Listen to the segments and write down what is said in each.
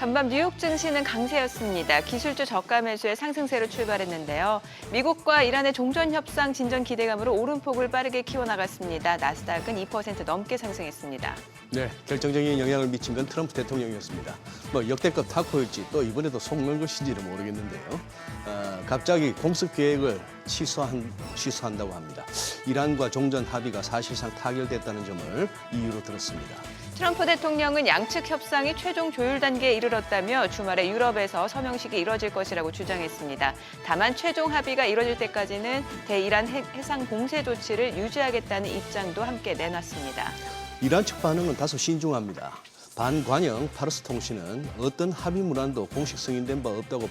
간밤 뉴욕 증시는 강세였습니다. 기술주 저가 매수의 상승세로 출발했는데요. 미국과 이란의 종전 협상 진전 기대감으로 오름폭을 빠르게 키워나갔습니다. 나스닥은 2% 넘게 상승했습니다. 네, 결정적인 영향을 미친 건 트럼프 대통령이었습니다. 역대급 타코일지 또 이번에도 속는 것인지는 모르겠는데요. 갑자기 공습 계획을 취소한다고 합니다. 이란과 종전 합의가 사실상 타결됐다는 점을 이유로 들었습니다. 트럼프 대통령은 양측 협상이 최종 조율 단계에 이르렀다며 주말에 유럽에서 서명식이 이뤄질 것이라고 주장했습니다. 다만 최종 합의가 이뤄질 때까지는 대이란 해상 공세 조치를 유지하겠다는 입장도 함께 내놨습니다. 이란 측 반응은 다소 신중합니다. 반관영 파르스 통신은 어떤 합의 문안도 공식 승인된 바 없다고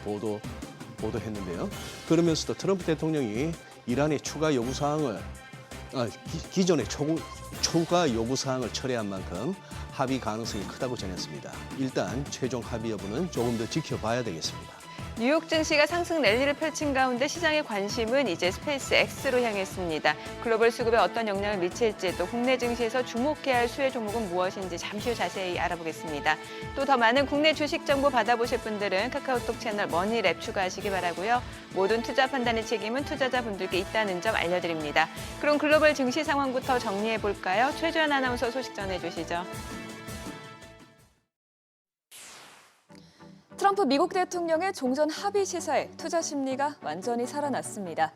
보도했는데요. 그러면서도 트럼프 대통령이 이란의 추가 요구사항을 기존의 추가 요구사항을 철회한 만큼 합의 가능성이 크다고 전했습니다. 일단 최종 합의 여부는 조금 더 지켜봐야 되겠습니다. 뉴욕 증시가 상승 랠리를 펼친 가운데 시장의 관심은 이제 스페이스 X로 향했습니다. 글로벌 수급에 어떤 영향을 미칠지 또 국내 증시에서 주목해야 할 수혜 종목은 무엇인지 잠시 후 자세히 알아보겠습니다. 또 더 많은 국내 주식 정보 받아보실 분들은 카카오톡 채널 머니랩 추가하시기 바라고요. 모든 투자 판단의 책임은 투자자분들께 있다는 점 알려드립니다. 그럼 글로벌 증시 상황부터 정리해볼까요? 최주연 아나운서 소식 전해주시죠. 트럼프 미국 대통령의 종전 합의 시사에 투자 심리가 완전히 살아났습니다.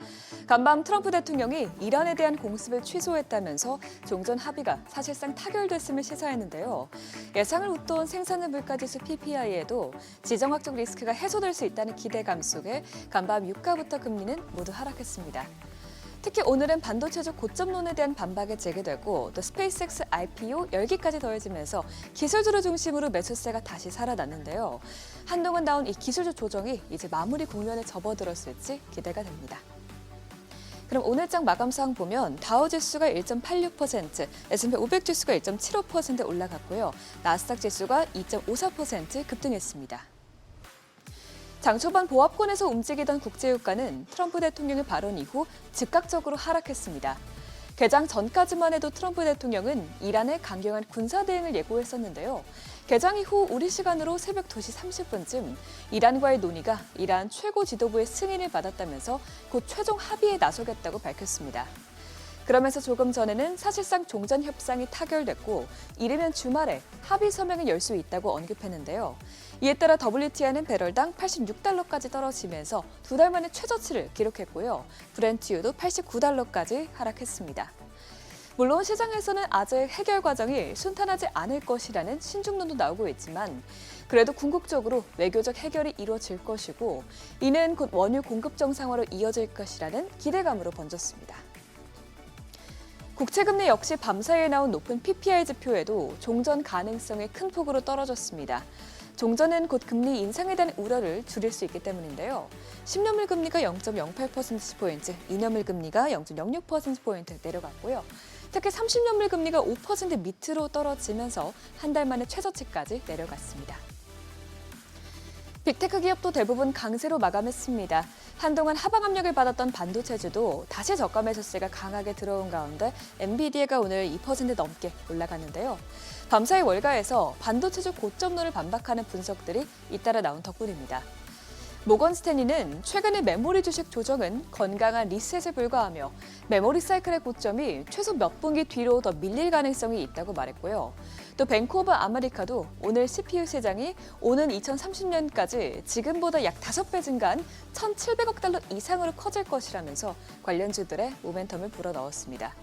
간밤 트럼프 대통령이 이란에 대한 공습을 취소했다면서 종전 합의가 사실상 타결됐음을 시사했는데요. 예상을 웃돈 생산자 물가지수 PPI에도 지정학적 리스크가 해소될 수 있다는 기대감 속에 간밤 유가부터 금리는 모두 하락했습니다. 특히 오늘은 반도체적 고점론에 대한 반박이 재개되고 또 스페이스X IPO 열기까지 더해지면서 기술주를 중심으로 매수세가 다시 살아났는데요. 한동안 나온 이 기술주 조정이 이제 마무리 국면에 접어들었을지 기대가 됩니다. 그럼 오늘장 마감상 보면 다우지수가 1.86%, S&P 500 지수가 1.75% 올라갔고요. 나스닥 지수가 2.54% 급등했습니다. 장 초반 보합권에서 움직이던 국제유가는 트럼프 대통령의 발언 이후 즉각적으로 하락했습니다. 개장 전까지만 해도 트럼프 대통령은 이란의 강경한 군사 대응을 예고했었는데요. 개장 이후 우리 시간으로 새벽 2시 30분쯤 이란과의 논의가 이란 최고 지도부의 승인을 받았다면서 곧 최종 합의에 나서겠다고 밝혔습니다. 그러면서 조금 전에는 사실상 종전 협상이 타결됐고 이르면 주말에 합의 서명을 열 수 있다고 언급했는데요. 이에 따라 WTI는 배럴당 86달러까지 떨어지면서 두 달 만에 최저치를 기록했고요. 브렌트유도 89달러까지 하락했습니다. 물론 시장에서는 아직 해결 과정이 순탄하지 않을 것이라는 신중론도 나오고 있지만 그래도 궁극적으로 외교적 해결이 이루어질 것이고 이는 곧 원유 공급 정상화로 이어질 것이라는 기대감으로 번졌습니다. 국채금리 역시 밤사이에 나온 높은 PPI 지표에도 종전 가능성이 큰 폭으로 떨어졌습니다. 종전은 곧 금리 인상에 대한 우려를 줄일 수 있기 때문인데요. 10년물 금리가 0.08%포인트, 2년물 금리가 0.06%포인트 내려갔고요. 특히 30년물 금리가 5% 밑으로 떨어지면서 한 달 만에 최저치까지 내려갔습니다. 빅테크 기업도 대부분 강세로 마감했습니다. 한동안 하방 압력을 받았던 반도체주도 다시 저가 매수세가 강하게 들어온 가운데 엔비디아가 오늘 2% 넘게 올라갔는데요. 밤사이 월가에서 반도체주 고점론을 반박하는 분석들이 잇따라 나온 덕분입니다. 모건 스탠리는 최근의 메모리 주식 조정은 건강한 리셋에 불과하며 메모리 사이클의 고점이 최소 몇 분기 뒤로 더 밀릴 가능성이 있다고 말했고요. 또 뱅크 오브 아메리카도 오늘 CPU 시장이 오는 2030년까지 지금보다 약 5배 증가한 1,700억 달러 이상으로 커질 것이라면서 관련주들의 모멘텀을 불어넣었습니다.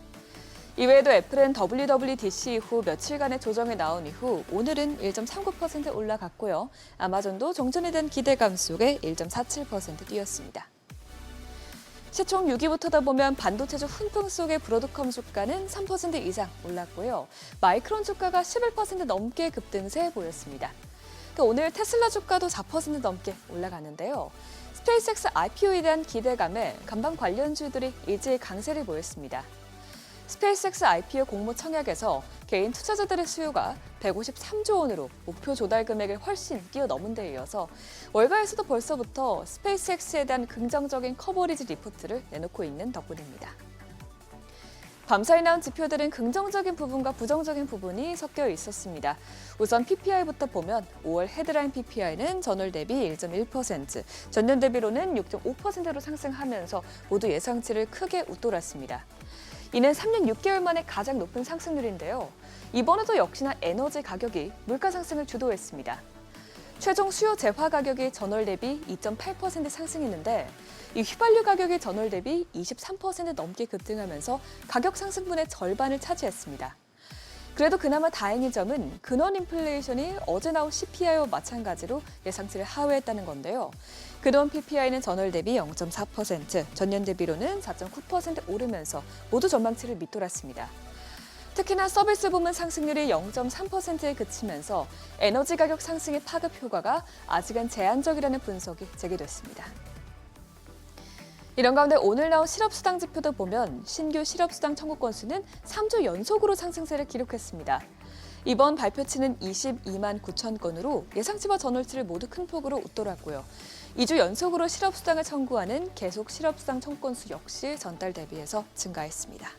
이외에도 애플은 WWDC 이후 며칠간의 조정이 나온 이후 오늘은 1.39% 올라갔고요. 아마존도 종전에 대한 기대감 속에 1.47% 뛰었습니다. 시총 6위부터다 보면 반도체주 훈풍 속의 브로드컴 주가는 3% 이상 올랐고요. 마이크론 주가가 11% 넘게 급등세 보였습니다. 오늘 테슬라 주가도 4% 넘게 올라갔는데요. 스페이스X IPO에 대한 기대감에 간밤 관련주들이 일제히 강세를 보였습니다. 스페이스X IPO 공모 청약에서 개인 투자자들의 수요가 153조 원으로 목표 조달 금액을 훨씬 뛰어넘은 데 이어서 월가에서도 벌써부터 스페이스X에 대한 긍정적인 커버리지 리포트를 내놓고 있는 덕분입니다. 밤사이 나온 지표들은 긍정적인 부분과 부정적인 부분이 섞여 있었습니다. 우선 PPI부터 보면 5월 헤드라인 PPI는 전월 대비 1.1%, 전년 대비로는 6.5%로 상승하면서 모두 예상치를 크게 웃돌았습니다. 이는 3년 6개월 만에 가장 높은 상승률인데요. 이번에도 역시나 에너지 가격이 물가 상승을 주도했습니다. 최종 수요 재화 가격이 전월 대비 2.8% 상승했는데 이 휘발유 가격이 전월 대비 23% 넘게 급등하면서 가격 상승분의 절반을 차지했습니다. 그래도 그나마 다행인 점은 근원 인플레이션이 어제 나온 CPI와 마찬가지로 예상치를 하회했다는 건데요. 그동안 PPI는 전월 대비 0.4%, 전년 대비로는 4.9% 오르면서 모두 전망치를 밑돌았습니다. 특히나 서비스 부문 상승률이 0.3%에 그치면서 에너지 가격 상승의 파급 효과가 아직은 제한적이라는 분석이 제기됐습니다. 이런 가운데 오늘 나온 실업수당 지표도 보면 신규 실업수당 청구 건수는 3주 연속으로 상승세를 기록했습니다. 이번 발표치는 22만 9천 건으로 예상치와 전월치를 모두 큰 폭으로 웃돌았고요. 2주 연속으로 실업수당을 청구하는 계속 실업수당 청구 건수 역시 전달 대비해서 증가했습니다.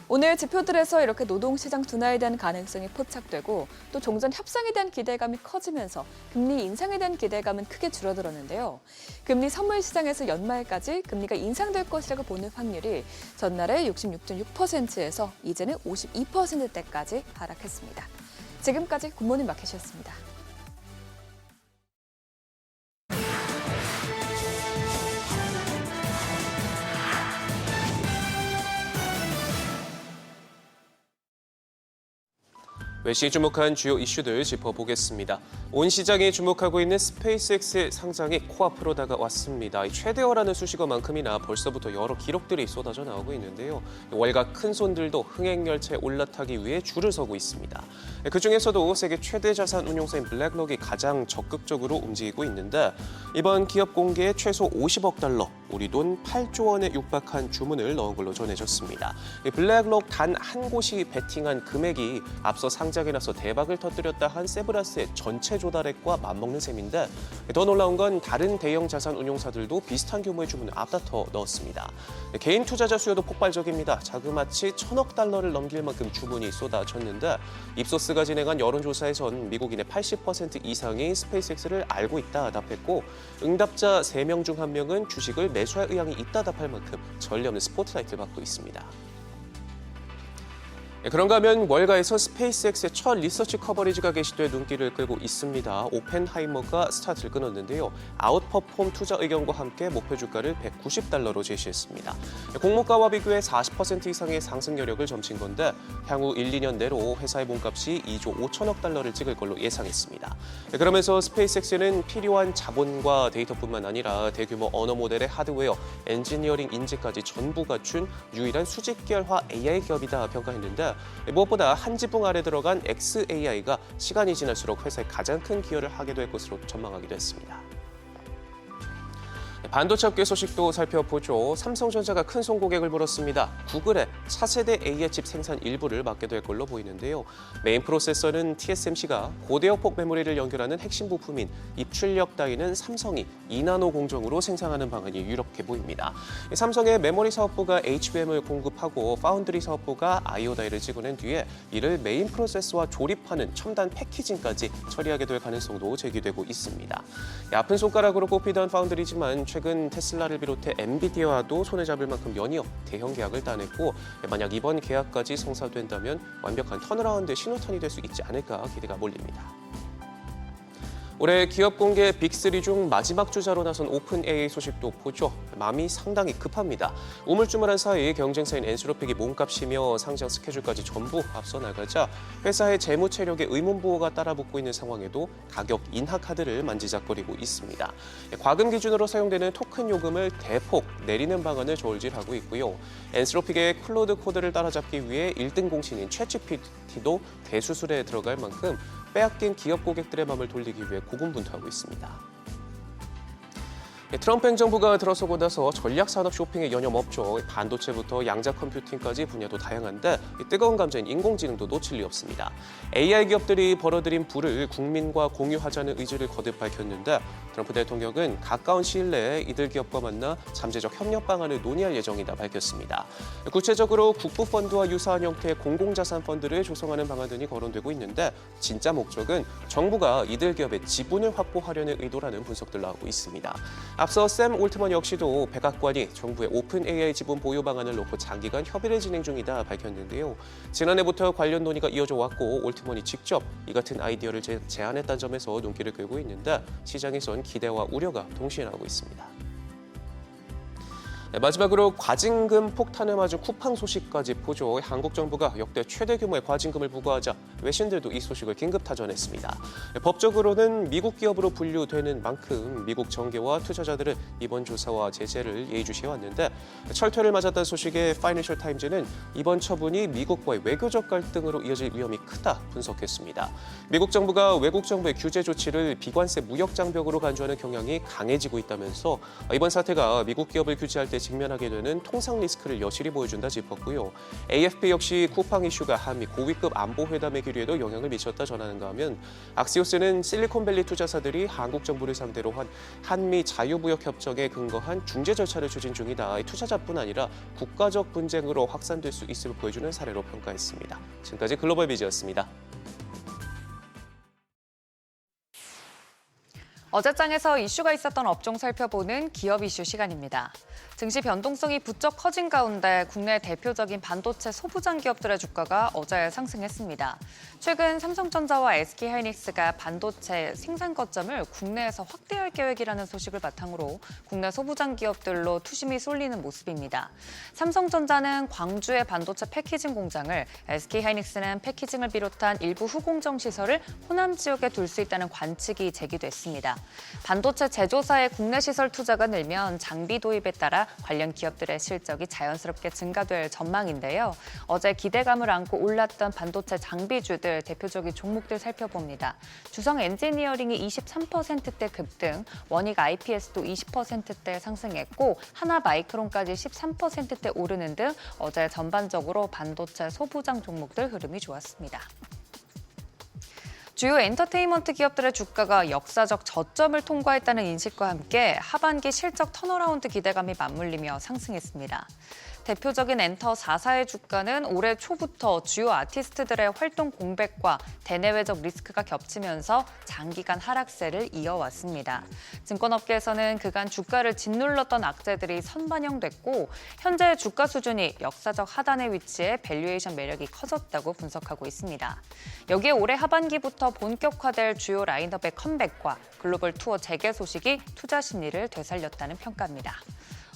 오늘 지표들에서 이렇게 노동시장 둔화에 대한 가능성이 포착되고 또 종전 협상에 대한 기대감이 커지면서 금리 인상에 대한 기대감은 크게 줄어들었는데요. 금리 선물 시장에서 연말까지 금리가 인상될 것이라고 보는 확률이 전날에 66.6%에서 이제는 52%대까지 하락했습니다. 지금까지 굿모닝 마켓이었습니다. 외신이 주목한 주요 이슈들 짚어보겠습니다. 온 시장이 주목하고 있는 스페이스X의 상장이 코앞으로 다가왔습니다. 최대어라는 수식어만큼이나 벌써부터 여러 기록들이 쏟아져 나오고 있는데요. 월가 큰 손들도 흥행열차에 올라타기 위해 줄을 서고 있습니다. 그중에서도 세계 최대 자산 운용사인 블랙록이 가장 적극적으로 움직이고 있는데 이번 기업 공개에 최소 50억 달러, 우리 돈 8조 원에 육박한 주문을 넣은 걸로 전해졌습니다. 블랙록 단 한 곳이 베팅한 금액이 앞서 상장에 나서 대박을 터뜨렸다 한 세브라스의 전체 조달액과 맞먹는 셈인데 더 놀라운 건 다른 대형 자산 운용사들도 비슷한 규모의 주문을 앞다퉈 넣었습니다. 개인 투자자 수요도 폭발적입니다. 자그마치 1,000억 달러를 넘길 만큼 주문이 쏟아졌는데 입소스가 진행한 여론조사에선 미국인의 80% 이상이 스페이스X를 알고 있다 답했고 응답자 3명 중 1명은 주식을 매수할 의향이 있다 답할 만큼 전례 없는 스포트라이트를 받고 있습니다. 그런가 하면 월가에서 스페이스X의 첫 리서치 커버리지가 게시돼 눈길을 끌고 있습니다. 오펜하이머가 스타트를 끊었는데요. 아웃퍼폼 투자 의견과 함께 목표 주가를 190달러로 제시했습니다. 공모가와 비교해 40% 이상의 상승 여력을 점친 건데 향후 1, 2년 내로 회사의 몸값이 2조 5천억 달러를 찍을 걸로 예상했습니다. 그러면서 스페이스X는 필요한 자본과 데이터뿐만 아니라 대규모 언어 모델의 하드웨어, 엔지니어링 인재까지 전부 갖춘 유일한 수직 계열화 AI 기업이다 평가했는데 무엇보다 한 지붕 아래 들어간 xAI가 시간이 지날수록 회사에 가장 큰 기여를 하게 될 것으로 전망하기도 했습니다. 반도체 업계 소식도 살펴보죠. 삼성전자가 큰 손고객을 물었습니다. 구글의 차세대 AI 칩 생산 일부를 맡게 될 걸로 보이는데요. 메인 프로세서는 TSMC가 고대역폭 메모리를 연결하는 핵심 부품인 입출력 따위는 삼성이 2나노 공정으로 생산하는 방안이 유력해 보입니다. 삼성의 메모리 사업부가 HBM을 공급하고 파운드리 사업부가 IO 다이를 찍어낸 뒤에 이를 메인 프로세서와 조립하는 첨단 패키징까지 처리하게 될 가능성도 제기되고 있습니다. 아픈 손가락으로 꼽히던 파운드리지만 최근 테슬라를 비롯해 엔비디아와도 손에 잡을 만큼 연이어 대형 계약을 따냈고 만약 이번 계약까지 성사된다면 완벽한 턴어라운드의 신호탄이 될 수 있지 않을까 기대가 몰립니다. 올해 기업 공개 빅3 중 마지막 주자로 나선 오픈AI 소식도 보죠. 마음이 상당히 급합니다. 우물쭈물한 사이 경쟁사인 엔스로픽이 몸값이며 상장 스케줄까지 전부 앞서 나가자 회사의 재무 체력에 의문부호가 따라붙고 있는 상황에도 가격 인하 카드를 만지작거리고 있습니다. 과금 기준으로 사용되는 토큰 요금을 대폭 내리는 방안을 저울질하고 있고요. 엔스로픽의 클로드 코드를 따라잡기 위해 1등 공신인 챗GPT도 대수술에 들어갈 만큼 빼앗긴 기업 고객들의 마음을 돌리기 위해 고군분투하고 있습니다. 트럼프 행정부가 들어서고 나서 전략산업 쇼핑에 여념없죠. 반도체부터 양자 컴퓨팅까지 분야도 다양한데 뜨거운 감자인 인공지능도 놓칠 리 없습니다. AI 기업들이 벌어들인 부를 국민과 공유하자는 의지를 거듭 밝혔는데 트럼프 대통령은 가까운 시일 내에 이들 기업과 만나 잠재적 협력 방안을 논의할 예정이다 밝혔습니다. 구체적으로 국부펀드와 유사한 형태의 공공자산 펀드를 조성하는 방안 등이 거론되고 있는데 진짜 목적은 정부가 이들 기업의 지분을 확보하려는 의도라는 분석들 나오고 있습니다. 앞서 샘 올트먼 역시도 백악관이 정부의 오픈 AI 지분 보유 방안을 놓고 장기간 협의를 진행 중이다 밝혔는데요. 지난해부터 관련 논의가 이어져 왔고 올트먼이 직접 이 같은 아이디어를 제안했다는 점에서 눈길을 끌고 있는데 시장에선 기대와 우려가 동시에 나오고 있습니다. 마지막으로 과징금 폭탄을 맞은 쿠팡 소식까지 보죠. 한국 정부가 역대 최대 규모의 과징금을 부과하자 외신들도 이 소식을 긴급 타전했습니다. 법적으로는 미국 기업으로 분류되는 만큼 미국 정계와 투자자들은 이번 조사와 제재를 예의주시해왔는데 철퇴를 맞았다는 소식에 파이낸셜 타임즈는 이번 처분이 미국과의 외교적 갈등으로 이어질 위험이 크다 분석했습니다. 미국 정부가 외국 정부의 규제 조치를 비관세 무역 장벽으로 간주하는 경향이 강해지고 있다면서 이번 사태가 미국 기업을 규제할 때 직면하게 되는 통상 리스크를 여실히 보여준다 짚었고요. AFP 역시 쿠팡 이슈가 한미 고위급 안보회담의 기류에도 영향을 미쳤다 전하는가 하면 악시오스는 실리콘밸리 투자사들이 한국 정부를 상대로 한 한미 자유무역 협정에 근거한 중재 절차를 추진 중이다. 투자자뿐 아니라 국가적 분쟁으로 확산될 수 있음을 보여주는 사례로 평가했습니다. 지금까지 글로벌 비즈였습니다. 어제장에서 이슈가 있었던 업종 살펴보는 기업 이슈 시간입니다. 증시 변동성이 부쩍 커진 가운데 국내 대표적인 반도체 소부장 기업들의 주가가 어제 상승했습니다. 최근 삼성전자와 SK하이닉스가 반도체 생산 거점을 국내에서 확대할 계획이라는 소식을 바탕으로 국내 소부장 기업들로 투심이 쏠리는 모습입니다. 삼성전자는 광주의 반도체 패키징 공장을, SK하이닉스는 패키징을 비롯한 일부 후공정 시설을 호남 지역에 둘 수 있다는 관측이 제기됐습니다. 반도체 제조사의 국내 시설 투자가 늘면 장비 도입에 따라 관련 기업들의 실적이 자연스럽게 증가될 전망인데요. 어제 기대감을 안고 올랐던 반도체 장비주들 대표적인 종목들 살펴봅니다. 주성 엔지니어링이 23%대 급등, 원익 IPS도 20%대 상승했고 하나 마이크론까지 13%대 오르는 등 어제 전반적으로 반도체 소부장 종목들 흐름이 좋았습니다. 주요 엔터테인먼트 기업들의 주가가 역사적 저점을 통과했다는 인식과 함께 하반기 실적 턴어라운드 기대감이 맞물리며 상승했습니다. 대표적인 엔터 4사의 주가는 올해 초부터 주요 아티스트들의 활동 공백과 대내외적 리스크가 겹치면서 장기간 하락세를 이어왔습니다. 증권업계에서는 그간 주가를 짓눌렀던 악재들이 선반영됐고 현재 주가 수준이 역사적 하단에 위치해 밸류에이션 매력이 커졌다고 분석하고 있습니다. 여기에 올해 하반기부터 본격화될 주요 라인업의 컴백과 글로벌 투어 재개 소식이 투자 심리를 되살렸다는 평가입니다.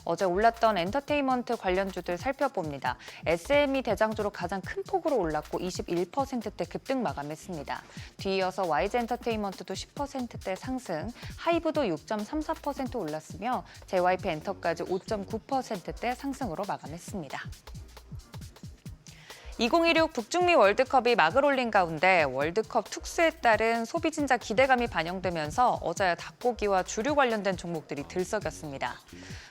어제 올랐던 엔터테인먼트 관련주들 살펴봅니다. SME 대장주로 가장 큰 폭으로 올랐고 21%대 급등 마감했습니다. 뒤이어서 YG 엔터테인먼트도 10%대 상승, 하이브도 6.34% 올랐으며 JYP 엔터까지 5.9%대 상승으로 마감했습니다. 2026 북중미 월드컵이 막을 올린 가운데 월드컵 특수에 따른 소비진자 기대감이 반영되면서 어제 닭고기와 주류 관련된 종목들이 들썩였습니다.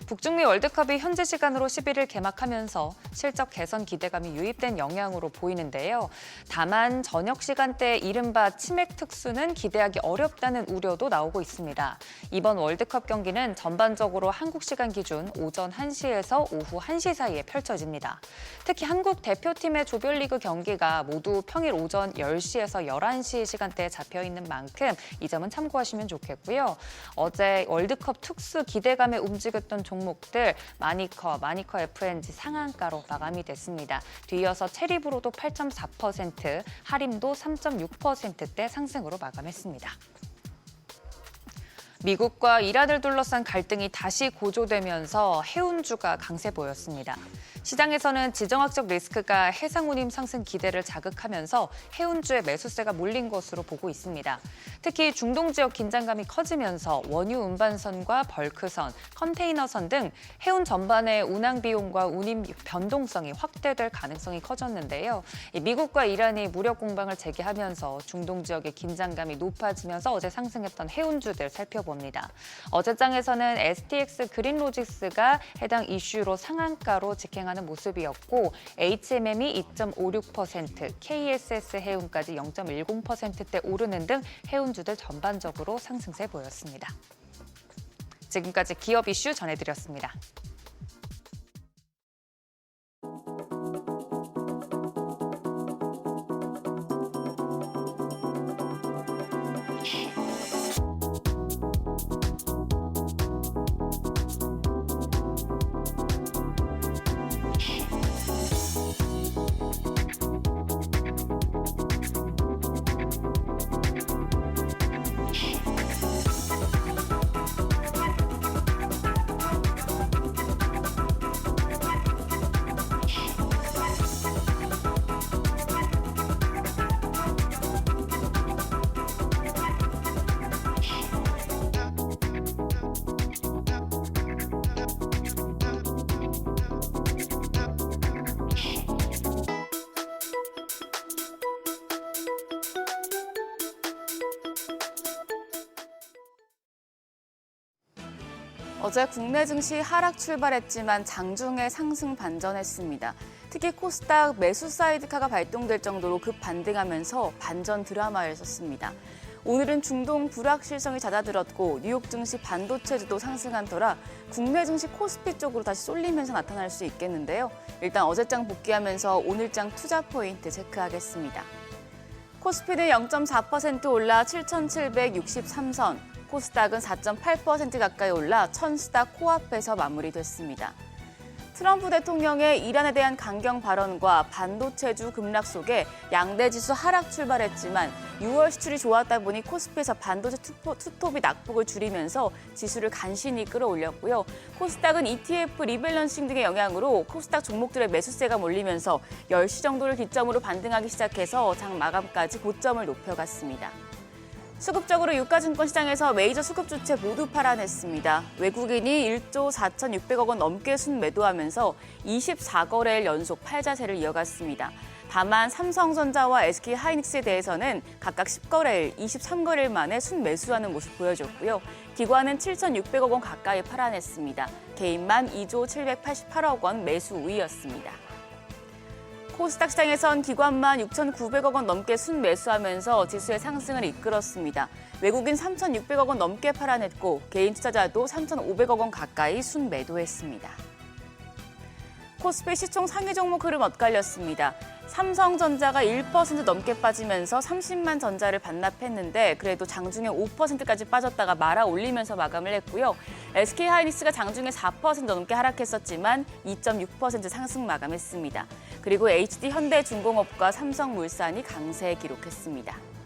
북중미 월드컵이 현지 시간으로 11일 개막하면서 실적 개선 기대감이 유입된 영향으로 보이는데요. 다만 저녁 시간대의 이른바 치맥 특수는 기대하기 어렵다는 우려도 나오고 있습니다. 이번 월드컵 경기는 전반적으로 한국 시간 기준 오전 1시에서 오후 1시 사이에 펼쳐집니다. 특히 한국 대표팀의 조별리그 경기가 모두 평일 오전 10시에서 11시 시간대에 잡혀있는 만큼 이 점은 참고하시면 좋겠고요. 어제 월드컵 특수 기대감에 움직였던 종목들 마니커 FNG 상한가로 마감이 됐습니다. 뒤이어서 체리브로도 8.4%, 하림도 3.6%대 상승으로 마감했습니다. 미국과 이란을 둘러싼 갈등이 다시 고조되면서 해운주가 강세 보였습니다. 시장에서는 지정학적 리스크가 해상 운임 상승 기대를 자극하면서 해운주의 매수세가 몰린 것으로 보고 있습니다. 특히 중동 지역 긴장감이 커지면서 원유 운반선과 벌크선, 컨테이너선 등 해운 전반의 운항 비용과 운임 변동성이 확대될 가능성이 커졌는데요. 미국과 이란이 무력 공방을 재개하면서 중동 지역의 긴장감이 높아지면서 어제 상승했던 해운주들 살펴봅니다. 살펴봅니다. 어제장에서는 STX 그린로직스가 해당 이슈로 상한가로 직행하는 모습이었고 HMM이 2.56%, KSS 해운까지 0.10%대 오르는 등 해운주들 전반적으로 상승세 보였습니다. 지금까지 기업 이슈 전해드렸습니다. 어제 국내 증시 하락 출발했지만 장중에 상승 반전했습니다. 특히 코스닥 매수 사이드카가 발동될 정도로 급반등하면서 반전 드라마였었습니다. 오늘은 중동 불확실성이 잦아들었고 뉴욕 증시 반도체주도 상승한 터라 국내 증시 코스피 쪽으로 다시 쏠리면서 나타날 수 있겠는데요. 일단 어제장 복귀하면서 오늘장 투자 포인트 체크하겠습니다. 코스피는 0.4% 올라 7,763선, 코스닥은 4.8% 가까이 올라 1000수닥 코앞에서 마무리됐습니다. 트럼프 대통령의 이란에 대한 강경 발언과 반도체주 급락 속에 양대 지수 하락 출발했지만 6월 수출이 좋았다 보니 코스피에서 반도체 투톱이 낙폭을 줄이면서 지수를 간신히 끌어올렸고요. 코스닥은 ETF 리밸런싱 등의 영향으로 코스닥 종목들의 매수세가 몰리면서 10시 정도를 기점으로 반등하기 시작해서 장 마감까지 고점을 높여갔습니다. 수급적으로 유가증권 시장에서 메이저 수급 주체 모두 팔아냈습니다. 외국인이 1조 4,600억 원 넘게 순매도하면서 24거래일 연속 팔자세를 이어갔습니다. 다만 삼성전자와 SK하이닉스에 대해서는 각각 10거래일, 23거래일 만에 순매수하는 모습 보여줬고요. 기관은 7,600억 원 가까이 팔아냈습니다. 개인만 2조 788억 원 매수 우위였습니다. 코스닥 시장에선 기관만 6,900억 원 넘게 순매수하면서 지수의 상승을 이끌었습니다. 외국인 3,600억 원 넘게 팔아냈고 개인 투자자도 3,500억 원 가까이 순매도했습니다. 코스피 시총 상위 종목 흐름 엇갈렸습니다. 삼성전자가 1% 넘게 빠지면서 30만 전자를 반납했는데 그래도 장중에 5%까지 빠졌다가 말아 올리면서 마감을 했고요. SK하이닉스가 장중에 4% 넘게 하락했었지만 2.6% 상승 마감했습니다. 그리고 HD 현대중공업과 삼성물산이 강세 기록했습니다.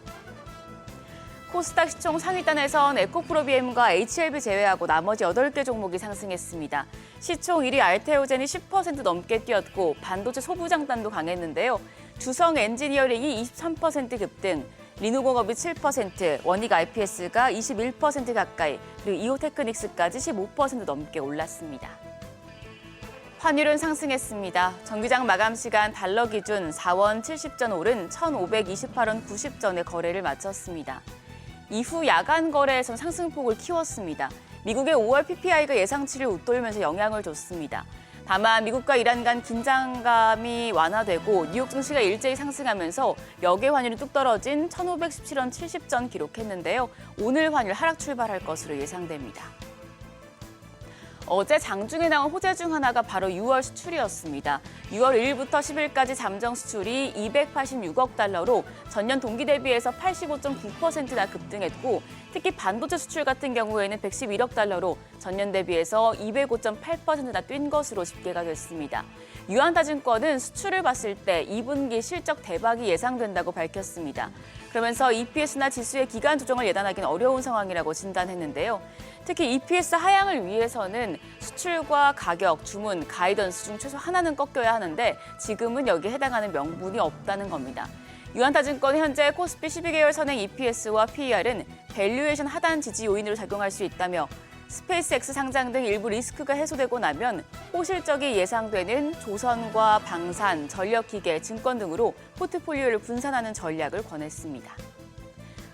코스닥 시총 상위단에선 에코프로비엠과 HLB 제외하고 나머지 8개 종목이 상승했습니다. 시총 1위 알테오젠이 10% 넘게 뛰었고 반도체 소부장단도 강했는데요. 주성 엔지니어링이 23% 급등, 리누공업이 7%, 원익 IPS가 21% 가까이, 그리고 이오테크닉스까지 15% 넘게 올랐습니다. 환율은 상승했습니다. 정기장 마감 시간 달러 기준 4원 70전 오른 1,528원 90전에 거래를 마쳤습니다. 이후 야간 거래에선 상승폭을 키웠습니다. 미국의 5월 PPI가 예상치를 웃돌면서 영향을 줬습니다. 다만 미국과 이란 간 긴장감이 완화되고 뉴욕 증시가 일제히 상승하면서 역외 환율이 뚝 떨어진 1,517원 70전 기록했는데요. 오늘 환율 하락 출발할 것으로 예상됩니다. 어제 장중에 나온 호재 중 하나가 바로 6월 수출이었습니다. 6월 1일부터 10일까지 잠정 수출이 286억 달러로 전년 동기 대비해서 85.9%나 급등했고 특히 반도체 수출 같은 경우에는 111억 달러로 전년 대비해서 205.8%나 뛴 것으로 집계가 됐습니다. 유한타증권은 수출을 봤을 때 2분기 실적 대박이 예상된다고 밝혔습니다. 그러면서 EPS나 지수의 기간 조정을 예단하기는 어려운 상황이라고 진단했는데요. 특히 EPS 하향을 위해서는 수출과 가격, 주문, 가이던스 중 최소 하나는 꺾여야 하는데 지금은 여기에 해당하는 명분이 없다는 겁니다. 유한타증권은 현재 코스피 12개월 선행 EPS와 PER은 밸류에이션 하단 지지 요인으로 작용할 수 있다며 스페이스X 상장 등 일부 리스크가 해소되고 나면 호실적이 예상되는 조선과 방산, 전력기계, 증권 등으로 포트폴리오를 분산하는 전략을 권했습니다.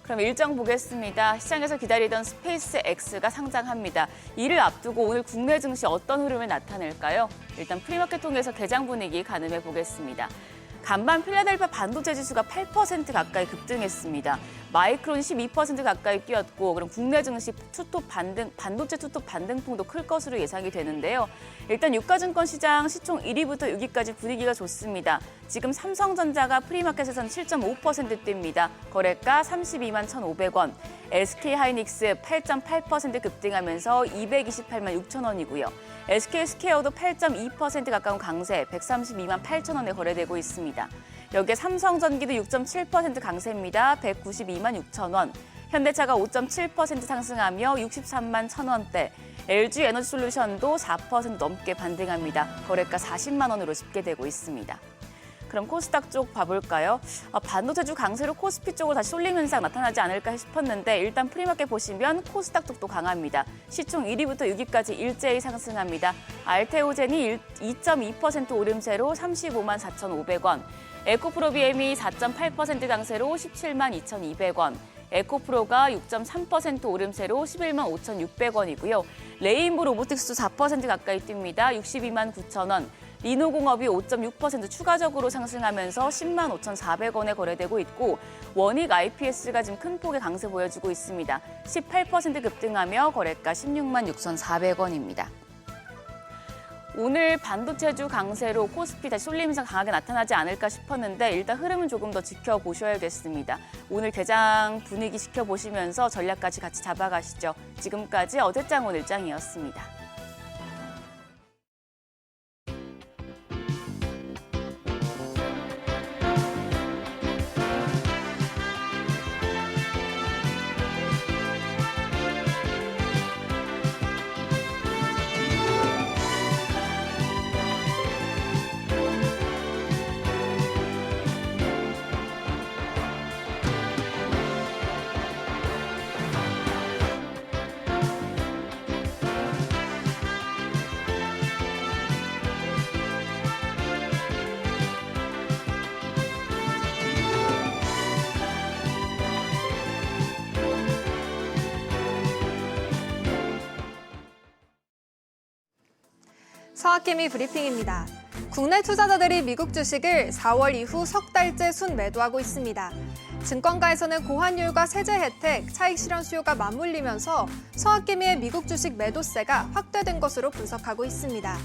그럼 일정 보겠습니다. 시장에서 기다리던 스페이스 X가 상장합니다. 이를 앞두고 오늘 국내 증시 어떤 흐름을 나타낼까요? 일단 프리마켓 통해서 개장 분위기 가늠해 보겠습니다. 간밤 필라델피아 반도체 지수가 8% 가까이 급등했습니다. 마이크론 12% 가까이 뛰었고, 그럼 국내 증시 반도체 투톱 반등폭도 클 것으로 예상이 되는데요. 일단 유가증권 시장 시총 1위부터 6위까지 분위기가 좋습니다. 지금 삼성전자가 프리마켓에서는 7.5% 뜁니다. 거래가 32만 1,500원. SK하이닉스 8.8% 급등하면서 228만 6천 원이고요. SK스퀘어도 8.2% 가까운 강세, 132만 8천 원에 거래되고 있습니다. 여기에 삼성전기도 6.7% 강세입니다. 192만 6천 원. 현대차가 5.7% 상승하며 63만 1천 원대. LG에너지솔루션도 4% 넘게 반등합니다. 거래가 40만 원으로 집계되고 있습니다. 그럼 코스닥 쪽 봐볼까요? 반도체주 강세로 코스피 쪽으로 다시 쏠림 현상 나타나지 않을까 싶었는데 일단 프리마켓 보시면 코스닥 쪽도 강합니다. 시총 1위부터 6위까지 일제히 상승합니다. 알테오젠이 2.2% 오름세로 35만 4,500원. 에코프로비엠이 4.8% 강세로 17만 2,200원. 에코프로가 6.3% 오름세로 11만 5,600원이고요. 레인보 로보틱스도 4% 가까이 뜁니다. 62만 9천 원. 리노공업이 5.6% 추가적으로 상승하면서 10만 5,400원에 거래되고 있고, 원익 IPS가 지금 큰 폭의 강세 보여주고 있습니다. 18% 급등하며 거래가 16만 6,400원입니다. 오늘 반도체주 강세로 코스피 다시 쏠림 현상 강하게 나타나지 않을까 싶었는데 일단 흐름은 조금 더 지켜보셔야겠습니다. 오늘 개장 분위기 지켜보시면서 전략까지 같이 잡아가시죠. 지금까지 어제장 오늘장이었습니다. 서학개미 브리핑입니다. 국내 투자자들이 미국 주식을 4월 이후 석 달째 순매도하고 있습니다. 증권가에서는 고환율과 세제 혜택, 차익 실현 수요가 맞물리면서 서학개미의 미국 주식 매도세가 확대된 것으로 분석하고 있습니다.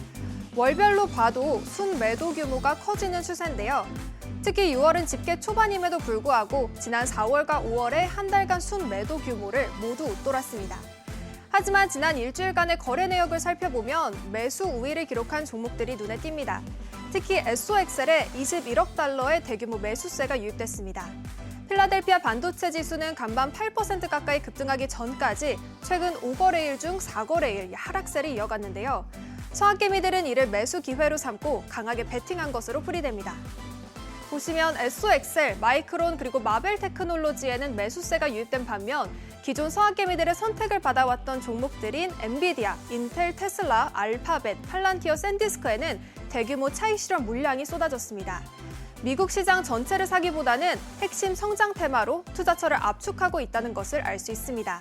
월별로 봐도 순매도 규모가 커지는 추세인데요. 특히 6월은 집계 초반임에도 불구하고 지난 4월과 5월의 한 달간 순매도 규모를 모두 웃돌았습니다. 하지만 지난 일주일간의 거래 내역을 살펴보면 매수 우위를 기록한 종목들이 눈에 띕니다. 특히 SOXL에 21억 달러의 대규모 매수세가 유입됐습니다. 필라델피아 반도체 지수는 간밤 8% 가까이 급등하기 전까지 최근 5거래일 중 4거래일 하락세를 이어갔는데요. 서학개미들은 이를 매수 기회로 삼고 강하게 베팅한 것으로 풀이됩니다. 보시면 SOXL, 마이크론 그리고 마벨 테크놀로지에는 매수세가 유입된 반면 기존 서학개미들의 선택을 받아왔던 종목들인 엔비디아, 인텔, 테슬라, 알파벳, 팔란티어, 샌디스크에는 대규모 차익 실현 물량이 쏟아졌습니다. 미국 시장 전체를 사기보다는 핵심 성장 테마로 투자처를 압축하고 있다는 것을 알 수 있습니다.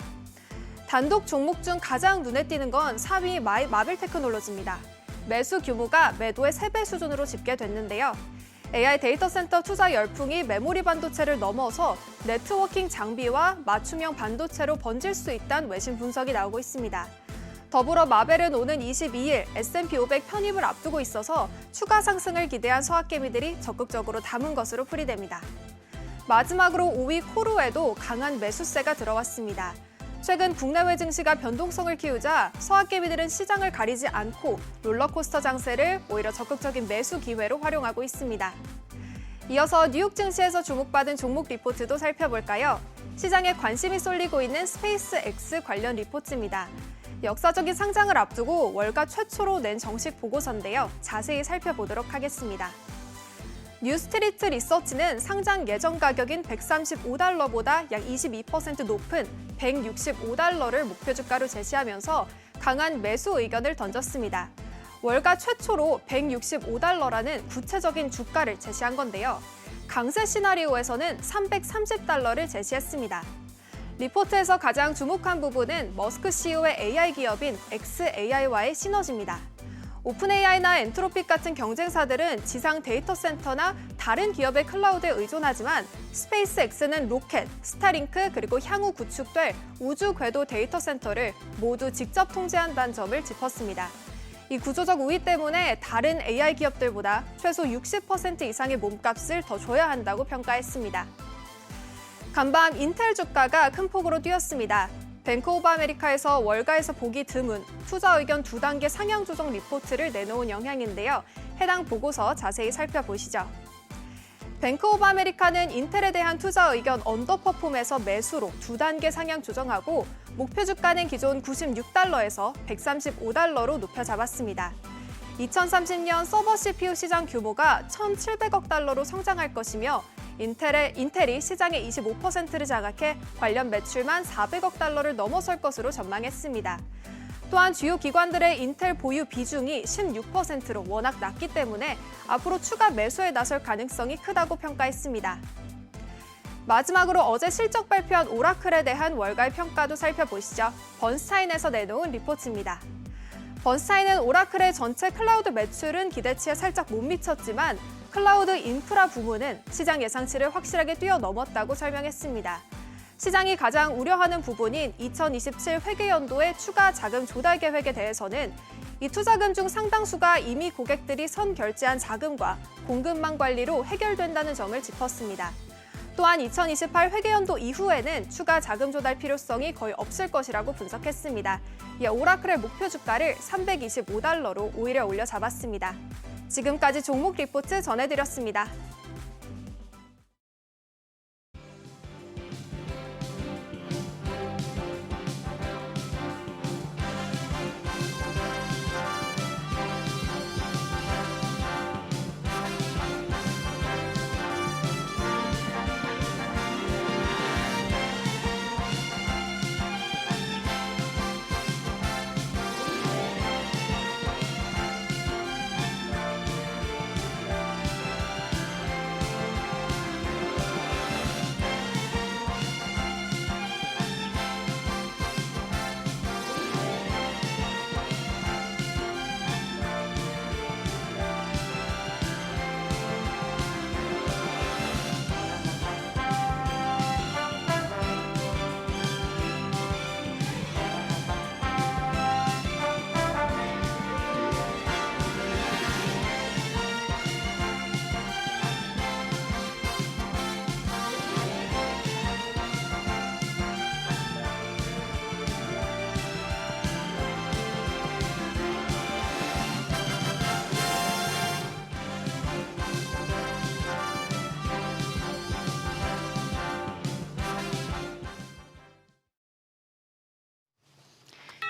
단독 종목 중 가장 눈에 띄는 건 4위 마벨 테크놀로지입니다. 매수 규모가 매도의 3배 수준으로 집계됐는데요. AI 데이터 센터 투자 열풍이 메모리 반도체를 넘어서 네트워킹 장비와 맞춤형 반도체로 번질 수 있다는 외신 분석이 나오고 있습니다. 더불어 마벨은 오는 22일 S&P 500 편입을 앞두고 있어서 추가 상승을 기대한 서학개미들이 적극적으로 담은 것으로 풀이됩니다. 마지막으로 5위 코르에도 강한 매수세가 들어왔습니다. 최근 국내외 증시가 변동성을 키우자 서학개미들은 시장을 가리지 않고 롤러코스터 장세를 오히려 적극적인 매수 기회로 활용하고 있습니다. 이어서 뉴욕 증시에서 주목받은 종목 리포트도 살펴볼까요? 시장에 관심이 쏠리고 있는 스페이스 X 관련 리포트입니다. 역사적인 상장을 앞두고 월가 최초로 낸 정식 보고서인데요. 자세히 살펴보도록 하겠습니다. 뉴스트리트 리서치는 상장 예정 가격인 135달러보다 약 22% 높은 165달러를 목표 주가로 제시하면서 강한 매수 의견을 던졌습니다. 월가 최초로 165달러라는 구체적인 주가를 제시한 건데요. 강세 시나리오에서는 330달러를 제시했습니다. 리포트에서 가장 주목한 부분은 머스크 CEO의 AI 기업인 xAI와의 시너지입니다. 오픈AI나 엔트로픽 같은 경쟁사들은 지상 데이터 센터나 다른 기업의 클라우드에 의존하지만 스페이스X는 로켓, 스타링크 그리고 향후 구축될 우주 궤도 데이터 센터를 모두 직접 통제한다는 점을 짚었습니다. 이 구조적 우위 때문에 다른 AI 기업들보다 최소 60% 이상의 몸값을 더 줘야 한다고 평가했습니다. 간밤 인텔 주가가 큰 폭으로 뛰었습니다. 뱅크 오브 아메리카에서 월가에서 보기 드문 투자 의견 2단계 상향 조정 리포트를 내놓은 영향인데요. 해당 보고서 자세히 살펴보시죠. 뱅크 오브 아메리카는 인텔에 대한 투자 의견 언더퍼폼에서 매수로 2단계 상향 조정하고 목표 주가는 기존 $96에서 $135로 높여 잡았습니다. 2030년 서버 CPU 시장 규모가 1,700억 달러로 성장할 것이며 인텔이 시장의 25%를 장악해 관련 매출만 400억 달러를 넘어설 것으로 전망했습니다. 또한 주요 기관들의 인텔 보유 비중이 16%로 워낙 낮기 때문에 앞으로 추가 매수에 나설 가능성이 크다고 평가했습니다. 마지막으로 어제 실적 발표한 오라클에 대한 월가의 평가도 살펴보시죠. 번스타인에서 내놓은 리포트입니다. 번스타인은 오라클의 전체 클라우드 매출은 기대치에 살짝 못 미쳤지만 클라우드 인프라 부문은 시장 예상치를 확실하게 뛰어넘었다고 설명했습니다. 시장이 가장 우려하는 부분인 2027 회계연도의 추가 자금 조달 계획에 대해서는 이 투자금 중 상당수가 이미 고객들이 선결제한 자금과 공급망 관리로 해결된다는 점을 짚었습니다. 또한 2028 회계연도 이후에는 추가 자금 조달 필요성이 거의 없을 것이라고 분석했습니다. 이에 오라클의 목표 주가를 $325로 오히려 올려 잡았습니다. 지금까지 종목 리포트 전해드렸습니다.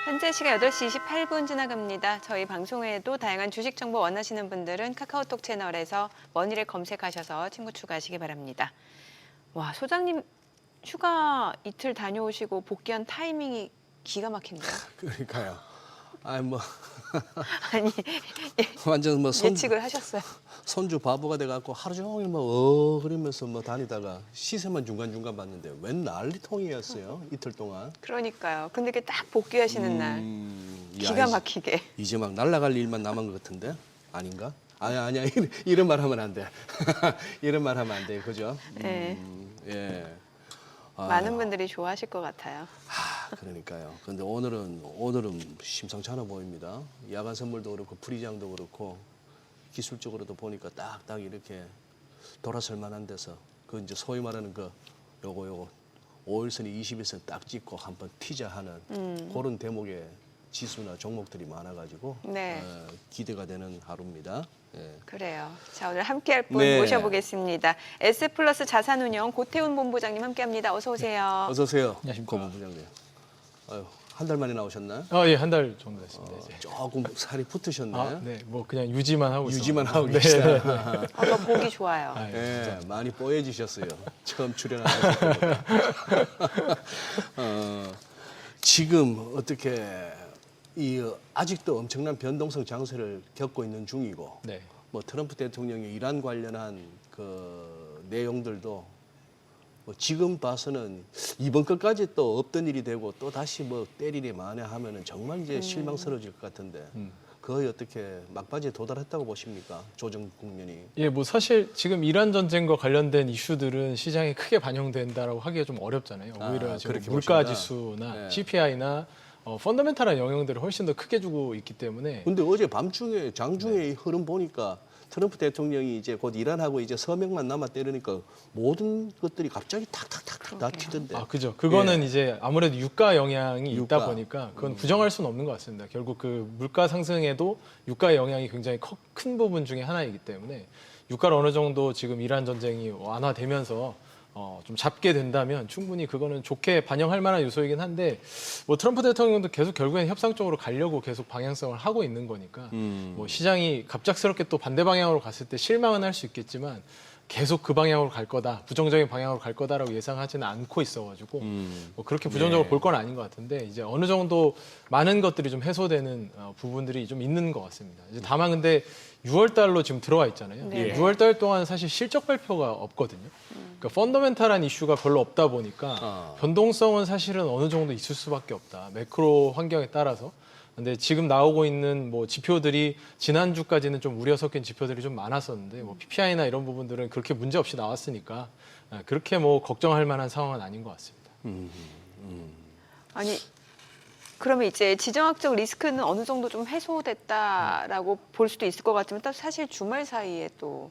현재 시각 8시 28분 지나갑니다. 저희 방송에도 다양한 주식 정보 원하시는 분들은 카카오톡 채널에서 머니를 검색하셔서 친구 추가하시기 바랍니다. 와, 소장님 휴가 이틀 다녀오시고 복귀한 타이밍이 기가 막힌데요. 그러니까요. 아니 뭐 아니 완전 뭐 예측을 하셨어요. 손주 바보가 돼갖고 하루 종일 뭐 그러면서 뭐 다니다가 시세만 중간중간 봤는데 웬 난리통이었어요. 이틀 동안. 그러니까요. 근데 이게 딱 복귀하시는 날 기가 막히게. 이제 막 날아갈 일만 남은 것 같은데 아닌가? 아니야 이런 말 하면 안 돼. 이런 말 하면 안 돼, 그죠? 네. 예. 많은 분들이 좋아하실 것 같아요. 그러니까요. 근데 오늘은 심상치 않아 보입니다. 야간 선물도 그렇고 프리장도 그렇고 기술적으로도 보니까 딱딱 이렇게 돌아설 만한 데서 그 이제 소위 말하는 그 요거 5일선이 20일선 딱 찍고 한번 튀자하는 그런 대목의 지수나 종목들이 많아가지고 네. 기대가 되는 하루입니다. 예. 그래요. 자, 오늘 함께할 분 네. 모셔보겠습니다. S플러스 자산운용 고태훈 본부장님 함께합니다. 어서 오세요. 어서 오세요. 안녕하십니까. 고 본부장님. 한 달 만에 나오셨나요? 예, 한 달 정도 됐습니다. 이제. 조금 살이 붙으셨네. 네, 뭐 그냥 유지만 하고 유지만 있어요. 하고 계시다. 더 보기 좋아요. 예, 많이 뽀얘지셨어요. 처음 출연하셨을 때보다. 지금 어떻게 아직도 엄청난 변동성 장세를 겪고 있는 중이고, 네. 뭐 트럼프 대통령이 이란 관련한 그 내용들도 뭐 지금 봐서는 이번 것까지 또 없던 일이 되고 또 다시 뭐 때리니 마네 하면은 정말 이제 실망스러워질 것 같은데 거의 어떻게 막바지에 도달했다고 보십니까? 조정 국면이. 예, 뭐 사실 지금 이란 전쟁과 관련된 이슈들은 시장에 크게 반영된다라고 하기가 좀 어렵잖아요. 오히려 지금 그렇게 물가 보시구나. 지수나 네. CPI나 펀더멘탈한 영향들을 훨씬 더 크게 주고 있기 때문에 근데 어제 밤중에 장중에 이 흐름 보니까 트럼프 대통령이 이제 곧 이란하고 이제 서명만 남았다 이러니까 모든 것들이 갑자기 탁탁탁탁 다 튀던데. 아, 그죠. 그거는 이제 아무래도 유가 영향이 유가. 있다 보니까 그건 부정할 수는 없는 것 같습니다. 결국 그 물가 상승에도 유가의 영향이 굉장히 큰 부분 중에 하나이기 때문에 유가를 어느 정도 지금 이란 전쟁이 완화되면서 좀 잡게 된다면 충분히 그거는 좋게 반영할 만한 요소이긴 한데 뭐 트럼프 대통령도 계속 결국엔 협상 쪽으로 가려고 계속 방향성을 하고 있는 거니까 뭐 시장이 갑작스럽게 또 반대 방향으로 갔을 때 실망은 할 수 있겠지만 계속 그 방향으로 갈 거다, 부정적인 방향으로 갈 거다라고 예상하지는 않고 있어가지고 뭐 그렇게 부정적으로 볼 건 아닌 것 같은데 이제 어느 정도 많은 것들이 좀 해소되는 부분들이 좀 있는 것 같습니다. 이제 다만 근데 6월 달로 지금 들어와 있잖아요. 네. 6월 달 동안 사실 실적 발표가 없거든요. 그러니까 펀더멘탈한 이슈가 별로 없다 보니까 변동성은 사실은 어느 정도 있을 수밖에 없다. 매크로 환경에 따라서. 근데 지금 나오고 있는 뭐 지표들이 지난주까지는 좀 우려 섞인 지표들이 좀 많았었는데 뭐 PPI나 이런 부분들은 그렇게 문제 없이 나왔으니까 그렇게 뭐 걱정할 만한 상황은 아닌 것 같습니다. 아니 그러면 이제 지정학적 리스크는 어느 정도 좀 해소됐다라고 볼 수도 있을 것 같지만 또 사실 주말 사이에 또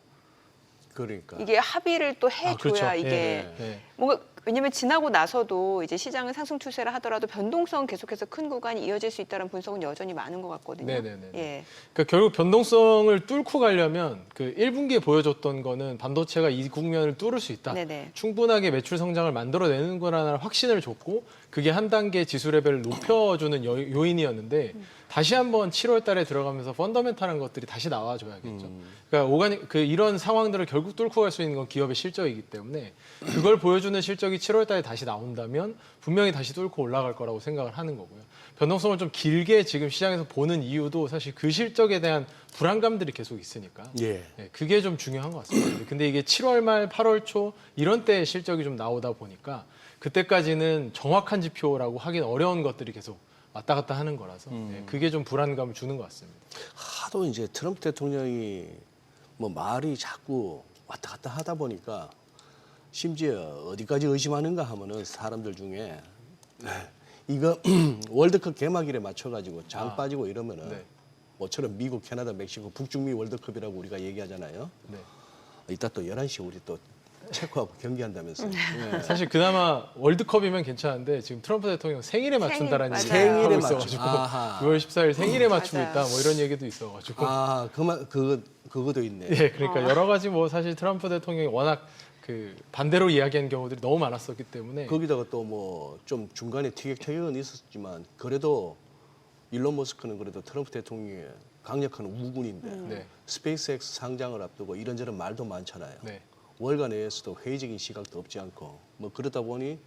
그러니까. 이게 합의를 또 해줘야 그렇죠. 이게 예. 뭔가 왜냐면 지나고 나서도 이제 시장은 상승 추세를 하더라도 변동성 계속해서 큰 구간이 이어질 수 있다는 분석은 여전히 많은 것 같거든요. 네네네. 예. 그러니까 결국 변동성을 뚫고 가려면 그 1분기에 보여줬던 거는 반도체가 이 국면을 뚫을 수 있다. 네네. 충분하게 매출 성장을 만들어내는 거라는 확신을 줬고 그게 한 단계 지수 레벨을 높여주는 요인이었는데 다시 한번 7월 달에 들어가면서 펀더멘탈한 것들이 다시 나와줘야겠죠. 그러니까 이런 상황들을 결국 뚫고 갈 수 있는 건 기업의 실적이기 때문에 그걸 보여주는 실적이 7월 달에 다시 나온다면 분명히 다시 뚫고 올라갈 거라고 생각을 하는 거고요. 변동성을 좀 길게 지금 시장에서 보는 이유도 사실 그 실적에 대한 불안감들이 계속 있으니까 예. 그게 좀 중요한 것 같습니다. 근데 이게 7월 말, 8월 초 이런 때 실적이 좀 나오다 보니까 그때까지는 정확한 지표라고 하긴 어려운 것들이 계속 왔다 갔다 하는 거라서 그게 좀 불안감을 주는 것 같습니다. 하도 이제 트럼프 대통령이 뭐 말이 자꾸 왔다 갔다 하다 보니까 심지어 어디까지 의심하는가 하면은 사람들 중에 이거 월드컵 개막일에 맞춰가지고 장 빠지고 이러면은 네. 뭐처럼 미국, 캐나다, 멕시코, 북중미 월드컵이라고 우리가 얘기하잖아요. 네. 이따 또 11시에 우리 또 체코하고 경기한다면서요. 예. 사실 그나마 월드컵이면 괜찮은데 지금 트럼프 대통령 생일에 맞춘다라는 생일, 얘기를 맞아요. 하고 생일에 있어가지고 맞추- 아하. 9월 14일 생일에 맞추고 맞아요. 있다 뭐 이런 얘기도 있어가지고 그거도 있네. 예, 그러니까 여러 가지 뭐 사실 트럼프 대통령이 워낙 그 반대로 이야기한 경우들이 너무 많았었기 때문에 거기다가 또 뭐 좀 중간에 티격태격은 있었지만 그래도 일론 머스크는 그래도 트럼프 대통령의 강력한 우군인데 네. 스페이스X 상장을 앞두고 이런저런 말도 많잖아요. 네. 월가 내에서도 회의적인 시각도 없지 않고 뭐 그러다 보니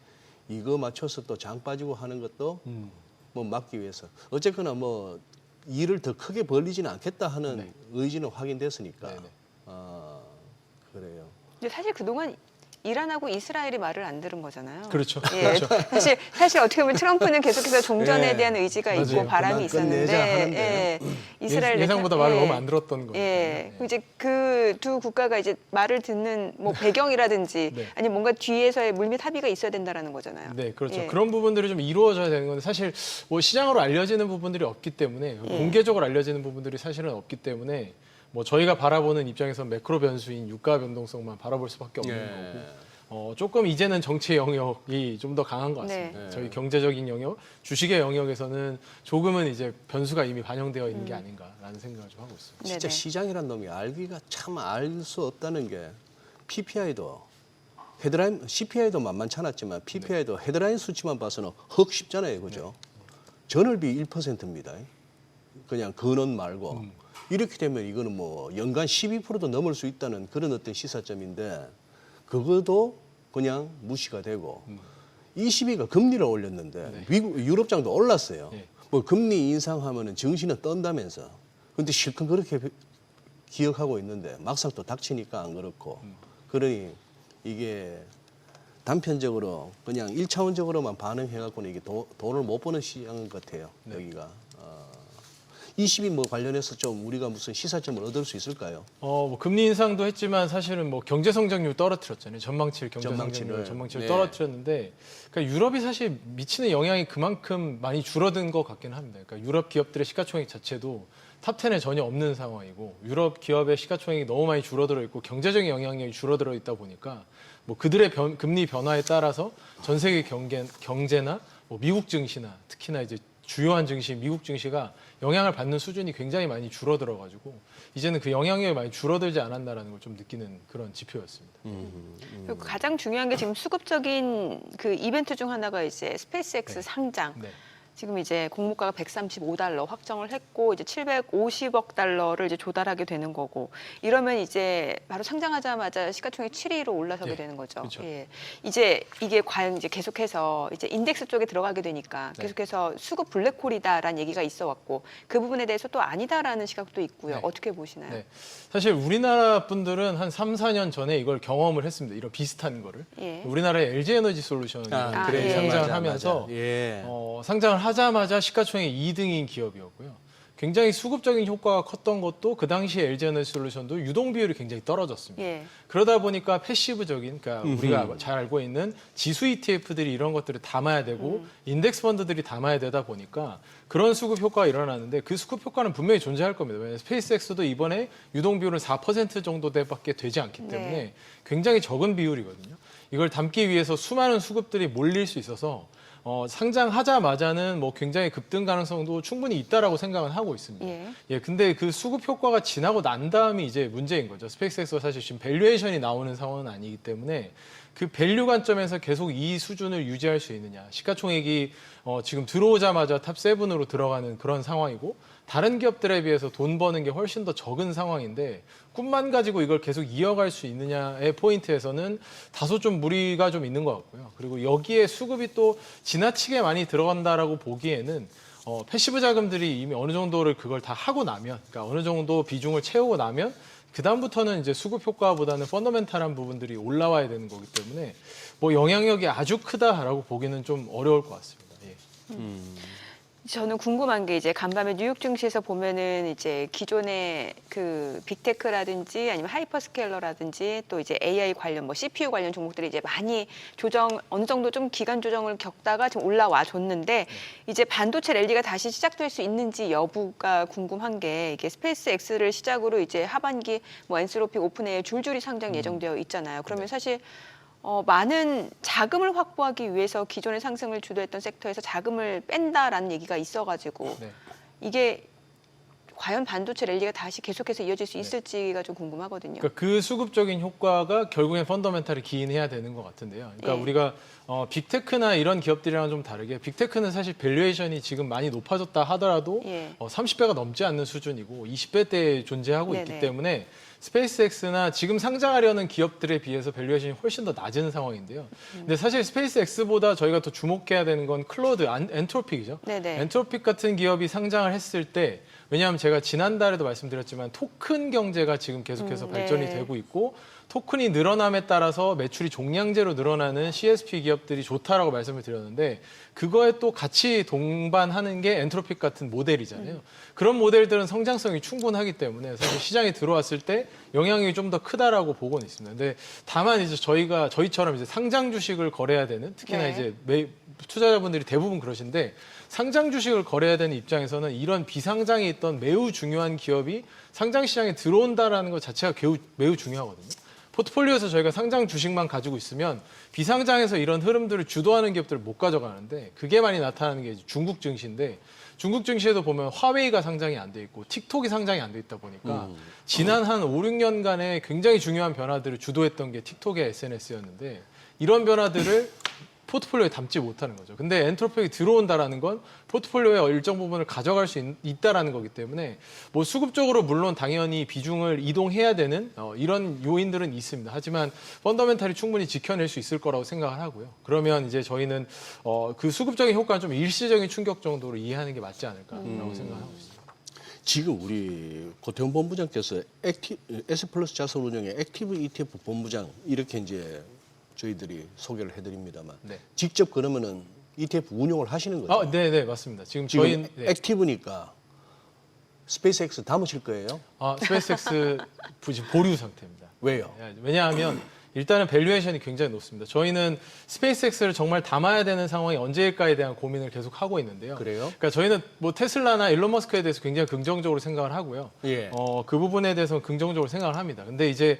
이거 맞춰서 또 장 빠지고 하는 것도 뭐 막기 위해서 어쨌거나 뭐 일을 더 크게 벌리지는 않겠다 하는 네. 의지는 확인됐으니까 네네. 그래요. 근데 사실 그동안 이란하고 이스라엘이 말을 안 들은 거잖아요. 그렇죠. 예, 사실 어떻게 보면 트럼프는 계속해서 종전에 예, 대한 의지가 맞아요. 있고 바람이 그만 있었는데 끝내자 하는데. 예, 이스라엘 예상보다 네타- 말을 예, 너무 안 들었던 거예요. 예, 이제 그 두 국가가 이제 말을 듣는 뭐 배경이라든지 네. 아니 뭔가 뒤에서의 물밑 합의가 있어야 된다라는 거잖아요. 네, 그렇죠. 예. 그런 부분들이 좀 이루어져야 되는 건데 사실 뭐 시장으로 알려지는 부분들이 없기 때문에 공개적으로 알려지는 부분들이 사실은 없기 때문에 뭐 저희가 바라보는 입장에서 매크로 변수인 유가 변동성만 바라볼 수밖에 없는 거고 조금 이제는 정치 영역이 좀 더 강한 것 같습니다. 네. 저희 경제적인 영역, 주식의 영역에서는 조금은 이제 변수가 이미 반영되어 있는 게 아닌가라는 생각을 좀 하고 있습니다. 진짜 네네. 시장이란 놈이 알기가 참 알 수 없다는 게 PPI도 헤드라인 CPI도 만만치 않았지만 PPI도 헤드라인 수치만 봐서는 헉 쉽잖아요, 그죠? 전월비 1%입니다. 그냥 근원 말고 이렇게 되면 이거는 뭐 연간 12%도 넘을 수 있다는 그런 어떤 시사점인데 그것도 그냥 무시가 되고 22가 금리를 올렸는데 미국 유럽장도 올랐어요. 네. 뭐 금리 인상하면은 정신은 떤다면서. 근데 실컷 그렇게 기억하고 있는데 막상 또 닥치니까 안 그렇고. 그러니 이게 단편적으로 그냥 1차원적으로만 반응해갖고는 이게 돈을 못 버는 시장 같아요. 여기가. 20이 뭐 관련해서 좀 우리가 무슨 시사점을 얻을 수 있을까요? 뭐 금리 인상도 했지만 사실은 뭐 경제 성장률 떨어뜨렸잖아요. 전망치를 경제 성장률 전망치를 네. 떨어뜨렸는데, 그러니까 유럽이 사실 미치는 영향이 그만큼 많이 줄어든 것 같긴 합니다. 그러니까 유럽 기업들의 시가총액 자체도 탑10에 전혀 없는 상황이고, 유럽 기업의 시가총액이 너무 많이 줄어들어 있고 경제적인 영향력이 줄어들어 있다 보니까 뭐 그들의 금리 변화에 따라서 전 세계 경제나 뭐 미국 증시나 특히나 이제 주요한 증시, 미국 증시가 영향을 받는 수준이 굉장히 많이 줄어들어가지고 이제는 그 영향력이 많이 줄어들지 않았나라는 걸 좀 느끼는 그런 지표였습니다. 그리고 가장 중요한 게 지금 수급적인 그 이벤트 중 하나가 이제 스페이스X 상장. 네. 지금 이제 공모가가 135달러 확정을 했고 이제 750억 달러를 이제 조달하게 되는 거고, 이러면 이제 바로 상장하자마자 시가총액 7위로 올라서게 네, 되는 거죠. 그렇죠. 예. 이제 이게 과연 이제 계속해서 이제 인덱스 쪽에 들어가게 되니까 네. 계속해서 수급 블랙홀이다라는 얘기가 있어 왔고, 그 부분에 대해서 또 아니다라는 시각도 있고요. 네. 어떻게 보시나요? 네. 사실 우리나라 분들은 한 3, 4년 전에 이걸 경험을 했습니다. 이런 비슷한 거를. 예. 우리나라의 LG 에너지 솔루션이 그래. 상장을 맞아, 하면서 맞아. 예. 상장을 하자마자 시가총액 2등인 기업이었고요. 굉장히 수급적인 효과가 컸던 것도 그 당시에 LG 에너지 솔루션도 유동 비율이 굉장히 떨어졌습니다. 예. 그러다 보니까 패시브적인, 그러니까 우리가 잘 알고 있는 지수 ETF들이 이런 것들을 담아야 되고 인덱스 펀드들이 담아야 되다 보니까 그런 수급 효과가 일어나는데, 그 수급 효과는 분명히 존재할 겁니다. 왜냐하면 스페이스X도 이번에 유동 비율은 4% 정도밖에 되지 않기 때문에 네. 굉장히 적은 비율이거든요. 이걸 담기 위해서 수많은 수급들이 몰릴 수 있어서 상장하자마자는 뭐 굉장히 급등 가능성도 충분히 있다라고 생각은 하고 있습니다. 예. 근데 그 수급 효과가 지나고 난 다음이 이제 문제인 거죠. 스페이스X가 사실 지금 밸류에이션이 나오는 상황은 아니기 때문에 그 밸류 관점에서 계속 이 수준을 유지할 수 있느냐. 시가총액이 지금 들어오자마자 탑7으로 들어가는 그런 상황이고, 다른 기업들에 비해서 돈 버는 게 훨씬 더 적은 상황인데 꿈만 가지고 이걸 계속 이어갈 수 있느냐의 포인트에서는 다소 좀 무리가 좀 있는 것 같고요. 그리고 여기에 수급이 또 지나치게 많이 들어간다라고 보기에는 패시브 자금들이 이미 어느 정도를 그걸 다 하고 나면, 그러니까 어느 정도 비중을 채우고 나면 그다음부터는 이제 수급 효과보다는 펀더멘탈한 부분들이 올라와야 되는 거기 때문에 뭐 영향력이 아주 크다라고 보기는 좀 어려울 것 같습니다. 예. 저는 궁금한 게 이제 간밤에 뉴욕 증시에서 보면은 이제 기존의 그 빅테크라든지 아니면 하이퍼스케일러라든지 또 이제 AI 관련 뭐 CPU 관련 종목들이 이제 많이 어느 정도 좀 기간 조정을 겪다가 지금 올라와 줬는데, 이제 반도체 랠리가 다시 시작될 수 있는지 여부가 궁금한 게, 이게 스페이스X를 시작으로 이제 하반기 뭐 엔스로픽 오픈AI 줄줄이 상장 예정되어 있잖아요. 그러면 사실 많은 자금을 확보하기 위해서 기존의 상승을 주도했던 섹터에서 자금을 뺀다라는 얘기가 있어가지고 네. 이게 과연 반도체 랠리가 다시 계속해서 이어질 수 있을지가 좀 궁금하거든요. 그러니까 그 수급적인 효과가 결국엔 펀더멘탈을 기인해야 되는 것 같은데요. 그러니까 예. 우리가 빅테크나 이런 기업들이랑 좀 다르게, 빅테크는 사실 밸류에이션이 지금 많이 높아졌다 하더라도 예. 30배가 넘지 않는 수준이고 20배대에 존재하고 있기 네네. 때문에 스페이스X나 지금 상장하려는 기업들에 비해서 밸류에이션이 훨씬 더 낮은 상황인데요. 근데 사실 스페이스X보다 저희가 더 주목해야 되는 건 클로드, 엔트로픽이죠. 네네. 엔트로픽 같은 기업이 상장을 했을 때, 왜냐하면 제가 지난달에도 말씀드렸지만 토큰 경제가 지금 계속해서 발전이 네. 되고 있고, 토큰이 늘어남에 따라서 매출이 종량제로 늘어나는 CSP 기업들이 좋다라고 말씀을 드렸는데, 그거에 또 같이 동반하는 게 엔트로픽 같은 모델이잖아요. 그런 모델들은 성장성이 충분하기 때문에 사실 시장에 들어왔을 때 영향이 좀 더 크다라고 보고는 있습니다. 근데 다만 이제 저희처럼 이제 상장 주식을 거래해야 되는, 특히나 네. 이제 투자자분들이 대부분 그러신데, 상장 주식을 거래해야 되는 입장에서는 이런 비상장에 있던 매우 중요한 기업이 상장 시장에 들어온다라는 것 자체가 매우 중요하거든요. 포트폴리오에서 저희가 상장 주식만 가지고 있으면 비상장에서 이런 흐름들을 주도하는 기업들을 못 가져가는데, 그게 많이 나타나는 게 중국 증시인데, 중국 증시에도 보면 화웨이가 상장이 안 돼 있고 틱톡이 상장이 안 돼 있다 보니까 지난 한 5, 6년간의 굉장히 중요한 변화들을 주도했던 게 틱톡의 SNS였는데, 이런 변화들을 포트폴리오에 담지 못하는 거죠. 근데 엔트로픽이 들어온다라는 건 포트폴리오의 일정 부분을 가져갈 수 있다라는 거기 때문에 뭐 수급적으로 물론 당연히 비중을 이동해야 되는 이런 요인들은 있습니다. 하지만 펀더멘탈이 충분히 지켜낼 수 있을 거라고 생각을 하고요. 그러면 이제 저희는 그 수급적인 효과는 좀 일시적인 충격 정도로 이해하는 게 맞지 않을까라고 생각하고 있습니다. 지금 우리 고태훈 본부장께서 S 플러스 자산운용의 액티브 ETF 본부장 이렇게 이제 저희들이 소개를 해드립니다만 네. 직접 그러면은 ETF 운용을 하시는 거죠? 아, 네, 맞습니다. 지금 지금 저희 액티브니까 스페이스X 담으실 거예요? 스페이스X 지금 보류 상태입니다. 왜요? 왜냐하면 일단은 밸류에이션이 굉장히 높습니다. 저희는 스페이스X를 정말 담아야 되는 상황이 언제일까에 대한 고민을 계속 하고 있는데요. 그래요? 그러니까 저희는 뭐 테슬라나 일론 머스크에 대해서 굉장히 긍정적으로 생각을 하고요. 예. 그 부분에 대해서는 긍정적으로 생각을 합니다. 근데 이제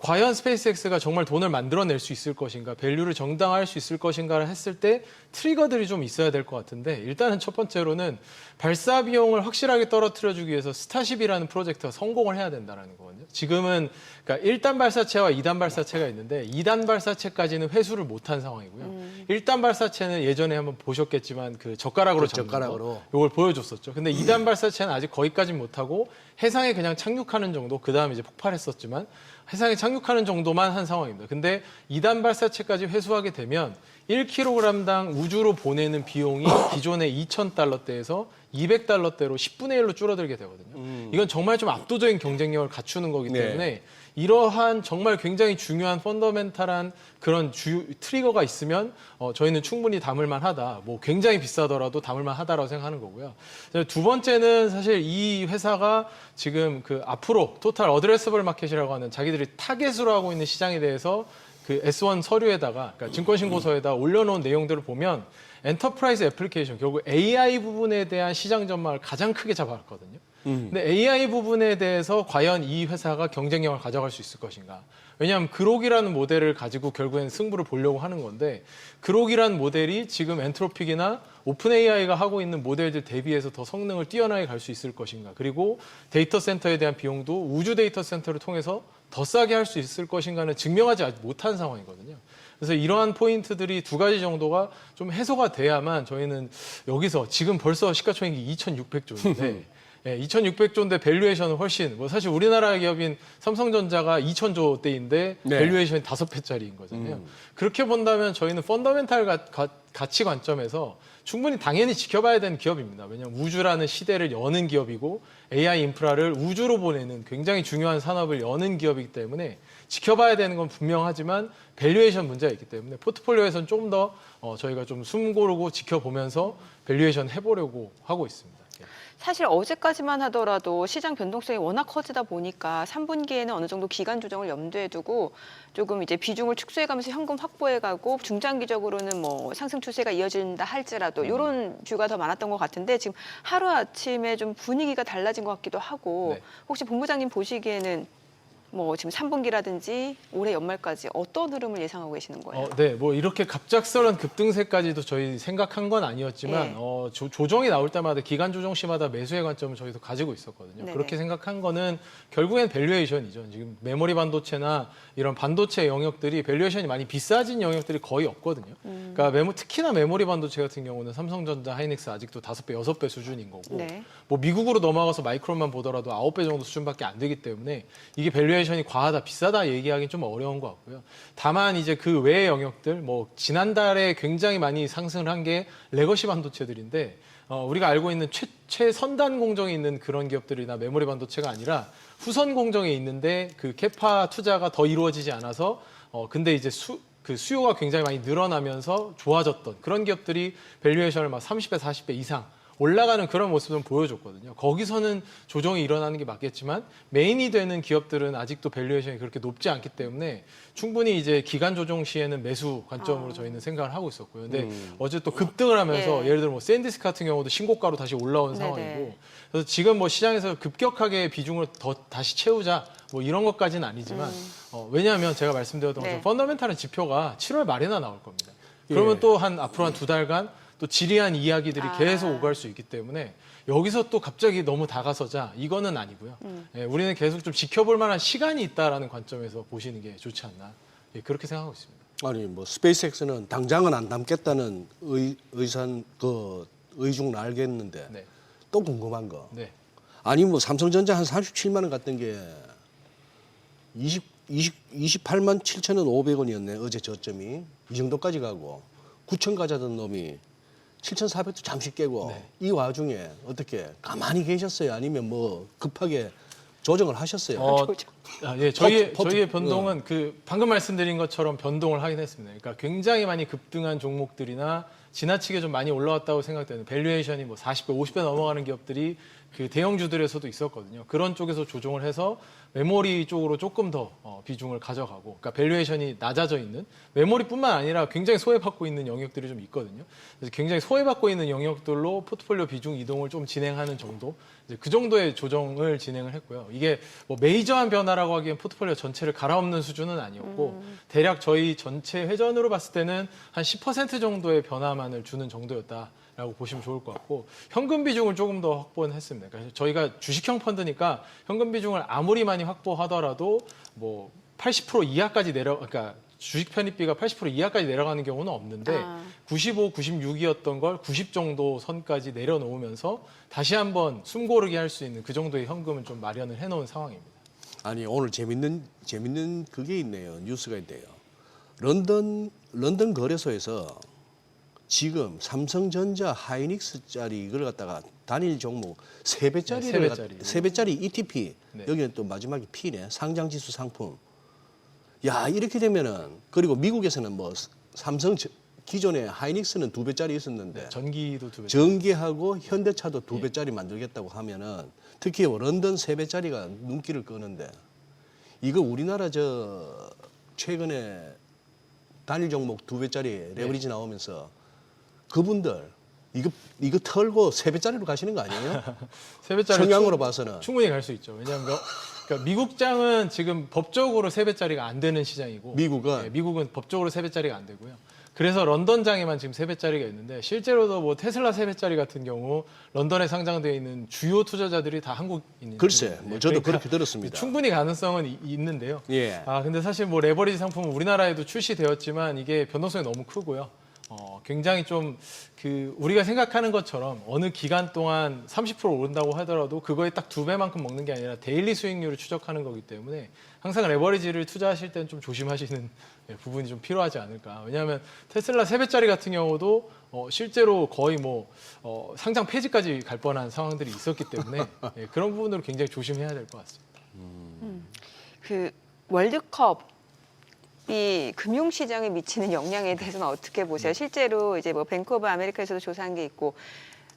과연 스페이스X가 정말 돈을 만들어낼 수 있을 것인가, 밸류를 정당화할 수 있을 것인가를 했을 때 트리거들이 좀 있어야 될 것 같은데 일단은 첫 번째로는 발사 비용을 확실하게 떨어뜨려주기 위해서 스타쉽이라는 프로젝트가 성공을 해야 된다는 거거든요. 지금은 그러니까 1단 발사체와 2단 발사체가 있는데 2단 발사체까지는 회수를 못한 상황이고요. 1단 발사체는 예전에 한번 보셨겠지만 그 젓가락으로 잡는 젓가락으로. 이걸 보여줬었죠. 근데 2단 발사체는 아직 거기까지는 못하고 해상에 그냥 착륙하는 정도, 그 다음에 이제 폭발했었지만 해상에 착륙하는 정도만 한 상황입니다. 근데 2단 발사체까지 회수하게 되면 1kg당 우주로 보내는 비용이 기존의 $2,000대에서 $200대로 10분의 1로 줄어들게 되거든요. 이건 정말 좀 압도적인 경쟁력을 갖추는 거기 때문에 네. 이러한 정말 굉장히 중요한 펀더멘탈한 그런 트리거가 있으면 저희는 충분히 담을만 하다. 뭐 굉장히 비싸더라도 담을만 하다라고 생각하는 거고요. 두 번째는 사실 이 회사가 지금 그 앞으로 토탈 어드레서블 마켓이라고 하는 자기들이 타겟으로 하고 있는 시장에 대해서 그 S1 서류에다가 그러니까 증권신고서에다 올려놓은 내용들을 보면 엔터프라이즈 애플리케이션, 결국 AI 부분에 대한 시장 전망을 가장 크게 잡아왔거든요. 근데 AI 부분에 대해서 과연 이 회사가 경쟁력을 가져갈 수 있을 것인가? 왜냐하면 그록이라는 모델을 가지고 결국엔 승부를 보려고 하는 건데 그록이라는 모델이 지금 엔트로픽이나 오픈 AI가 하고 있는 모델들 대비해서 더 성능을 뛰어나게 갈 수 있을 것인가? 그리고 데이터 센터에 대한 비용도 우주 데이터 센터를 통해서 더 싸게 할 수 있을 것인가는 증명하지 아직 못한 상황이거든요. 그래서 이러한 포인트들이 두 가지 정도가 좀 해소가 돼야만 저희는 여기서 지금 벌써 시가총액이 2,600조인데 2,600조인데 밸류에이션은 훨씬 뭐 사실 우리나라 기업인 삼성전자가 2,000조대인데 네. 밸류에이션이 5배짜리인 거잖아요. 그렇게 본다면 저희는 펀더멘탈 가치 관점에서 충분히 당연히 지켜봐야 되는 기업입니다. 왜냐하면 우주라는 시대를 여는 기업이고 AI 인프라를 우주로 보내는 굉장히 중요한 산업을 여는 기업이기 때문에 지켜봐야 되는 건 분명하지만 밸류에이션 문제가 있기 때문에 포트폴리오에서는 조금 더 저희가 좀 숨 고르고 지켜보면서 밸류에이션 해보려고 하고 있습니다. 사실 어제까지만 하더라도 시장 변동성이 워낙 커지다 보니까 3분기에는 어느 정도 기간 조정을 염두에 두고 조금 이제 비중을 축소해가면서 현금 확보해가고 중장기적으로는 뭐 상승 추세가 이어진다 할지라도 이런 뷰가 더 많았던 것 같은데 지금 하루 아침에 좀 분위기가 달라진 것 같기도 하고 네. 혹시 본부장님 보시기에는 뭐 지금 3분기라든지 올해 연말까지 어떤 흐름을 예상하고 계시는 거예요? 네, 뭐 이렇게 갑작스런 급등세까지도 저희 생각한 건 아니었지만 네. 조정이 나올 때마다 기간 조정 시마다 매수의 관점을 저희도 가지고 있었거든요. 네네. 그렇게 생각한 거는 결국엔 밸류에이션이죠. 지금 메모리 반도체나 이런 반도체 영역들이 밸류에이션이 많이 비싸진 영역들이 거의 없거든요. 그러니까 특히나 메모리 반도체 같은 경우는 삼성전자, 하이닉스 아직도 5배, 6배 수준인 거고 네. 뭐 미국으로 넘어가서 마이크론만 보더라도 9배 정도 수준밖에 안 되기 때문에 이게 밸류에이션이 과하다, 비싸다 얘기하기는 좀 어려운 것 같고요. 다만 이제 그 외의 영역들, 뭐 지난달에 굉장히 많이 상승을 한 게 레거시 반도체들인데 우리가 알고 있는 최선단 공정에 있는 그런 기업들이나 메모리 반도체가 아니라 후선 공정에 있는데 그 캐파 투자가 더 이루어지지 않아서 근데 이제 그 수요가 굉장히 많이 늘어나면서 좋아졌던 그런 기업들이 밸류에이션을 막 30배, 40배 이상 올라가는 그런 모습을 보여줬거든요. 거기서는 조정이 일어나는 게 맞겠지만 메인이 되는 기업들은 아직도 밸류에이션이 그렇게 높지 않기 때문에 충분히 이제 기간 조정 시에는 매수 관점으로 저희는 생각을 하고 있었고요. 근데 어제 또 급등을 하면서 예를 들어 뭐 샌디스크 같은 경우도 신고가로 다시 올라온 네네. 상황이고 그래서 지금 뭐 시장에서 급격하게 비중을 더 다시 채우자 뭐 이런 것까지는 아니지만 왜냐하면 제가 말씀드렸던 것처럼 펀더멘탈한 지표가 7월 말에나 나올 겁니다. 그러면 예. 또 앞으로 한 2달간 또 지리한 이야기들이 계속 오갈 수 있기 때문에 여기서 또 갑자기 너무 다가서자 이거는 아니고요. 우리는 계속 좀 지켜볼 만한 시간이 있다라는 관점에서 보시는 게 좋지 않나 그렇게 생각하고 있습니다. 아니 뭐 스페이스X는 당장은 안 담겠다는 의중은 알겠는데 네. 또 궁금한 거. 네. 아니 뭐 삼성전자 한 37만 원 갔던 게 28만 7,500원이었네 어제 저점이 이 정도까지 가고 9천 가자던 놈이 7,400도 잠시 깨고 네. 이 와중에 어떻게 가만히 계셨어요? 아니면 뭐 급하게 조정을 하셨어요. 예, 저희의 포트- 변동은 그 방금 말씀드린 것처럼 변동을 하긴 했습니다. 그러니까 굉장히 많이 급등한 종목들이나 지나치게 좀 많이 올라왔다고 생각되는 밸류에이션이 뭐 40배, 50배 넘어가는 기업들이 그 대형주들에서도 있었거든요. 그런 쪽에서 조정을 해서 메모리 쪽으로 조금 더 비중을 가져가고, 그러니까 밸류에이션이 낮아져 있는 메모리뿐만 아니라 굉장히 소외받고 있는 영역들이 좀 있거든요. 그래서 굉장히 소외받고 있는 영역들로 포트폴리오 비중 이동을 좀 진행하는 정도, 이제 그 정도의 조정을 진행을 했고요. 이게 뭐 메이저한 변화라고 하기엔 포트폴리오 전체를 갈아엎는 수준은 아니었고, 대략 저희 전체 회전으로 봤을 때는 한 10% 정도의 변화만을 주는 정도였다. 라고 보시면 좋을 것 같고, 현금 비중을 조금 더 확보는 했습니다. 그러니까 저희가 주식형 펀드니까 현금 비중을 아무리 많이 확보하더라도 뭐 80% 이하까지 그러니까 주식 편입비가 80% 이하까지 내려가는 경우는 없는데 95, 96이었던 걸 90 정도 선까지 내려놓으면서 다시 한번 숨고르기 할 수 있는 그 정도의 현금을 좀 마련을 해놓은 상황입니다. 아니 오늘 재밌는 그게 있네요. 뉴스가 있대요. 런던 거래소에서 지금 삼성전자 하이닉스짜리 이걸 갖다가 단일 종목 3배짜리를 네, 3배짜리 ETP 네. 여기는 또 마지막에 P네 상장지수 상품. 야 이렇게 되면은 그리고 미국에서는 뭐 삼성 기존에 하이닉스는 2배짜리 있었는데 전기도 2배. 전기하고 현대차도 2배짜리 만들겠다고 하면은 특히 런던 3배짜리가 눈길을 끄는데 이거 우리나라 최근에 단일 종목 2배짜리 레버리지 나오면서 그분들 이거 털고 3배짜리로 가시는 거 아니에요? 3배짜리 성향으로 봐서는 충분히 갈 수 있죠. 왜냐하면 그러니까 미국장은 지금 법적으로 3배짜리가 안 되는 시장이고, 미국은 법적으로 3배짜리가 안 되고요. 그래서 런던장에만 지금 3배짜리가 있는데 실제로도 뭐 테슬라 3배짜리 같은 경우 런던에 상장되어 있는 주요 투자자들이 다 한국인입니다. 글쎄, 뭐 저도 그렇게 들었습니다. 충분히 가능성은 있는데요. 예. 근데 사실 뭐 레버리지 상품은 우리나라에도 출시되었지만 이게 변동성이 너무 크고요. 굉장히 좀 우리가 생각하는 것처럼 어느 기간 동안 30% 오른다고 하더라도 그거에 딱 2배만큼 먹는 게 아니라 데일리 수익률을 추적하는 거기 때문에 항상 레버리지를 투자하실 때는 좀 조심하시는 부분이 좀 필요하지 않을까. 왜냐하면 테슬라 3배짜리 같은 경우도 실제로 거의 뭐 상장 폐지까지 갈 뻔한 상황들이 있었기 때문에 그런 부분으로 굉장히 조심해야 될 것 같습니다. 그 월드컵 이 금융시장에 미치는 영향에 대해서는 어떻게 보세요? 실제로 이제 뭐 뱅크 오브 아메리카에서도 조사한 게 있고,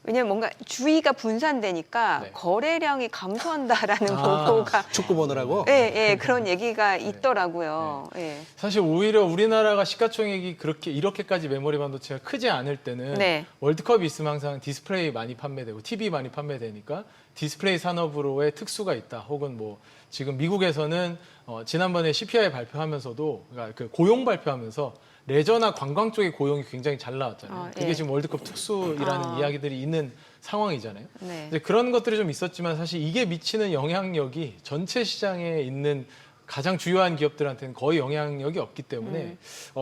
왜냐면 뭔가 주의가 분산되니까 네. 거래량이 감소한다라는 보고가 축구 보느라고 예, 그런 얘기가 있더라고요. 예. 사실 오히려 우리나라가 시가총액이 이렇게까지 메모리 반도체가 크지 않을 때는 네. 월드컵이 있으면 항상 디스플레이 많이 판매되고 TV 많이 판매되니까 디스플레이 산업으로의 특수가 있다. 혹은 뭐 지금 미국에서는 지난번에 CPI 발표하면서도 그러니까 그 고용 발표하면서 레저나 관광 쪽의 고용이 굉장히 잘 나왔잖아요. 그게 예. 지금 월드컵 특수이라는 이야기들이 있는 상황이잖아요. 네. 근데 그런 것들이 좀 있었지만 사실 이게 미치는 영향력이 전체 시장에 있는 가장 주요한 기업들한테는 거의 영향력이 없기 때문에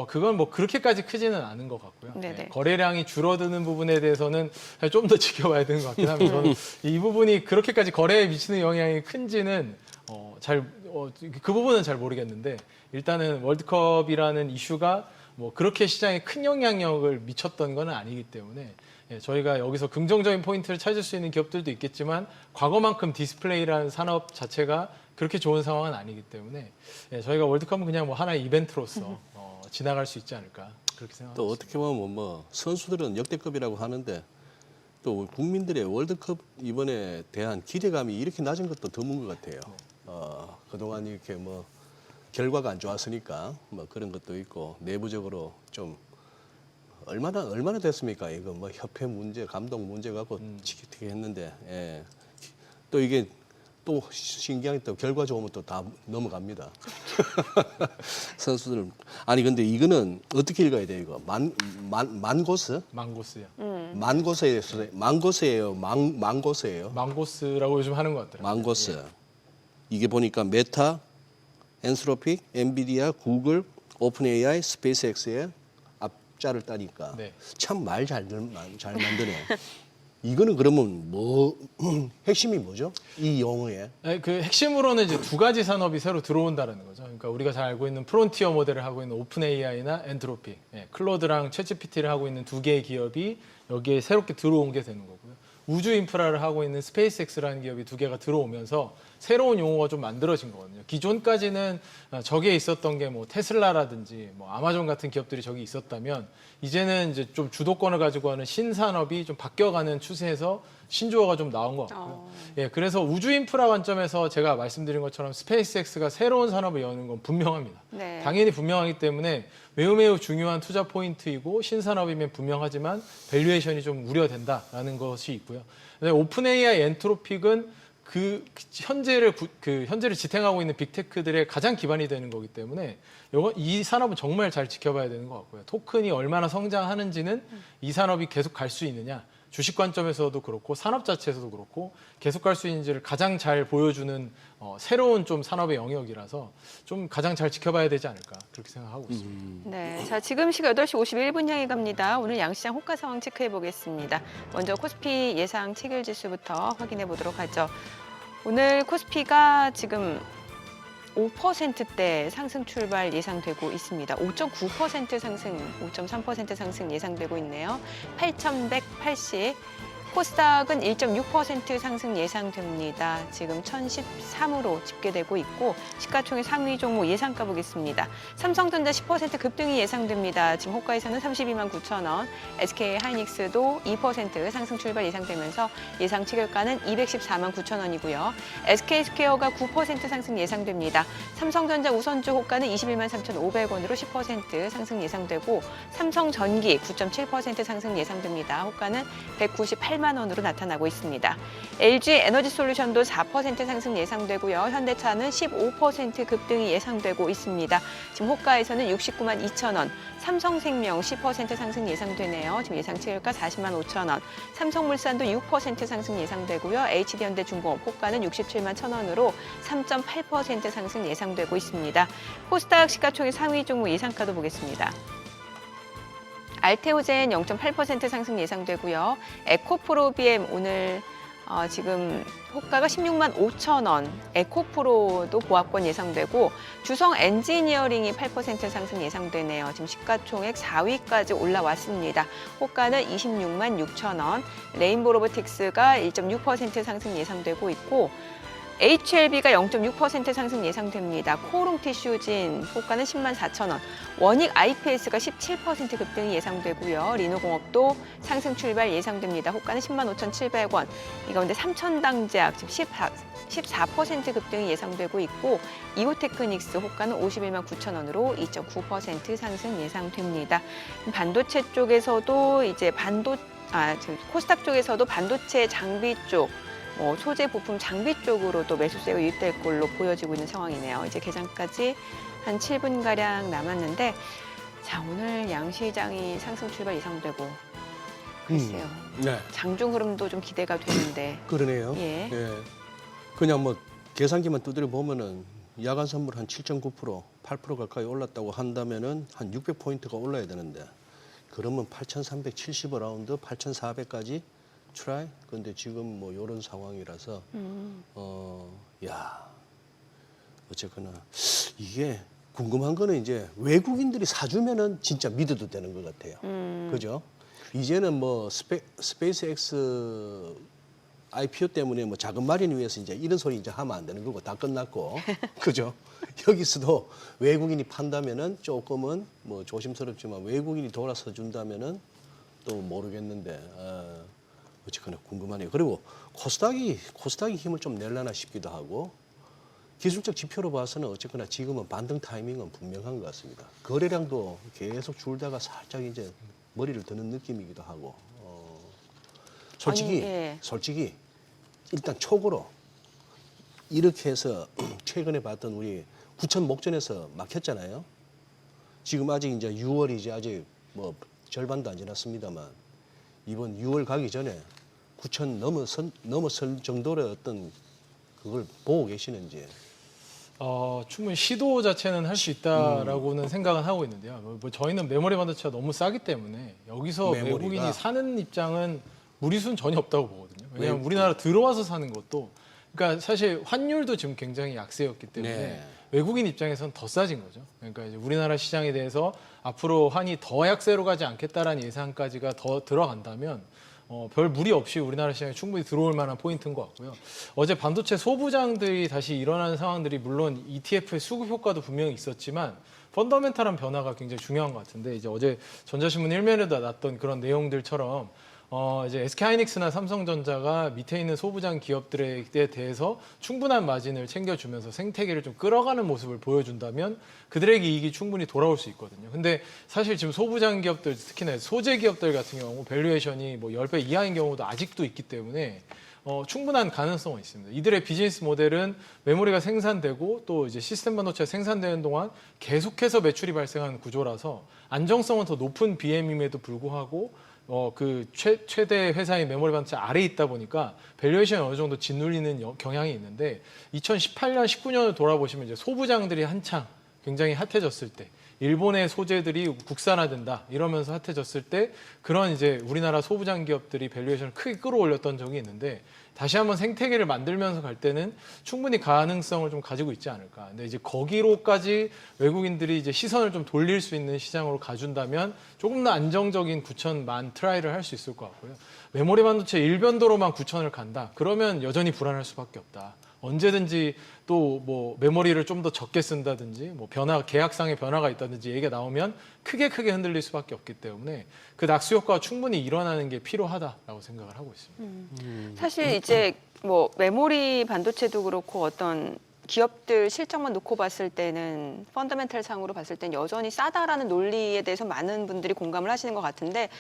그건 뭐 그렇게까지 크지는 않은 것 같고요. 네네. 거래량이 줄어드는 부분에 대해서는 좀 더 지켜봐야 되는 것 같긴 합니다. 저는 이 부분이 그렇게까지 거래에 미치는 영향이 큰지는 그 부분은 잘 모르겠는데 일단은 월드컵이라는 이슈가 뭐 그렇게 시장에 큰 영향력을 미쳤던 건 아니기 때문에 저희가 여기서 긍정적인 포인트를 찾을 수 있는 기업들도 있겠지만 과거만큼 디스플레이라는 산업 자체가 그렇게 좋은 상황은 아니기 때문에 저희가 월드컵은 그냥 뭐 하나의 이벤트로서 지나갈 수 있지 않을까 그렇게 생각합니다. 또 어떻게 보면 뭐 선수들은 역대급이라고 하는데 또 국민들의 월드컵 이번에 대한 기대감이 이렇게 낮은 것도 드문 것 같아요. 그동안 이렇게 뭐 결과가 안 좋았으니까 뭐 그런 것도 있고 내부적으로 좀 얼마나 됐습니까? 이거 뭐 협회 문제, 감독 문제 갖고 치키치키 했는데 또 이게 또 신기한 게 또 결과 좋으면 또 다 넘어갑니다. 선수들 아니 근데 이거는 어떻게 읽어야 돼요? 이거 만고스? 망고스요. 망고스예요. 망고스라고 요즘 하는 것 같더라고요. 망고스. 이게 보니까 메타, 엔스로픽, 엔비디아, 구글, 오픈 AI, 스페이스X의 앞자를 따니까 네. 참 말 잘 만드네. 이거는 그러면 뭐 핵심이 뭐죠? 이 용어에 그 핵심으로는 이제 두 가지 산업이 새로 들어온다는 거죠. 그러니까 우리가 잘 알고 있는 프론티어 모델을 하고 있는 오픈 AI나 엔트로픽, 클로드랑 챗GPT를 하고 있는 두 개의 기업이 여기에 새롭게 들어온 게 되는 거고요. 우주 인프라를 하고 있는 스페이스X라는 기업이 두 개가 들어오면서 새로운 용어가 좀 만들어진 거거든요. 기존까지는 저기에 있었던 게 뭐 테슬라라든지 뭐 아마존 같은 기업들이 저기 있었다면 이제는 이제 좀 주도권을 가지고 하는 신산업이 좀 바뀌어가는 추세에서 신조어가 좀 나온 것 같고요. 예, 그래서 우주 인프라 관점에서 제가 말씀드린 것처럼 스페이스X가 새로운 산업을 여는 건 분명합니다. 네. 당연히 분명하기 때문에 매우 중요한 투자 포인트이고 신산업이면 분명하지만 밸류에이션이 좀 우려된다라는 것이 있고요. 오픈 AI 엔트로픽은 현재를 지탱하고 있는 빅테크들의 가장 기반이 되는 거기 때문에 이 산업은 정말 잘 지켜봐야 되는 것 같고요. 토큰이 얼마나 성장하는지는 이 산업이 계속 갈 수 있느냐, 주식 관점에서도 그렇고 산업 자체에서도 그렇고 계속 갈 수 있는지를 가장 잘 보여주는 새로운 좀 산업의 영역이라서 좀 가장 잘 지켜봐야 되지 않을까 그렇게 생각하고 있습니다. 네, 자 지금 시각 8시 51분 향해 갑니다. 오늘 양시장 호가 상황 체크해 보겠습니다. 먼저 코스피 예상 체결 지수부터 확인해 보도록 하죠. 오늘 코스피가 지금 5%대 상승 출발 예상되고 있습니다. 5.9% 상승, 5.3% 상승 예상되고 있네요. 8,180. 코스닥은 1.6% 상승 예상됩니다. 지금 1,013으로 집계되고 있고 시가총액 상위 종목 예상가 보겠습니다. 삼성전자 10% 급등이 예상됩니다. 지금 호가에서는 32만 9천 원, SK 하이닉스도 2% 상승 출발 예상되면서 예상 체결가는 214만 9천 원이고요. SK스퀘어가 9% 상승 예상됩니다. 삼성전자 우선주 호가는 21만 3,500원으로 10% 상승 예상되고 삼성전기 9.7% 상승 예상됩니다. 호가는 198만 원으로 나타나고 있습니다. LG 에너지솔루션도 4% 상승 예상되고요. 현대차는 15% 급등이 예상되고 있습니다. 지금 호가에서는 69만 2천 원, 삼성생명 10% 상승 예상되네요. 지금 예상 체결가 40만 5천 원, 삼성물산도 6% 상승 예상되고요. HD현대중공업 호가는 67만 1천 원으로 3.8% 상승 예상되고 있습니다. 코스닥 시가총액 상위 종목 예상가도 보겠습니다. 알테오젠 0.8% 상승 예상되고요. 에코프로비엠 오늘 지금 호가가 16만 5천 원, 에코프로도 보합권 예상되고 주성 엔지니어링이 8% 상승 예상되네요. 지금 시가총액 4위까지 올라왔습니다. 호가는 26만 6천 원, 레인보 로보틱스가 1.6% 상승 예상되고 있고 HLB가 0.6% 상승 예상됩니다. 코오롱 티슈진 호가는 10만 4천 원, 원익 IPS가 17% 급등이 예상되고요. 리노공업도 상승 출발 예상됩니다. 호가는 10만 5,700원, 이 가운데 삼천당제약 지금 14% 급등이 예상되고 있고 이오테크닉스 호가는 51만 9천 원으로 2.9% 상승 예상됩니다. 반도체 쪽에서도 이제 코스닥 쪽에서도 반도체 장비 쪽 소재 부품 장비 쪽으로도 매수세가 유입될 걸로 보여지고 있는 상황이네요. 이제 개장까지 한 7분가량 남았는데 자 오늘 양시장이 상승 출발 예상되고 글쎄요. 네. 장중 흐름도 좀 기대가 되는데 그러네요. 예. 예. 그냥 뭐 계산기만 두드려 보면은 야간 선물 한 7.9%, 8% 가까이 올랐다고 한다면은 한 600포인트가 올라야 되는데 그러면 8,370라운드, 8,400까지 트라이? 근데 지금 뭐 이런 상황이라서 어쨌거나 이게 궁금한 거는 이제 외국인들이 사주면은 진짜 믿어도 되는 것 같아요. 그죠? 이제는 뭐 스페이스X IPO 때문에 뭐 자금 마련 위해서 이제 이런 소리 이제 하면 안 되는 거고 다 끝났고 그죠? 여기서도 외국인이 판다면은 조금은 뭐 조심스럽지만 외국인이 돌아서 준다면은 또 모르겠는데 어쨌거나 궁금하네요. 그리고 코스닥이 힘을 좀 낼라나 싶기도 하고 기술적 지표로 봐서는 어쨌거나 지금은 반등 타이밍은 분명한 것 같습니다. 거래량도 계속 줄다가 살짝 이제 머리를 드는 느낌이기도 하고 솔직히 일단 촉으로 이렇게 해서 최근에 봤던 우리 9천 목전에서 막혔잖아요. 지금 아직 이제 6월이지 아직 뭐 절반도 안 지났습니다만 이번 6월 가기 전에 9천 넘어설 정도의 어떤 그걸 보고 계시는지. 충분히 시도 자체는 할 수 있다라고는 생각은 하고 있는데요. 뭐 저희는 메모리 반도체가 너무 싸기 때문에 여기서 메모리가. 외국인이 사는 입장은 무리수는 전혀 없다고 보거든요. 왜냐하면 우리나라 들어와서 사는 것도 그러니까 사실 환율도 지금 굉장히 약세였기 때문에 네. 외국인 입장에서는 더 싸진 거죠. 그러니까 이제 우리나라 시장에 대해서 앞으로 환이 더 약세로 가지 않겠다라는 예상까지가 더 들어간다면 별 무리 없이 우리나라 시장에 충분히 들어올 만한 포인트인 것 같고요. 어제 반도체 소부장들이 다시 일어나는 상황들이 물론 ETF의 수급 효과도 분명히 있었지만 펀더멘탈한 변화가 굉장히 중요한 것 같은데 이제 어제 전자신문 1면에도 났던 그런 내용들처럼 이제 SK하이닉스나 삼성전자가 밑에 있는 소부장 기업들에 대해서 충분한 마진을 챙겨주면서 생태계를 좀 끌어가는 모습을 보여준다면 그들에게 이익이 충분히 돌아올 수 있거든요. 근데 사실 지금 소부장 기업들, 특히나 소재 기업들 같은 경우 밸류에이션이 뭐 10배 이하인 경우도 아직도 있기 때문에 충분한 가능성은 있습니다. 이들의 비즈니스 모델은 메모리가 생산되고 또 이제 시스템 반도체가 생산되는 동안 계속해서 매출이 발생하는 구조라서 안정성은 더 높은 BM임에도 불구하고 그 최대 회사인 메모리 반도체 아래에 있다 보니까 밸류에이션이 어느 정도 짓눌리는 경향이 있는데 2018년, 19년을 돌아보시면 이제 소부장들이 한창 굉장히 핫해졌을 때 일본의 소재들이 국산화된다 이러면서 핫해졌을 때 그런 이제 우리나라 소부장 기업들이 밸류에이션을 크게 끌어올렸던 적이 있는데 다시 한번 생태계를 만들면서 갈 때는 충분히 가능성을 좀 가지고 있지 않을까. 근데 이제 거기로까지 외국인들이 이제 시선을 좀 돌릴 수 있는 시장으로 가준다면 조금 더 안정적인 9,000만 트라이를 할 수 있을 것 같고요. 메모리 반도체 일변도로만 9,000을 간다. 그러면 여전히 불안할 수밖에 없다. 언제든지 또 뭐 메모리를 좀 더 적게 쓴다든지 뭐 계약상의 변화가 있다든지 얘기가 나오면 크게 흔들릴 수밖에 없기 때문에 그 낙수 효과가 충분히 일어나는 게 필요하다라고 생각을 하고 있습니다. 사실 이제 뭐 메모리 반도체도 그렇고 어떤 기업들 실적만 놓고 봤을 때는 펀더멘탈 상으로 봤을 때는 여전히 싸다라는 논리에 대해서 많은 분들이 공감을 하시는 것 같은데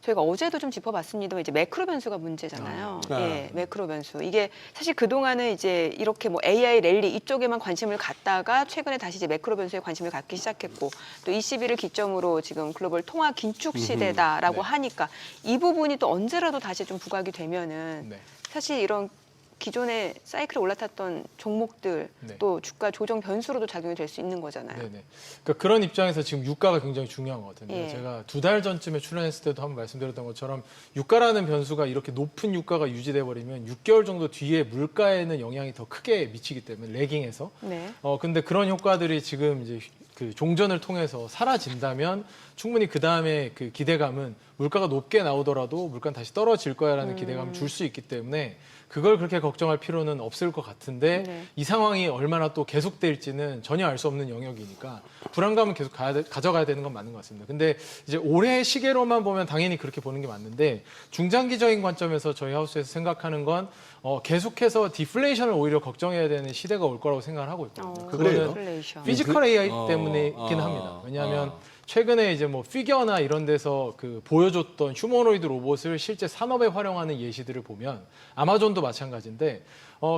저희가 어제도 좀 짚어봤습니다만 이제 매크로 변수가 문제잖아요. 예, 매크로 변수. 이게 사실 그동안은 이제 이렇게 뭐 AI 랠리 이쪽에만 관심을 갖다가 최근에 다시 이제 매크로 변수에 관심을 갖기 시작했고 또 21을 기점으로 지금 글로벌 통화 긴축 시대다라고 하니까 이 부분이 또 언제라도 다시 좀 부각이 되면은 사실 이런 기존에 사이클에 올라탔던 종목들 또 주가 조정 변수로도 작용이 될 수 있는 거잖아요. 네네. 그러니까 그런 입장에서 지금 유가가 굉장히 중요한 것 같은데요. 예. 제가 2달 전쯤에 출연했을 때도 한번 말씀드렸던 것처럼 유가라는 변수가 이렇게 높은 유가가 유지돼 버리면 6개월 정도 뒤에 물가에는 영향이 더 크게 미치기 때문에 레깅해서. 네. 근데 그런 효과들이 지금 이제 그 종전을 통해서 사라진다면 충분히 그 다음에 그 기대감은 물가가 높게 나오더라도 물가는 다시 떨어질 거야라는 기대감을 줄 수 있기 때문에 그걸 그렇게 걱정할 필요는 없을 것 같은데 이 상황이 얼마나 또 계속될지는 전혀 알 수 없는 영역이니까 불안감은 계속 가져가야 되는 건 맞는 것 같습니다. 근데 이제 올해 시계로만 보면 당연히 그렇게 보는 게 맞는데 중장기적인 관점에서 저희 하우스에서 생각하는 건 계속해서 디플레이션을 오히려 걱정해야 되는 시대가 올 거라고 생각을 하고 있거든요. 그거는 디플레이션. 피지컬 AI 때문이긴 합니다. 왜냐하면 최근에 이제 뭐 피겨나 이런 데서 그 보여줬던 휴머노이드 로봇을 실제 산업에 활용하는 예시들을 보면 아마존도 마찬가지인데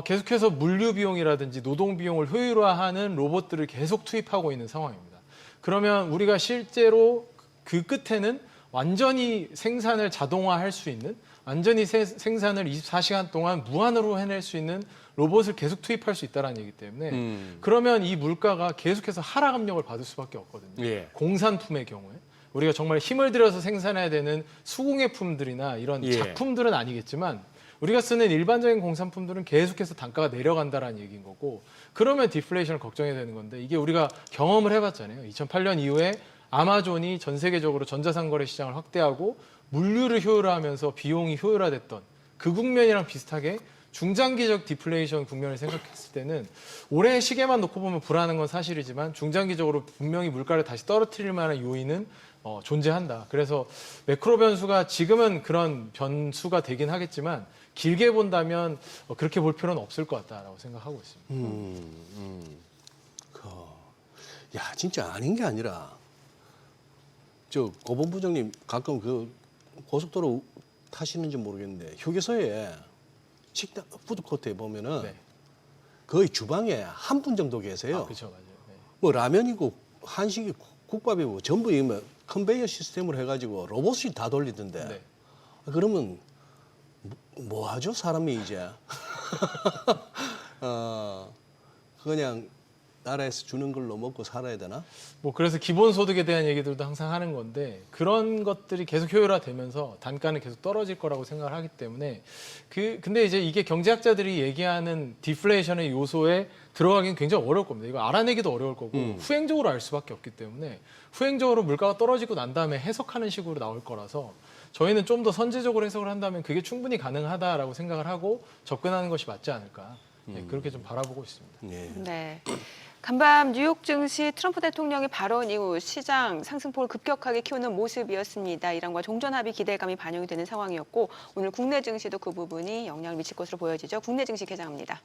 계속해서 물류 비용이라든지 노동 비용을 효율화하는 로봇들을 계속 투입하고 있는 상황입니다. 그러면 우리가 실제로 그 끝에는 완전히 생산을 자동화할 수 있는 완전히 생산을 24시간 동안 무한으로 해낼 수 있는 로봇을 계속 투입할 수 있다는 얘기 때문에 그러면 이 물가가 계속해서 하락 압력을 받을 수밖에 없거든요. 예. 공산품의 경우에 우리가 정말 힘을 들여서 생산해야 되는 수공예품들이나 이런 작품들은 아니겠지만 우리가 쓰는 일반적인 공산품들은 계속해서 단가가 내려간다라는 얘기인 거고 그러면 디플레이션을 걱정해야 되는 건데 이게 우리가 경험을 해봤잖아요. 2008년 이후에 아마존이 전 세계적으로 전자상거래 시장을 확대하고 물류를 효율화하면서 비용이 효율화됐던 그 국면이랑 비슷하게 중장기적 디플레이션 국면을 생각했을 때는 올해 시계만 놓고 보면 불안한 건 사실이지만 중장기적으로 분명히 물가를 다시 떨어뜨릴 만한 요인은 존재한다. 그래서 매크로 변수가 지금은 그런 변수가 되긴 하겠지만 길게 본다면 그렇게 볼 필요는 없을 것 같다라고 생각하고 있습니다. 야, 진짜 아닌 게 아니라 저 고본부장님 가끔 그 고속도로 타시는지 모르겠는데 휴게소에 식당 푸드코트에 보면은 거의 주방에 한 분 정도 계세요. 그렇죠, 맞아요. 네. 뭐 라면이고 한식이 국밥이고 전부 이 뭐 컨베이어 시스템으로 해가지고 로봇이 다 돌리던데. 그러면 뭐 하죠 사람이 이제 그냥 나라에서 주는 걸로 먹고 살아야 되나? 뭐 그래서 기본소득에 대한 얘기들도 항상 하는 건데 그런 것들이 계속 효율화되면서 단가는 계속 떨어질 거라고 생각을 하기 때문에 근데 이제 이게 경제학자들이 얘기하는 디플레이션의 요소에 들어가기는 굉장히 어려울 겁니다. 이거 알아내기도 어려울 거고 후행적으로 알 수밖에 없기 때문에 후행적으로 물가가 떨어지고 난 다음에 해석하는 식으로 나올 거라서 저희는 좀 더 선제적으로 해석을 한다면 그게 충분히 가능하다라고 생각을 하고 접근하는 것이 맞지 않을까. 네, 그렇게 좀 바라보고 있습니다. 네. 네. 간밤 뉴욕 증시 트럼프 대통령의 발언 이후 시장 상승폭을 급격하게 키우는 모습이었습니다. 이란과 종전 합의 기대감이 반영이 되는 상황이었고 오늘 국내 증시도 그 부분이 영향을 미칠 것으로 보여지죠. 국내 증시 개장합니다.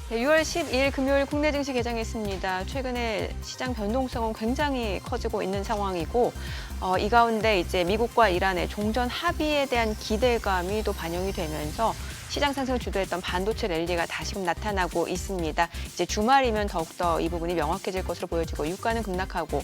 네, 6월 12일 금요일 국내 증시 개장했습니다. 최근에 시장 변동성은 굉장히 커지고 있는 상황이고 이 가운데 이제 미국과 이란의 종전 합의에 대한 기대감이 또 반영이 되면서 시장 상승을 주도했던 반도체 랠리가 다시금 나타나고 있습니다. 이제 주말이면 더욱더 이 부분이 명확해질 것으로 보여지고 유가는 급락하고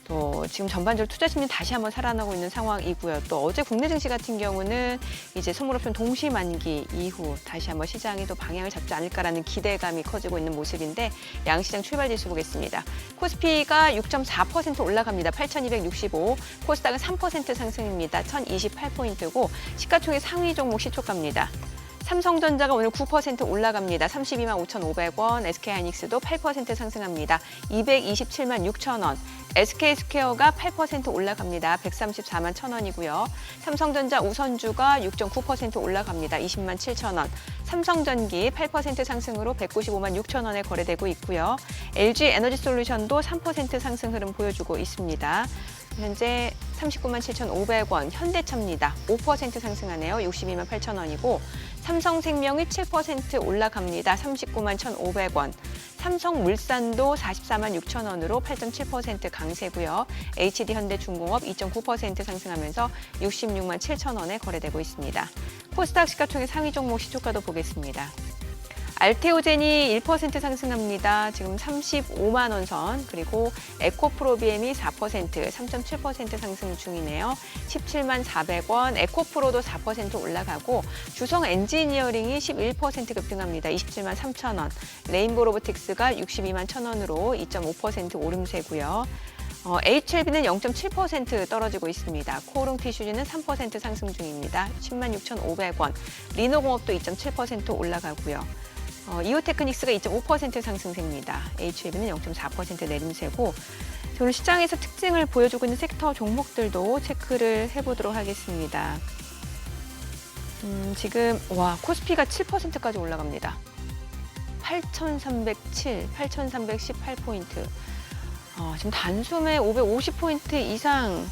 또 지금 전반적으로 투자 심리 다시 한번 살아나고 있는 상황이고요. 또 어제 국내 증시 같은 경우는 이제 선물옵션 동시 만기 이후 다시 한번 시장이 또 방향을 잡지 않을까라는 기대감이 커지고 있는 모습인데 양시장 출발 지수 보겠습니다. 코스피가 6.4% 올라갑니다. 8,265. 코스닥은 3% 상승입니다. 1,028포인트고 시가총액 상위 종목 시초가입니다. 삼성전자가 오늘 9% 올라갑니다. 32만 5,500원, SK하이닉스도 8% 상승합니다. 227만 6천 원. SK스퀘어가 8% 올라갑니다. 134만 1,000원이고요. 삼성전자 우선주가 6.9% 올라갑니다. 20만 7천 원. 삼성전기 8% 상승으로 195만 6천 원에 거래되고 있고요. LG에너지솔루션도 3% 상승 흐름 보여주고 있습니다. 현재 39만 7,500원, 현대차입니다. 5% 상승하네요. 62만 8천 원이고 삼성생명이 7% 올라갑니다. 39만 1,500원. 삼성물산도 44만 6천 원으로 8.7% 강세고요. HD현대중공업 2.9% 상승하면서 66만 7천 원에 거래되고 있습니다. 코스닥 시가총액 상위 종목 시초가도 보겠습니다. 알테오젠이 1% 상승합니다. 지금 35만 원 선, 그리고 에코프로비엠이 4%, 3.7% 상승 중이네요. 17만 400원, 에코프로도 4% 올라가고 주성 엔지니어링이 11% 급등합니다. 27만 3천 원, 레인보 로보틱스가 62만 1천 원으로 2.5% 오름세고요. HLB는 0.7% 떨어지고 있습니다. 코오롱 티슈즈는 3% 상승 중입니다. 10만 6,500원, 리노공업도 2.7% 올라가고요. 이오테크닉스가 2.5% 상승세입니다. HLB는 0.4% 내림세고 오늘 시장에서 특징을 보여주고 있는 섹터 종목들도 체크를 해보도록 하겠습니다. 지금 코스피가 7%까지 올라갑니다. 8,307, 8,318포인트. 지금 단숨에 550포인트 이상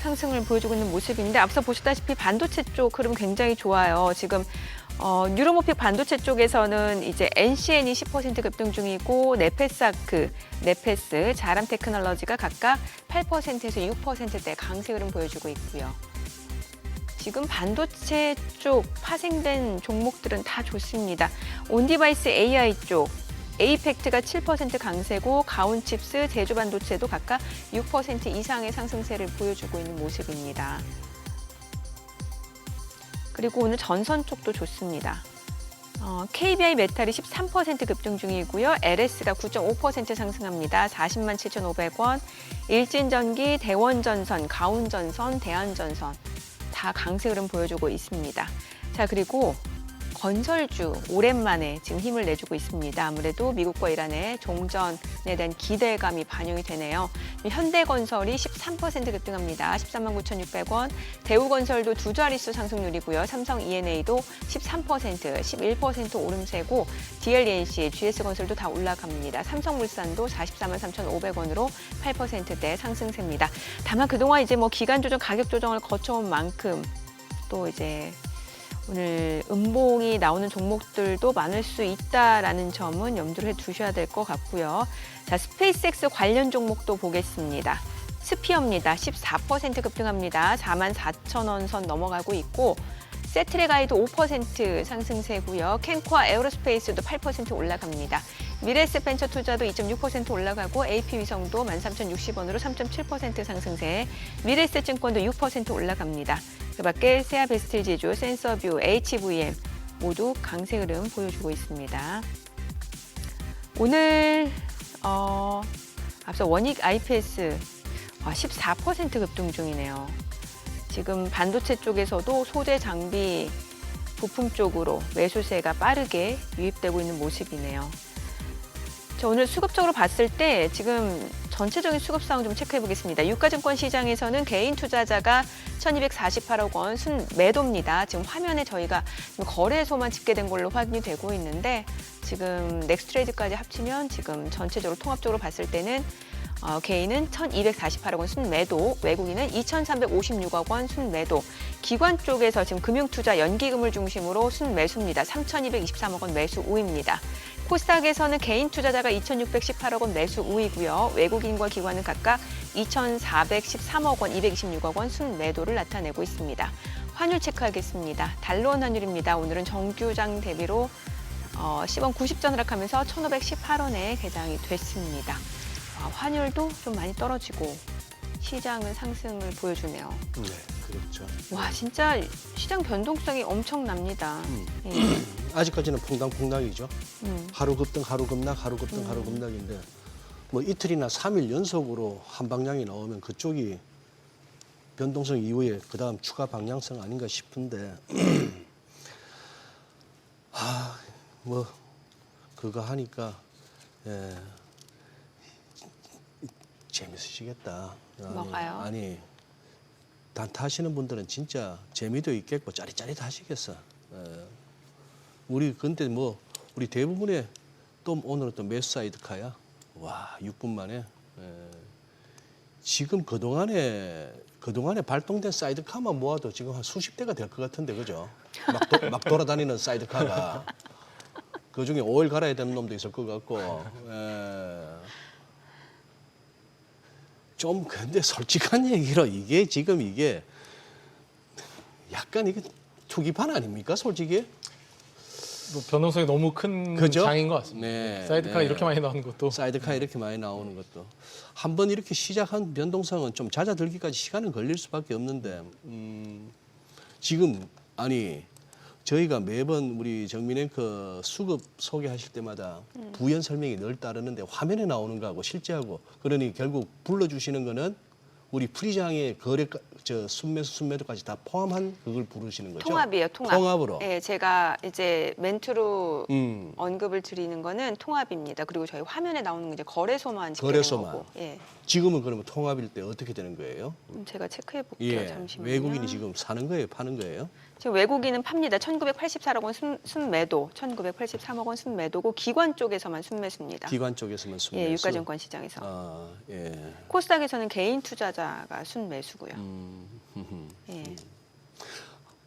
상승을 보여주고 있는 모습인데 앞서 보셨다시피 반도체 쪽 흐름 굉장히 좋아요. 지금 뉴로모픽 반도체 쪽에서는 이제 NCN이 10% 급등 중이고 네페스, 자람 테크놀로지가 각각 8%에서 6%대 강세 흐름 보여주고 있고요. 지금 반도체 쪽 파생된 종목들은 다 좋습니다. 온디바이스 AI 쪽 에이펙트가 7% 강세고 가온칩스, 제주반도체도 각각 6% 이상의 상승세를 보여주고 있는 모습입니다. 그리고 오늘 전선 쪽도 좋습니다. KBI 메탈이 13% 급등 중이고요. LS가 9.5% 상승합니다. 40만 7,500원. 일진전기, 대원전선, 가온전선, 대한전선 다 강세 흐름 보여주고 있습니다. 자, 그리고 건설주 오랜만에 지금 힘을 내주고 있습니다. 아무래도 미국과 이란의 종전에 대한 기대감이 반영이 되네요. 현대건설이 13% 급등합니다. 13만 9,600원. 대우건설도 두 자릿수 상승률이고요. 삼성 E&A도 13%, 11% 오름세고 DLNC, GS건설도 다 올라갑니다. 삼성물산도 44만 3,500원으로 8%대 상승세입니다. 다만 그동안 이제 기간 조정, 가격 조정을 거쳐온 만큼 또 이제 오늘 음봉이 나오는 종목들도 많을 수 있다라는 점은 염두를 두셔야 될 것 같고요. 자, 스페이스X 관련 종목도 보겠습니다. 스피어입니다. 14% 급등합니다. 4만 4천 원 선 넘어가고 있고 세트레가이도 5% 상승세고요. 캔코아 에어로스페이스도 8% 올라갑니다. 미래에셋 벤처 투자도 2.6% 올라가고 AP위성도 13,060원으로 3.7% 상승세, 미래에셋 증권도 6% 올라갑니다. 그 밖에 세아베스틸 제조, 센서뷰, HVM 모두 강세 흐름 보여주고 있습니다. 오늘 앞서 원익 IPS 14% 급등 중이네요. 지금 반도체 쪽에서도 소재 장비 부품 쪽으로 매수세가 빠르게 유입되고 있는 모습이네요. 자, 오늘 수급적으로 봤을 때 지금 전체적인 수급 상황 좀 체크해 보겠습니다. 유가증권 시장에서는 개인 투자자가 1,248억 원 순매도입니다. 지금 화면에 저희가 거래소만 집계된 걸로 확인이 되고 있는데 지금 넥스트레이드까지 합치면 지금 전체적으로 통합적으로 봤을 때는 개인은 1,248억 원 순매도, 외국인은 2,356억 원 순매도, 기관 쪽에서 지금 금융투자 연기금을 중심으로 순매수입니다. 3,223억 원 매수 우입니다. 코스닥에서는 개인 투자자가 2,618억 원 매수 우이고요. 외국인과 기관은 각각 2,413억 원, 226억 원 순매도를 나타내고 있습니다. 환율 체크하겠습니다. 달러원 환율입니다. 오늘은 정규장 대비로 10원 90전 하락하면서 1,518원에 개장이 됐습니다. 환율도 좀 많이 떨어지고 시장은 상승을 보여주네요. 네, 그렇죠. 와, 진짜 시장 변동성이 엄청납니다. 예. 아직까지는 퐁당퐁당이죠. 하루 급등, 하루 급락, 하루 급등, 하루 급락인데 뭐 이틀이나 3일 연속으로 한 방향이 나오면 그쪽이 변동성 이후에 그다음 추가 방향성 아닌가 싶은데 뭐 그거 하니까 재밌으시겠다. 뭐가요? 아니 단타하시는 분들은 진짜 재미도 있겠고 짜릿짜릿하시겠어. 우리 근데 뭐 우리 대부분의 또 오늘은 또 매수 사이드카야. 와 6분 만에. 지금 그동안에 발동된 사이드카만 모아도 지금 한 수십 대가 될 것 같은데 그죠? 막 돌아다니는 사이드카가 그 중에 오일 갈아야 되는 놈도 있을 것 같고. 좀 근데 솔직한 얘기로 이게 지금 이게 약간 이게 투기판 아닙니까 솔직히? 뭐 변동성이 너무 큰 그죠? 장인 것 같습니다. 네, 사이드카 네. 이렇게 많이 나오는 것도 사이드카 이렇게 많이 나오는 것도 한번 이렇게 시작한 변동성은 좀 잦아들기까지 시간은 걸릴 수밖에 없는데 지금 아니 저희가 매번 우리 정민 앵커 수급 소개하실 때마다 부연 설명이 늘 따르는데 화면에 나오는 거하고 실제하고 그러니 결국 불러주시는 거는 우리 프리장의 거래 순매수 순매도까지 다 포함한 그걸 부르시는 거죠? 통합이에요, 통합. 통합으로. 예, 제가 이제 멘트로 언급을 드리는 거는 통합입니다. 그리고 저희 화면에 나오는 게 이제 거래소만 집계되는 거래소만. 거고. 예. 지금은 그러면 통합일 때 어떻게 되는 거예요? 제가 체크해 볼게요. 예, 잠시만요. 외국인이 지금 사는 거예요, 파는 거예요? 지금 외국인은 팝니다. 1,984억 원 순매도, 1,983억 원 순매도고 기관 쪽에서만 순매수입니다. 기관 쪽에서만 순매수. 예, 유가증권 시장에서. 아, 예. 코스닥에서는 개인 투자자가 순매수고요. 예.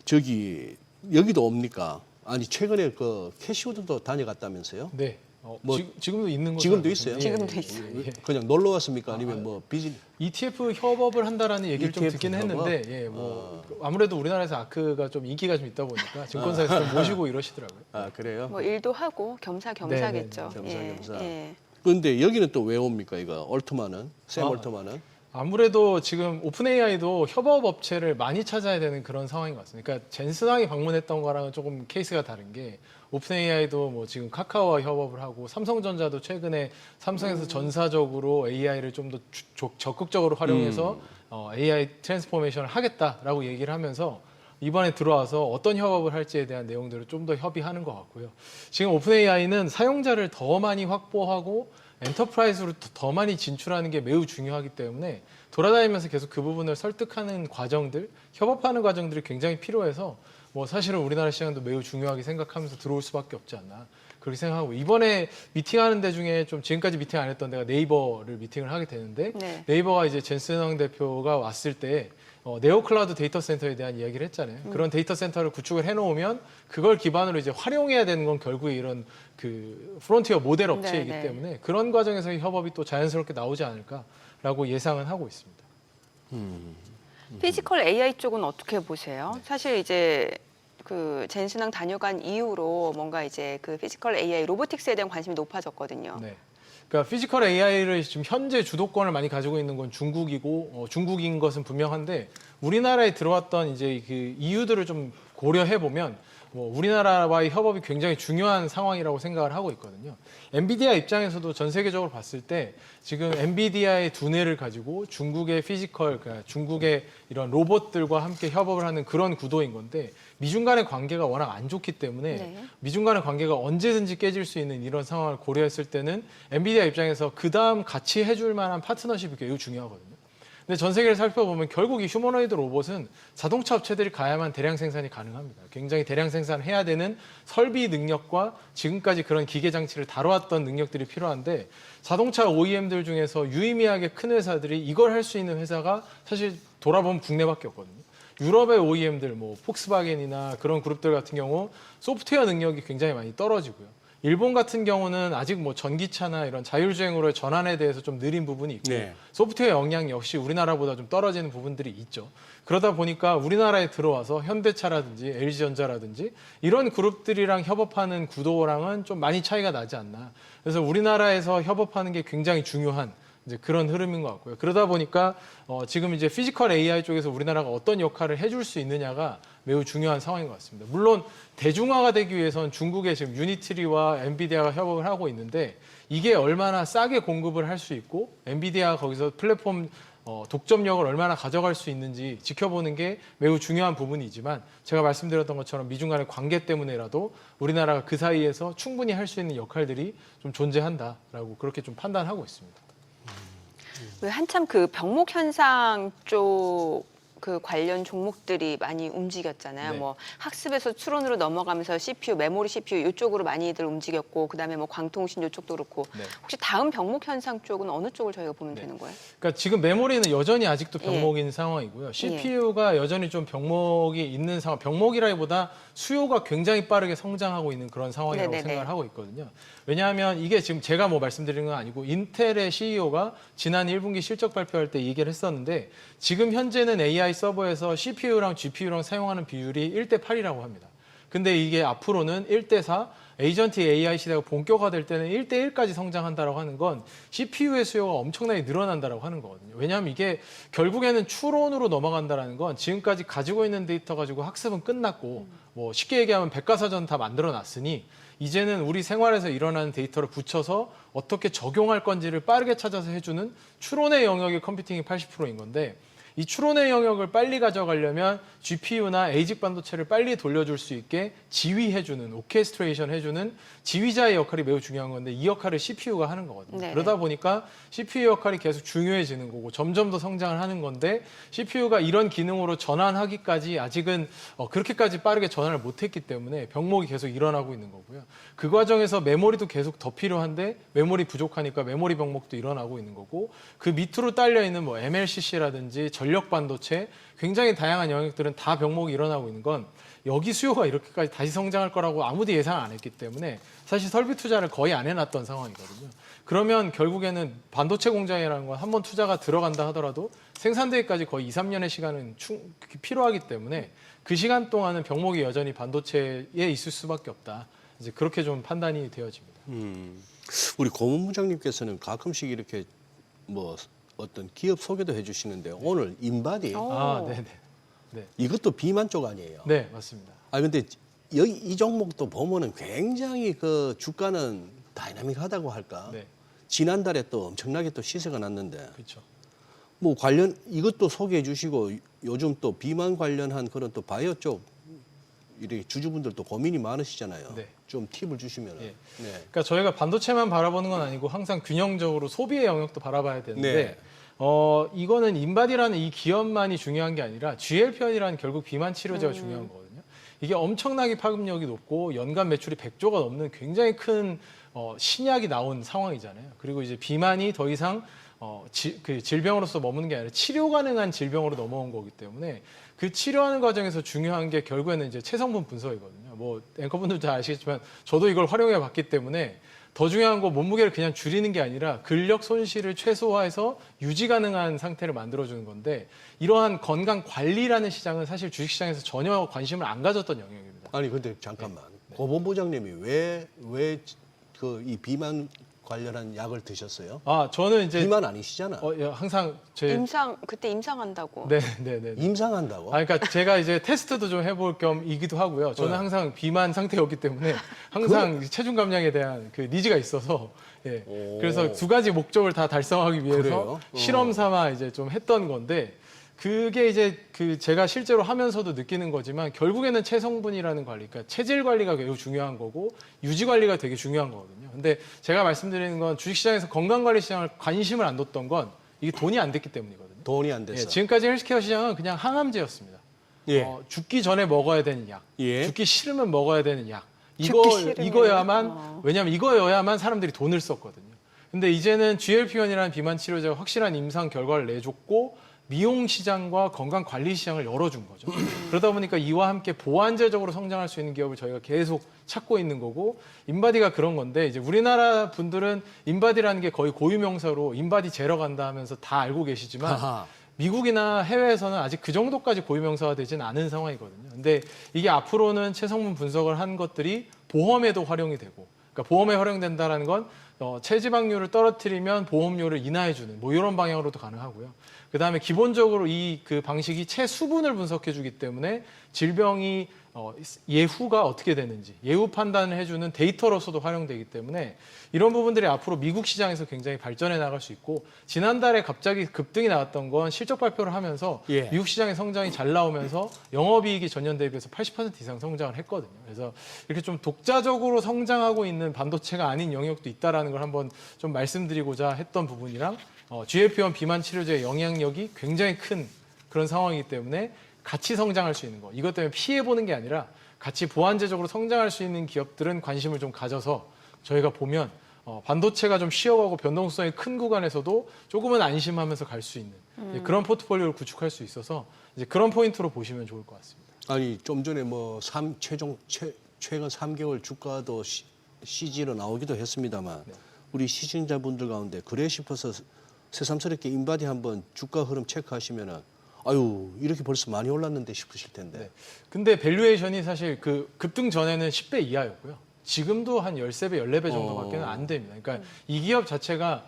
저기 여기도 옵니까? 아니 최근에 그 캐시우드도 다녀갔다면서요? 네. 뭐 지금도 있는 거죠. 지금도 있어요? 지금도 있어요. 그냥 놀러 왔습니까? 아니면 뭐 비즈니스? ETF 협업을 한다라는 얘기를 좀 ETF 듣긴 협업? 했는데, 예, 뭐 아무래도 우리나라에서 아크가 좀 인기가 좀 있다 보니까 증권사에서 좀 모시고 이러시더라고요. 아 그래요? 뭐 일도 하고 겸사겸사겠죠. 겸사겸사. 예. 그런데 여기는 또 왜 옵니까? 이거 올트만은 샘 아. 올트만은 아무래도 지금 오픈 AI도 협업 업체를 많이 찾아야 되는 그런 상황인 것 같습니다. 그러니까 젠슨왕이 방문했던 거랑은 조금 케이스가 다른 게 오픈 AI도 뭐 지금 카카오와 협업을 하고 삼성전자도 최근에 삼성에서 전사적으로 AI를 좀 더 적극적으로 활용해서 AI 트랜스포메이션을 하겠다라고 얘기를 하면서 이번에 들어와서 어떤 협업을 할지에 대한 내용들을 좀 더 협의하는 것 같고요. 지금 오픈 AI는 사용자를 더 많이 확보하고 엔터프라이즈로 더 많이 진출하는 게 매우 중요하기 때문에 돌아다니면서 계속 그 부분을 설득하는 과정들, 협업하는 과정들이 굉장히 필요해서 뭐 사실은 우리나라 시장도 매우 중요하게 생각하면서 들어올 수밖에 없지 않나 그렇게 생각하고 이번에 미팅하는 데 중에 좀 지금까지 미팅 안 했던 데가 네이버를 미팅을 하게 되는데 네. 네이버가 이제 젠슨왕 대표가 왔을 때 네오클라우드 데이터 센터에 대한 이야기를 했잖아요. 그런 데이터 센터를 구축을 해놓으면 그걸 기반으로 이제 활용해야 되는 건 결국에 이런 그 프론티어 모델 업체이기 네. 때문에 그런 과정에서의 협업이 또 자연스럽게 나오지 않을까라고 예상은 하고 있습니다. 피지컬 AI 쪽은 어떻게 보세요? 사실 이제 그 젠슨왕 다녀간 이후로 뭔가 이제 그 피지컬 AI 로보틱스에 대한 관심이 높아졌거든요. 네. 그러니까 피지컬 AI를 지금 현재 주도권을 많이 가지고 있는 건 중국이고 중국인 것은 분명한데 우리나라에 들어왔던 이제 그 이유들을 좀 고려해 보면 뭐 우리나라와의 협업이 굉장히 중요한 상황이라고 생각을 하고 있거든요. 엔비디아 입장에서도 전 세계적으로 봤을 때 지금 엔비디아의 두뇌를 가지고 중국의 피지컬, 그러니까 중국의 이런 로봇들과 함께 협업을 하는 그런 구도인 건데 미중 간의 관계가 워낙 안 좋기 때문에 네. 미중 간의 관계가 언제든지 깨질 수 있는 이런 상황을 고려했을 때는 엔비디아 입장에서 그다음 같이 해줄 만한 파트너십이 매우 중요하거든요. 근데 전 세계를 살펴보면 결국 이 휴머노이드 로봇은 자동차 업체들이 가야만 대량 생산이 가능합니다. 굉장히 대량 생산을 해야 되는 설비 능력과 지금까지 그런 기계 장치를 다뤄왔던 능력들이 필요한데 자동차 OEM들 중에서 유의미하게 큰 회사들이 이걸 할 수 있는 회사가 사실 돌아보면 국내밖에 없거든요. 유럽의 OEM들, 뭐 폭스바겐이나 그런 그룹들 같은 경우 소프트웨어 능력이 굉장히 많이 떨어지고요. 일본 같은 경우는 아직 뭐 전기차나 이런 자율주행으로의 전환에 대해서 좀 느린 부분이 있고 네. 소프트웨어 역량이 역시 우리나라보다 좀 떨어지는 부분들이 있죠. 그러다 보니까 우리나라에 들어와서 현대차라든지 LG전자라든지 이런 그룹들이랑 협업하는 구도랑은 좀 많이 차이가 나지 않나. 그래서 우리나라에서 협업하는 게 굉장히 중요한 이제 그런 흐름인 것 같고요. 그러다 보니까 지금 이제 피지컬 AI 쪽에서 우리나라가 어떤 역할을 해줄 수 있느냐가 매우 중요한 상황인 것 같습니다. 물론 대중화가 되기 위해서는 중국의 지금 유니트리와 엔비디아가 협업을 하고 있는데 이게 얼마나 싸게 공급을 할 수 있고 엔비디아가 거기서 플랫폼 독점력을 얼마나 가져갈 수 있는지 지켜보는 게 매우 중요한 부분이지만 제가 말씀드렸던 것처럼 미중 간의 관계 때문에라도 우리나라가 그 사이에서 충분히 할 수 있는 역할들이 좀 존재한다라고 그렇게 좀 판단하고 있습니다. 왜 한참 그 병목 현상 쪽 그 관련 종목들이 많이 움직였잖아요. 네. 뭐 학습에서 추론으로 넘어가면서 CPU, 메모리 CPU 이쪽으로 많이들 움직였고 그다음에 뭐 광통신 이쪽도 그렇고 네. 혹시 다음 병목 현상 쪽은 어느 쪽을 저희가 보면 네. 되는 거예요? 그러니까 지금 메모리는 여전히 아직도 병목인 상황이고요. CPU가 여전히 좀 병목이 있는 상황, 병목이라기보다 수요가 굉장히 빠르게 성장하고 있는 그런 상황이라고 네네네. 생각을 하고 있거든요. 왜냐하면 이게 지금 제가 뭐 말씀드리는 건 아니고 인텔의 CEO가 지난 1분기 실적 발표할 때 이 얘기를 했었는데 지금 현재는 AI 서버에서 CPU랑 GPU랑 사용하는 비율이 1대8이라고 합니다. 근데 이게 앞으로는 1대4, 에이전트 AI 시대가 본격화될 때는 1대1까지 성장한다라고 하는 건 CPU의 수요가 엄청나게 늘어난다라고 하는 거거든요. 왜냐하면 이게 결국에는 추론으로 넘어간다라는 건 지금까지 가지고 있는 데이터 가지고 학습은 끝났고 뭐 쉽게 얘기하면 백과사전 다 만들어 놨으니 이제는 우리 생활에서 일어나는 데이터를 붙여서 어떻게 적용할 건지를 빠르게 찾아서 해주는 추론의 영역이 컴퓨팅이 80%인 건데 이 추론의 영역을 빨리 가져가려면 GPU나 ASIC 반도체를 빨리 돌려줄 수 있게 지휘해주는, 오케스트레이션 해주는 지휘자의 역할이 매우 중요한 건데 이 역할을 CPU가 하는 거거든요. 네네. 그러다 보니까 CPU 역할이 계속 중요해지는 거고 점점 더 성장을 하는 건데 CPU가 이런 기능으로 전환하기까지 아직은 그렇게까지 빠르게 전환을 못했기 때문에 병목이 계속 일어나고 있는 거고요. 그 과정에서 메모리도 계속 더 필요한데 메모리 부족하니까 메모리 병목도 일어나고 있는 거고 그 밑으로 딸려 있는 뭐 MLCC라든지 전력 반도체 굉장히 다양한 영역들은 다 병목이 일어나고 있는 건 여기 수요가 이렇게까지 다시 성장할 거라고 아무도 예상 안 했기 때문에 사실 설비 투자를 거의 안 해놨던 상황이거든요. 그러면 결국에는 반도체 공장이라는 건 한번 투자가 들어간다 하더라도 생산되기까지 거의 2, 3년의 시간은 필요하기 때문에 그 시간 동안은 병목이 여전히 반도체에 있을 수밖에 없다. 이제 그렇게 좀 판단이 되어집니다. 우리 고문부장님께서는 가끔씩 이렇게 뭐 어떤 기업 소개도 해주시는데 오늘 인바디 네네. 네. 이것도 비만 쪽 아니에요? 네, 맞습니다. 근데 여기 이 종목도 보면은 굉장히 그 주가는 다이나믹하다고 할까? 네, 지난달에 또 엄청나게 또 시세가 났는데 그렇죠. 뭐 관련 이것도 소개해 주시고 요즘 또 비만 관련한 그런 또 바이오 쪽 이렇게 주주분들도 고민이 많으시잖아요. 네. 좀 팁을 주시면. 예. 네. 그러니까 저희가 반도체만 바라보는 건 아니고 항상 균형적으로 소비의 영역도 바라봐야 되는데 네. 이거는 인바디라는 이 기업만이 중요한 게 아니라 GLP-1이라는 결국 비만 치료제가 중요한 거거든요. 이게 엄청나게 파급력이 높고 연간 매출이 100조가 넘는 굉장히 큰 신약이 나온 상황이잖아요. 그리고 이제 비만이 더 이상 그 질병으로서 머무는 게 아니라 치료 가능한 질병으로 넘어온 거기 때문에 그 치료하는 과정에서 중요한 게 결국에는 이제 체성분 분석이거든요. 뭐 앵커분들 잘 아시겠지만 저도 이걸 활용해 봤기 때문에 더 중요한 거 몸무게를 그냥 줄이는 게 아니라 근력 손실을 최소화해서 유지 가능한 상태를 만들어주는 건데 이러한 건강 관리라는 시장은 사실 주식시장에서 전혀 관심을 안 가졌던 영역입니다. 아니 근데 잠깐만 고본부장님이 왜 그 이 비만 관련한 약을 드셨어요? 저는 이제 비만 아니시잖아. 항상 제 그때 임상한다고. 네네네. 임상한다고? 그러니까 제가 이제 테스트도 좀 해볼 겸이기도 하고요. 저는 네. 항상 비만 상태였기 때문에 항상 체중 감량에 대한 그 니즈가 있어서 예. 오. 그래서 두 가지 목적을 다 달성하기 위해서 그래요? 실험 삼아 이제 좀 했던 건데 그게 이제 그 제가 실제로 하면서도 느끼는 거지만 결국에는 체성분이라는 관리, 그러니까 체질 관리가 매우 중요한 거고 유지 관리가 되게 중요한 거거든요. 근데 제가 말씀드리는 건 주식시장에서 건강관리 시장을 관심을 안 뒀던 건 이게 돈이 안 됐기 때문이거든요. 돈이 안 됐어. 예, 지금까지 헬스케어 시장은 그냥 항암제였습니다. 예. 죽기 전에 먹어야 되는 약, 예. 죽기 싫으면 먹어야 되는 약. 죽기 싫으면. 이거야만 왜냐하면 이거여야만 사람들이 돈을 썼거든요. 근데 이제는 GLP-1이라는 비만 치료제가 확실한 임상 결과를 내줬고 미용 시장과 건강 관리 시장을 열어준 거죠. 그러다 보니까 이와 함께 보완제적으로 성장할 수 있는 기업을 저희가 계속 찾고 있는 거고 인바디가 그런 건데 이제 우리나라 분들은 인바디라는 게 거의 고유명사로 인바디 재러 간다 하면서 다 알고 계시지만 아하. 미국이나 해외에서는 아직 그 정도까지 고유명사가 되진 않은 상황이거든요. 근데 이게 앞으로는 체성분 분석을 한 것들이 보험에도 활용이 되고, 그러니까 보험에 활용된다는 건 체지방률을 떨어뜨리면 보험료를 인하해주는 뭐 이런 방향으로도 가능하고요. 그 다음에 기본적으로 이 그 방식이 체수분을 분석해주기 때문에 질병이 예후가 어떻게 되는지 예후 판단을 해주는 데이터로서도 활용되기 때문에 이런 부분들이 앞으로 미국 시장에서 굉장히 발전해 나갈 수 있고 지난달에 갑자기 급등이 나왔던 건 실적 발표를 하면서 예. 미국 시장의 성장이 잘 나오면서 영업이익이 전년 대비해서 80% 이상 성장을 했거든요. 그래서 이렇게 좀 독자적으로 성장하고 있는 반도체가 아닌 영역도 있다라는 걸 한번 좀 말씀드리고자 했던 부분이랑 GLP-1 비만 치료제의 영향력이 굉장히 큰 그런 상황이기 때문에 같이 성장할 수 있는 거. 이것 때문에 피해보는 게 아니라 같이 보완제적으로 성장할 수 있는 기업들은 관심을 좀 가져서 저희가 보면 반도체가 좀 쉬어가고 변동성이 큰 구간에서도 조금은 안심하면서 갈 수 있는 이제 그런 포트폴리오를 구축할 수 있어서 이제 그런 포인트로 보시면 좋을 것 같습니다. 아니 좀 전에 뭐 최근 3개월 주가도 CG로 나오기도 했습니다만 우리 시청자분들 가운데 그래 싶어서 새삼스럽게 인바디 한번 주가 흐름 체크하시면은 아유 이렇게 벌써 많이 올랐는데 싶으실 텐데. 네. 근데 밸류에이션이 사실 그 급등 전에는 10배 이하였고요. 지금도 한 13배, 14배 정도밖에는 안 됩니다. 그러니까 이 기업 자체가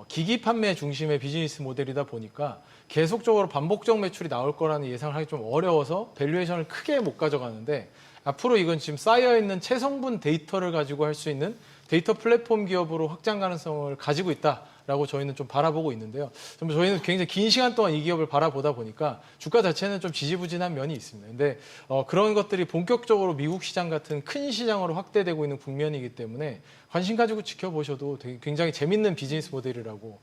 기기 판매 중심의 비즈니스 모델이다 보니까 계속적으로 반복적 매출이 나올 거라는 예상을 하기 좀 어려워서 밸류에이션을 크게 못 가져가는데 앞으로 이건 지금 쌓여있는 체성분 데이터를 가지고 할 수 있는 데이터 플랫폼 기업으로 확장 가능성을 가지고 있다라고 저희는 좀 바라보고 있는데요. 저희는 굉장히 긴 시간 동안 이 기업을 바라보다 보니까 주가 자체는 좀 지지부진한 면이 있습니다. 근데 그런 것들이 본격적으로 미국 시장 같은 큰 시장으로 확대되고 있는 국면이기 때문에 관심 가지고 지켜보셔도 되게 굉장히 재밌는 비즈니스 모델이라고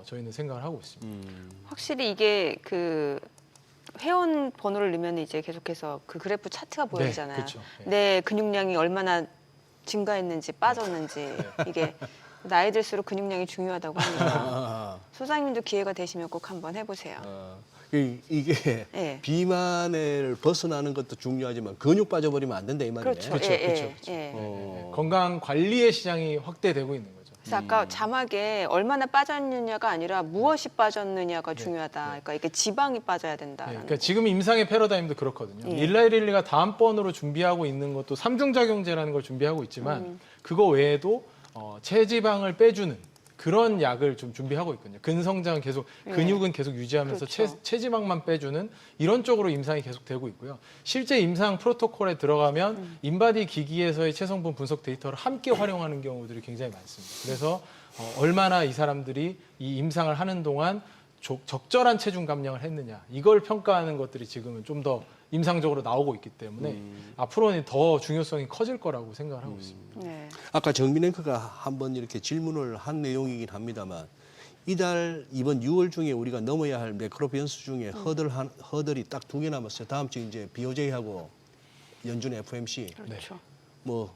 저희는 생각을 하고 있습니다. 확실히 이게 그 회원 번호를 넣으면 이제 계속해서 그 그래프 차트가 보여지잖아요. 그렇죠. 내 근육량이 얼마나 증가했는지 빠졌는지 이게 나이 들수록 근육량이 중요하다고 하니까 소장님도 기회가 되시면 꼭 한번 해보세요. 이게 예. 비만을 벗어나는 것도 중요하지만 근육 빠져버리면 안 된다 이 말이네. 그렇죠. 그렇죠, 예, 그렇죠, 예, 그렇죠. 예. 건강 관리의 시장이 확대되고 있는 거죠. 그래서 아까 자막에 얼마나 빠졌느냐가 아니라 무엇이 빠졌느냐가 중요하다. 그러니까 이게 지방이 빠져야 된다라는. 그러니까 지금 임상의 패러다임도 그렇거든요. 예. 일라이릴리가 다음번으로 준비하고 있는 것도 삼중작용제라는 걸 준비하고 있지만 그거 외에도 체지방을 빼주는 그런 약을 좀 준비하고 있거든요. 근성장은 계속 근육은 계속 유지하면서 그렇죠. 체지방만 빼주는 이런 쪽으로 임상이 계속 되고 있고요. 실제 임상 프로토콜에 들어가면 인바디 기기에서의 체성분 분석 데이터를 함께 활용하는 경우들이 굉장히 많습니다. 그래서 얼마나 이 사람들이 이 임상을 하는 동안 적절한 체중 감량을 했느냐 이걸 평가하는 것들이 지금은 좀 더 임상적으로 나오고 있기 때문에 앞으로는 더 중요성이 커질 거라고 생각을 하고 있습니다. 네. 아까 정민 앵커가 한번 이렇게 질문을 한 내용이긴 합니다만 이번 6월 중에 우리가 넘어야 할 매크로 변수 중에 허들이 딱 2개 남았어요. 다음 주 이제 BOJ하고 연준 FOMC. 그렇죠. 뭐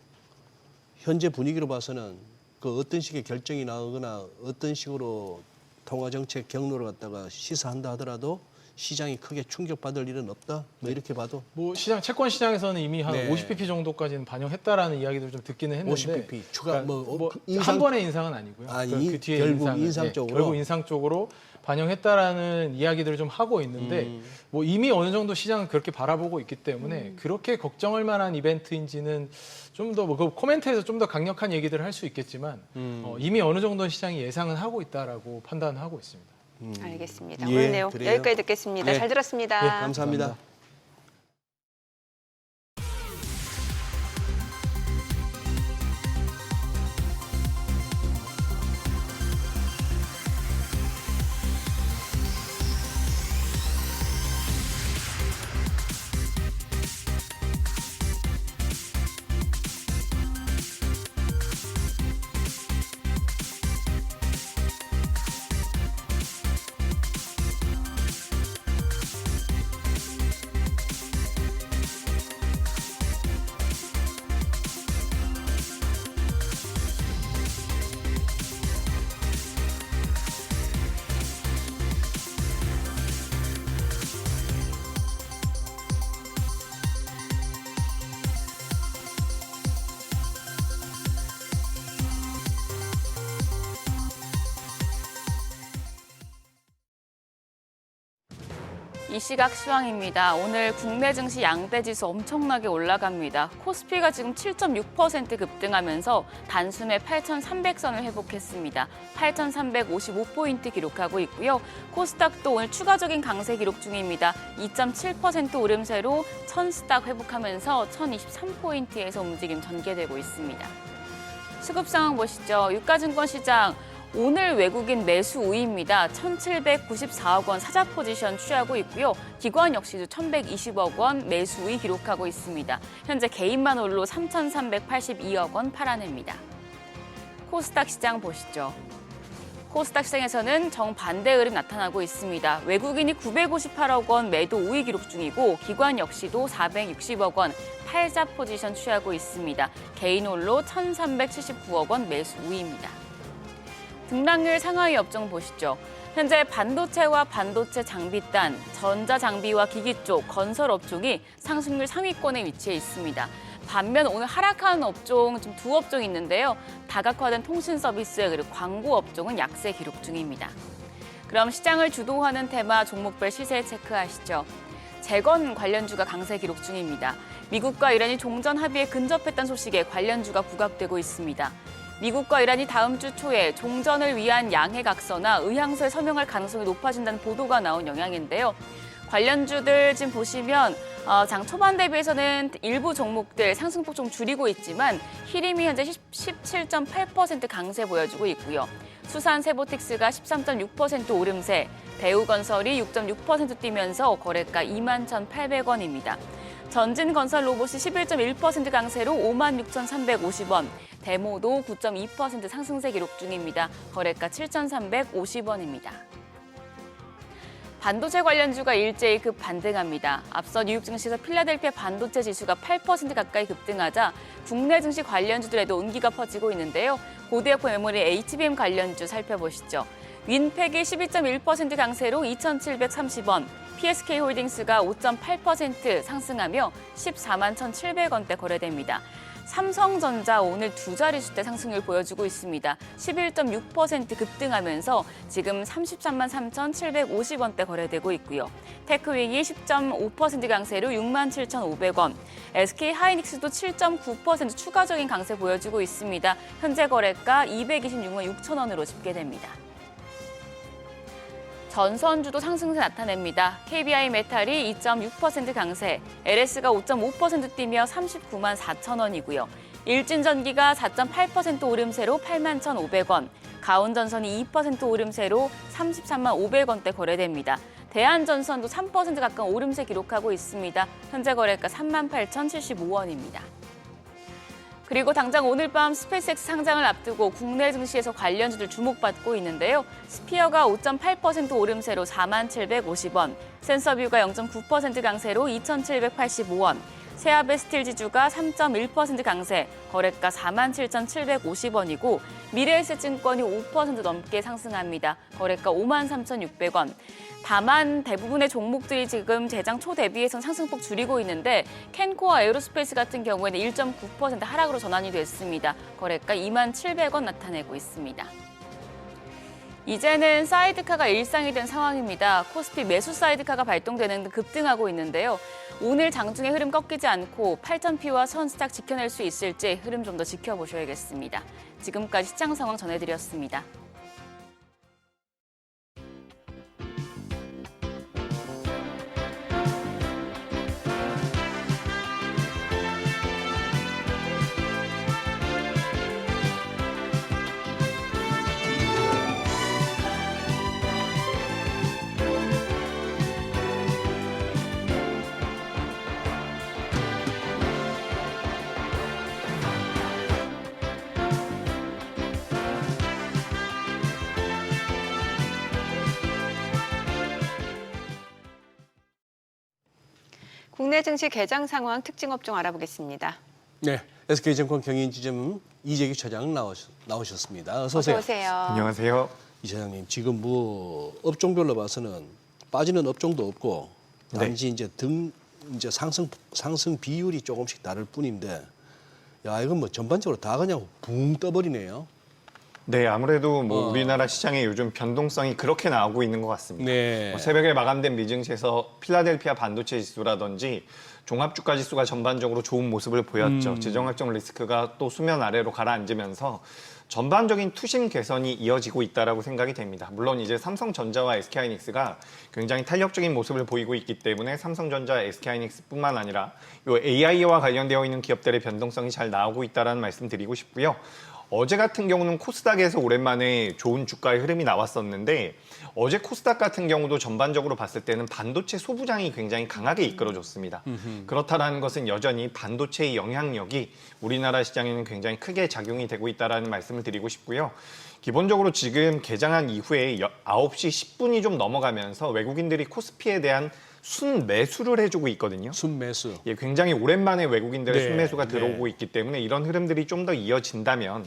현재 분위기로 봐서는 그 어떤 식의 결정이 나오거나 어떤 식으로 통화 정책 경로를 갖다가 시사한다 하더라도 시장이 크게 충격받을 일은 없다. 뭐 이렇게 봐도 뭐 채권 시장에서는 이미 한 네. 50bp 정도까지는 반영했다라는 이야기들 좀 듣기는 했는데 50bp 추가 한 번의 인상은 아니고요. 그 뒤에 결국 인상 네, 쪽으로 결국 인상 쪽으로 반영했다라는 이야기들을 좀 하고 있는데 뭐 이미 어느 정도 시장은 그렇게 바라보고 있기 때문에 그렇게 걱정할 만한 이벤트인지는 좀 더 뭐 그 코멘트에서 좀 더 강력한 얘기들을 할 수 있겠지만 이미 어느 정도 시장이 예상은 하고 있다라고 판단하고 있습니다. 알겠습니다. 예, 오늘 내용 그래요. 여기까지 듣겠습니다. 네. 잘 들었습니다. 예, 감사합니다. 이 시각 시황입니다. 오늘 국내 증시 양대 지수 엄청나게 올라갑니다. 코스피가 지금 7.6% 급등하면서 단숨에 8,300선을 회복했습니다. 8,355포인트 기록하고 있고요. 코스닥도 오늘 추가적인 강세 기록 중입니다. 2.7% 오름세로 1000스닥 회복하면서 1023포인트에서 움직임 전개되고 있습니다. 수급 상황 보시죠. 유가증권 시장. 오늘 외국인 매수 우위입니다. 1,794억 원 사자 포지션 취하고 있고요. 기관 역시도 1,120억 원 매수 우위 기록하고 있습니다. 현재 개인만 홀로 3,382억 원 팔아냅니다. 코스닥 시장 보시죠. 코스닥 시장에서는 정반대 흐름 나타나고 있습니다. 외국인이 958억 원 매도 우위 기록 중이고 기관 역시도 460억 원 팔자 포지션 취하고 있습니다. 개인 홀로 1,379억 원 매수 우위입니다. 등락률 상하위 업종 보시죠. 현재 반도체와 반도체 장비단, 전자장비와 기기 쪽, 건설 업종이 상승률 상위권에 위치해 있습니다. 반면 오늘 하락하는 업종 좀 두 업종이 있는데요. 다각화된 통신 서비스 그리고 광고 업종은 약세 기록 중입니다. 그럼 시장을 주도하는 테마 종목별 시세 체크하시죠. 재건 관련주가 강세 기록 중입니다. 미국과 이란이 종전 합의에 근접했다는 소식에 관련주가 부각되고 있습니다. 미국과 이란이 다음 주 초에 종전을 위한 양해각서나 의향서에 서명할 가능성이 높아진다는 보도가 나온 영향인데요. 관련주들 지금 보시면 장 초반 대비해서는 일부 종목들 상승폭 좀 줄이고 있지만 히림이 현재 17.8% 강세 보여주고 있고요. 수산세보틱스가 13.6% 오름세, 대우건설이 6.6% 뛰면서 거래가 21,800원입니다. 전진건설 로봇이 11.1% 강세로 56,350원, 데모도 9.2% 상승세 기록 중입니다. 거래가 7,350원입니다. 반도체 관련주가 일제히 급반등합니다. 앞서 뉴욕 증시에서 필라델피아 반도체 지수가 8% 가까이 급등하자 국내 증시 관련주들에도 온기가 퍼지고 있는데요. 고대역포 메모리 HBM 관련주 살펴보시죠. 윈팩이 12.1% 강세로 2,730원, PSK홀딩스가 5.8% 상승하며 14만 1,700원대 거래됩니다. 삼성전자 오늘 두 자릿수대 상승률 보여주고 있습니다. 11.6% 급등하면서 지금 33만 3,750원대 거래되고 있고요. 테크윙이 10.5% 강세로 6만 7,500원, SK하이닉스도 7.9% 추가적인 강세 보여주고 있습니다. 현재 거래가 226만 6천원으로 집계됩니다. 전선주도 상승세 나타냅니다. KBI 메탈이 2.6% 강세, LS가 5.5% 뛰며 39만 4천원이고요. 일진전기가 4.8% 오름세로 8만 1,500원, 가온전선이 2% 오름세로 33만 500원대 거래됩니다. 대한전선도 3% 가까운 오름세 기록하고 있습니다. 현재 거래가 3만 8,075원입니다. 그리고 당장 오늘 밤 스페이스X 상장을 앞두고 국내 증시에서 관련주들 주목받고 있는데요. 스피어가 5.8% 오름세로 4만 750원, 센서뷰가 0.9% 강세로 2,785원, 세아베 스틸 지주가 3.1% 강세, 거래가 47,750원이고 미래에셋증권이 5% 넘게 상승합니다. 거래가 53,600원. 다만 대부분의 종목들이 지금 재장 초 대비해선 상승폭 줄이고 있는데 캔코와 에어로스페이스 같은 경우에는 1.9% 하락으로 전환이 됐습니다. 거래가 27,000원 나타내고 있습니다. 이제는 사이드카가 일상이 된 상황입니다. 코스피 매수 사이드카가 발동되는 등 급등하고 있는데요. 오늘 장중의 흐름 꺾이지 않고 8,000피와 선스탁 지켜낼 수 있을지 흐름 좀 더 지켜보셔야겠습니다. 지금까지 시장 상황 전해드렸습니다. 국내 증시 개장 상황 특징 업종 알아보겠습니다. 네, SK증권 경인지점 이재규 차장 나오셨습니다. 어서 오세요. 어서 오세요. 안녕하세요. 이 차장님, 지금 뭐 업종별로 봐서는 빠지는 업종도 없고 단지 이제 상승 비율이 조금씩 다를 뿐인데, 야 이건 뭐 전반적으로 다 그냥 붕 떠버리네요. 네, 아무래도 뭐 우리나라 시장에 요즘 변동성이 그렇게 나오고 있는 것 같습니다. 네. 뭐 새벽에 마감된 미증시에서 필라델피아 반도체 지수라든지 종합주가 지수가 전반적으로 좋은 모습을 보였죠. 지정학적 리스크가 또 수면 아래로 가라앉으면서 전반적인 투심 개선이 이어지고 있다라고 생각이 됩니다. 물론 이제 삼성전자와 SK하이닉스가 굉장히 탄력적인 모습을 보이고 있기 때문에 삼성전자, SK하이닉스뿐만 아니라 요 AI와 관련되어 있는 기업들의 변동성이 잘 나오고 있다라는 말씀 드리고 싶고요. 어제 같은 경우는 코스닥에서 오랜만에 좋은 주가의 흐름이 나왔었는데 어제 코스닥 같은 경우도 전반적으로 봤을 때는 반도체 소부장이 굉장히 강하게 이끌어줬습니다. 그렇다라는 것은 여전히 반도체의 영향력이 우리나라 시장에는 굉장히 크게 작용이 되고 있다는 말씀을 드리고 싶고요. 기본적으로 지금 개장한 이후에 9시 10분이 좀 넘어가면서 외국인들이 코스피에 대한 순매수를 해주고 있거든요. 순매수. 예, 굉장히 오랜만에 외국인들의 네, 순매수가 들어오고 네. 있기 때문에 이런 흐름들이 좀 더 이어진다면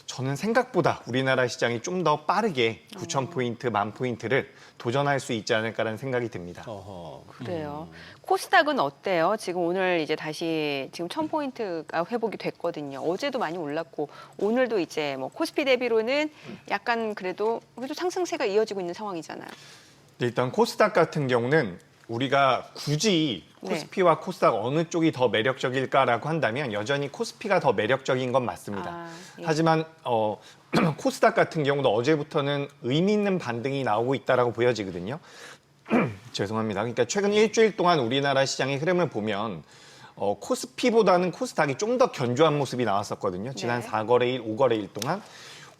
저는 생각보다 우리나라 시장이 좀 더 빠르게 9,000포인트, 10,000포인트를 도전할 수 있지 않을까라는 생각이 듭니다. 어허. 그래요. 코스닥은 어때요? 지금 오늘 이제 다시 지금 1,000포인트가 회복이 됐거든요. 어제도 많이 올랐고 오늘도 이제 뭐 코스피 대비로는 약간 그래도 상승세가 이어지고 있는 상황이잖아요. 네, 일단 코스닥 같은 경우는 우리가 굳이 코스피와 코스닥 어느 쪽이 더 매력적일까라고 한다면 여전히 코스피가 더 매력적인 건 맞습니다. 예. 하지만 코스닥 같은 경우도 어제부터는 의미 있는 반등이 나오고 있다라고 보여지거든요. 죄송합니다. 그러니까 최근 일주일 동안 우리나라 시장의 흐름을 보면 코스피보다는 코스닥이 좀 더 견조한 모습이 나왔었거든요. 지난 네. 4거래일, 5거래일 동안.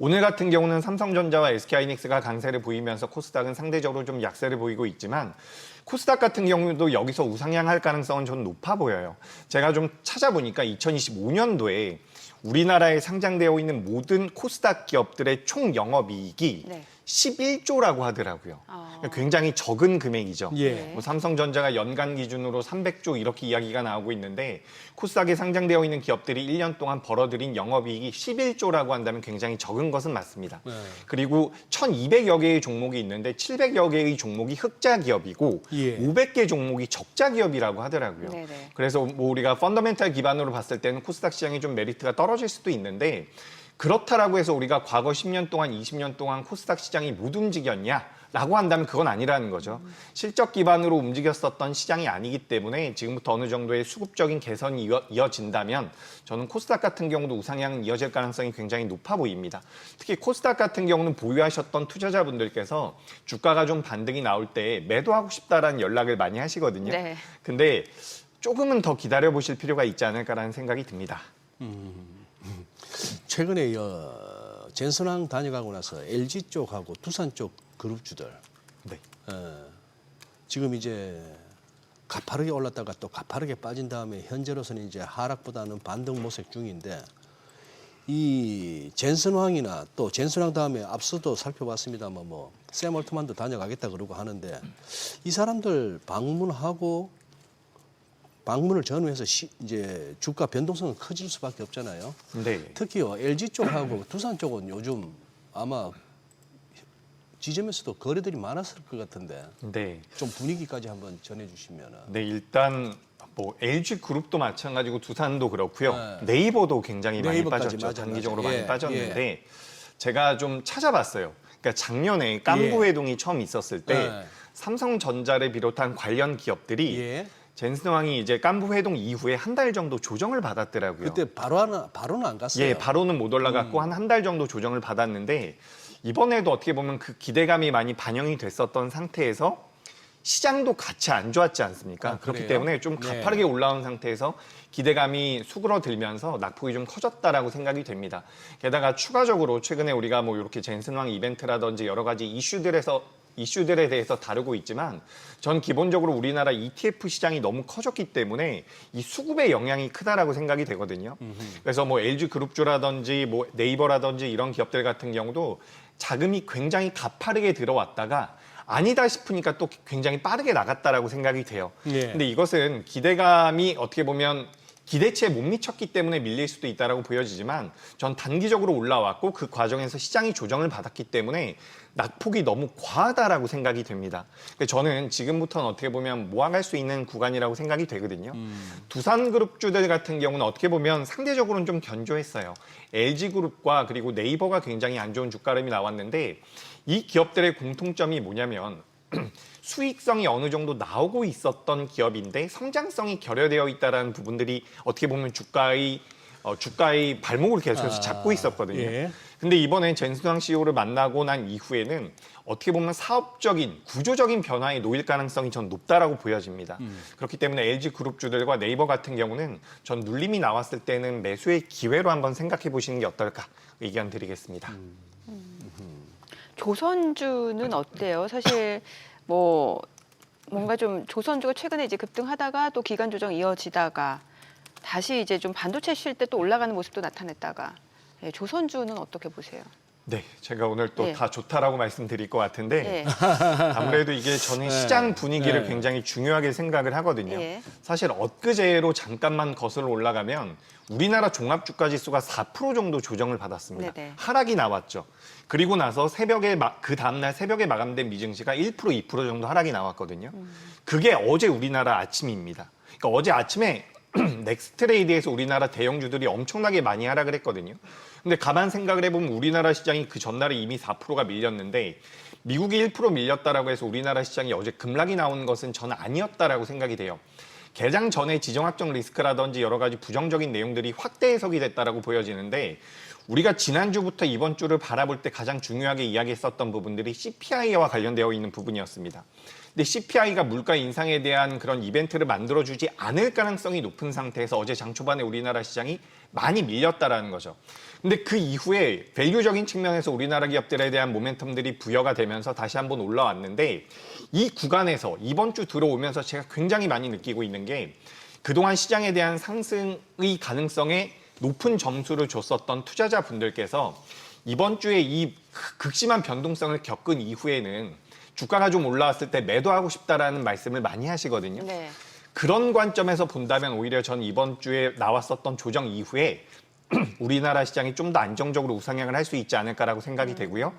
오늘 같은 경우는 삼성전자와 SK하이닉스가 강세를 보이면서 코스닥은 상대적으로 좀 약세를 보이고 있지만 코스닥 같은 경우도 여기서 우상향할 가능성은 저는 높아 보여요. 제가 좀 찾아보니까 2025년도에 우리나라에 상장되어 있는 모든 코스닥 기업들의 총 영업이익이 네. 11조라고 하더라고요. 굉장히 적은 금액이죠. 예. 뭐 삼성전자가 연간 기준으로 300조 이렇게 이야기가 나오고 있는데 코스닥에 상장되어 있는 기업들이 1년 동안 벌어들인 영업이익이 11조라고 한다면 굉장히 적은 것은 맞습니다. 네. 그리고 1,200여 개의 종목이 있는데 700여 개의 종목이 흑자 기업이고 예. 500개 종목이 적자 기업이라고 하더라고요. 네네. 그래서 뭐 우리가 펀더멘탈 기반으로 봤을 때는 코스닥 시장이 좀 메리트가 떨어질 수도 있는데 그렇다라고 해서 우리가 과거 10년 동안, 20년 동안 코스닥 시장이 못 움직였냐라고 한다면 그건 아니라는 거죠. 실적 기반으로 움직였었던 시장이 아니기 때문에 지금부터 어느 정도의 수급적인 개선이 이어진다면 저는 코스닥 같은 경우도 우상향은 이어질 가능성이 굉장히 높아 보입니다. 특히 코스닥 같은 경우는 보유하셨던 투자자분들께서 주가가 좀 반등이 나올 때 매도하고 싶다라는 연락을 많이 하시거든요. 네. 근데 조금은 더 기다려보실 필요가 있지 않을까라는 생각이 듭니다. 최근에 젠슨항 다녀가고 나서 LG 쪽하고 두산 쪽 그룹주들 네. 지금 이제 가파르게 올랐다가 또 가파르게 빠진 다음에 현재로서는 이제 하락보다는 반등 모색 중인데 이 젠슨황이나 또 젠슨황 다음에 앞서도 살펴봤습니다만 뭐 샘 올트만도 다녀가겠다 그러고 하는데 이 사람들 방문하고 방문을 전후해서 이제 주가 변동성은 커질 수밖에 없잖아요. 네. 특히요 LG 쪽하고 두산 쪽은 요즘 아마 지점에서도 거래들이 많았을 것 같은데 네. 좀 분위기까지 한번 전해주시면은. 네, 일단 뭐 LG 그룹도 마찬가지고 두산도 그렇고요. 네. 네이버도 굉장히 많이 네이버까지 빠졌죠. 맞아, 단기적으로 맞아. 많이 예, 빠졌는데 제가 좀 찾아봤어요. 그러니까 작년에 깐부 회동이 처음 있었을 때 예. 삼성전자를 비롯한 관련 기업들이 예. 젠슨왕이 이제 깐부 회동 이후에 한 달 정도 조정을 받았더라고요. 그때 바로는 안 갔어요. 예, 바로는 못 올라갔고 한 달 정도 조정을 받았는데 이번에도 어떻게 보면 그 기대감이 많이 반영이 됐었던 상태에서 시장도 같이 안 좋았지 않습니까? 아, 그렇기 그래요? 때문에 좀 네. 가파르게 올라온 상태에서 기대감이 수그러들면서 낙폭이 좀 커졌다라고 생각이 됩니다. 게다가 추가적으로 최근에 우리가 뭐 이렇게 젠슨왕 이벤트라든지 여러 가지 이슈들에 대해서 다루고 있지만 전 기본적으로 우리나라 ETF 시장이 너무 커졌기 때문에 이 수급의 영향이 크다라고 생각이 되거든요. 그래서 뭐 LG 그룹주라든지 뭐 네이버라든지 이런 기업들 같은 경우도 자금이 굉장히 가파르게 들어왔다가 아니다 싶으니까 또 굉장히 빠르게 나갔다라고 생각이 돼요. 예. 근데 이것은 기대감이 어떻게 보면 기대치에 못 미쳤기 때문에 밀릴 수도 있다라고 보여지지만 전 단기적으로 올라왔고 그 과정에서 시장이 조정을 받았기 때문에 낙폭이 너무 과하다라고 생각이 됩니다. 저는 지금부터는 어떻게 보면 모아갈 수 있는 구간이라고 생각이 되거든요. 두산그룹주들 같은 경우는 어떻게 보면 상대적으로는 좀 견조했어요. LG그룹과 그리고 네이버가 굉장히 안 좋은 주가 흐름이 나왔는데 이 기업들의 공통점이 뭐냐면 수익성이 어느 정도 나오고 있었던 기업인데 성장성이 결여되어 있다는 부분들이 어떻게 보면 주가의 발목을 계속해서 잡고 있었거든요. 예. 근데 이번에 젠슨왕 CEO를 만나고 난 이후에는 어떻게 보면 사업적인 구조적인 변화에 놓일 가능성이 전 높다라고 보여집니다. 그렇기 때문에 LG 그룹주들과 네이버 같은 경우는 전 눌림이 나왔을 때는 매수의 기회로 한번 생각해 보시는 게 어떨까 의견 드리겠습니다. 조선주는 어때요? 사실 뭔가 좀 조선주가 최근에 이제 급등하다가 또 기간 조정 이어지다가 다시 이제 좀 반도체 쉴 때 또 올라가는 모습도 나타냈다가 예, 조선주는 어떻게 보세요? 네, 제가 오늘 또 예. 다 좋다라고 말씀드릴 것 같은데 예. 아무래도 이게 저는 시장 분위기를 네. 굉장히 중요하게 생각을 하거든요. 예. 사실 엊그제로 잠깐만 거슬러 올라가면 우리나라 종합주가지수가 4% 정도 조정을 받았습니다. 네네. 하락이 나왔죠. 그리고 나서 그 다음날 새벽에 마감된 미증시가 1%, 2% 정도 하락이 나왔거든요. 그게 어제 우리나라 아침입니다. 그러니까 어제 아침에 넥스트레이드에서 우리나라 대형주들이 엄청나게 많이 하락을 했거든요. 근데 가만 생각을 해보면 우리나라 시장이 그 전날에 이미 4%가 밀렸는데 미국이 1% 밀렸다라고 해서 우리나라 시장이 어제 급락이 나온 것은 저는 아니었다라고 생각이 돼요. 개장 전에 지정학적 리스크라든지 여러 가지 부정적인 내용들이 확대 해석이 됐다라고 보여지는데 우리가 지난주부터 이번 주를 바라볼 때 가장 중요하게 이야기했었던 부분들이 CPI와 관련되어 있는 부분이었습니다. 근데 CPI가 물가 인상에 대한 그런 이벤트를 만들어주지 않을 가능성이 높은 상태에서 어제 장 초반에 우리나라 시장이 많이 밀렸다라는 거죠. 근데 그 이후에 밸류적인 측면에서 우리나라 기업들에 대한 모멘텀들이 부여가 되면서 다시 한번 올라왔는데 이 구간에서 이번 주 들어오면서 제가 굉장히 많이 느끼고 있는 게 그동안 시장에 대한 상승의 가능성에 높은 점수를 줬었던 투자자분들께서 이번 주에 이 극심한 변동성을 겪은 이후에는 주가가 좀 올라왔을 때 매도하고 싶다라는 말씀을 많이 하시거든요. 네. 그런 관점에서 본다면 오히려 전 이번 주에 나왔었던 조정 이후에 우리나라 시장이 좀 더 안정적으로 우상향을 할 수 있지 않을까라고 생각이 되고요.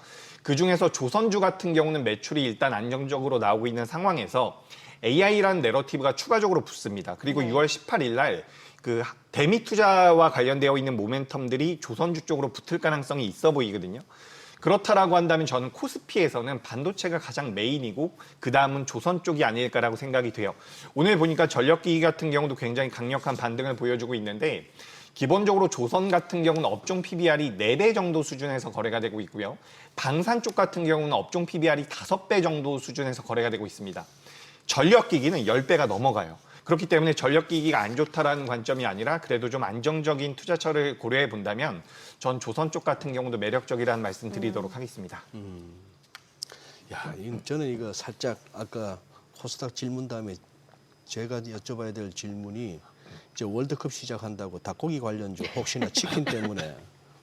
그중에서 조선주 같은 경우는 매출이 일단 안정적으로 나오고 있는 상황에서 AI라는 내러티브가 추가적으로 붙습니다. 그리고 6월 18일 날 그 대미 투자와 관련되어 있는 모멘텀들이 조선주 쪽으로 붙을 가능성이 있어 보이거든요. 그렇다라고 한다면 저는 코스피에서는 반도체가 가장 메인이고 그다음은 조선 쪽이 아닐까라고 생각이 돼요. 오늘 보니까 전력기기 같은 경우도 굉장히 강력한 반등을 보여주고 있는데 기본적으로 조선 같은 경우는 업종 PBR이 4배 정도 수준에서 거래가 되고 있고요. 방산 쪽 같은 경우는 업종 PBR이 5배 정도 수준에서 거래가 되고 있습니다. 전력기기는 10배가 넘어가요. 그렇기 때문에 전력기기가 안 좋다라는 관점이 아니라 그래도 좀 안정적인 투자처를 고려해 본다면 전 조선 쪽 같은 경우도 매력적이라는 말씀 드리도록 하겠습니다. 야, 저는 이거 살짝 아까 코스닥 질문 다음에 제가 여쭤봐야 될 질문이 이제 월드컵 시작한다고 닭고기 관련주 혹시나 치킨 때문에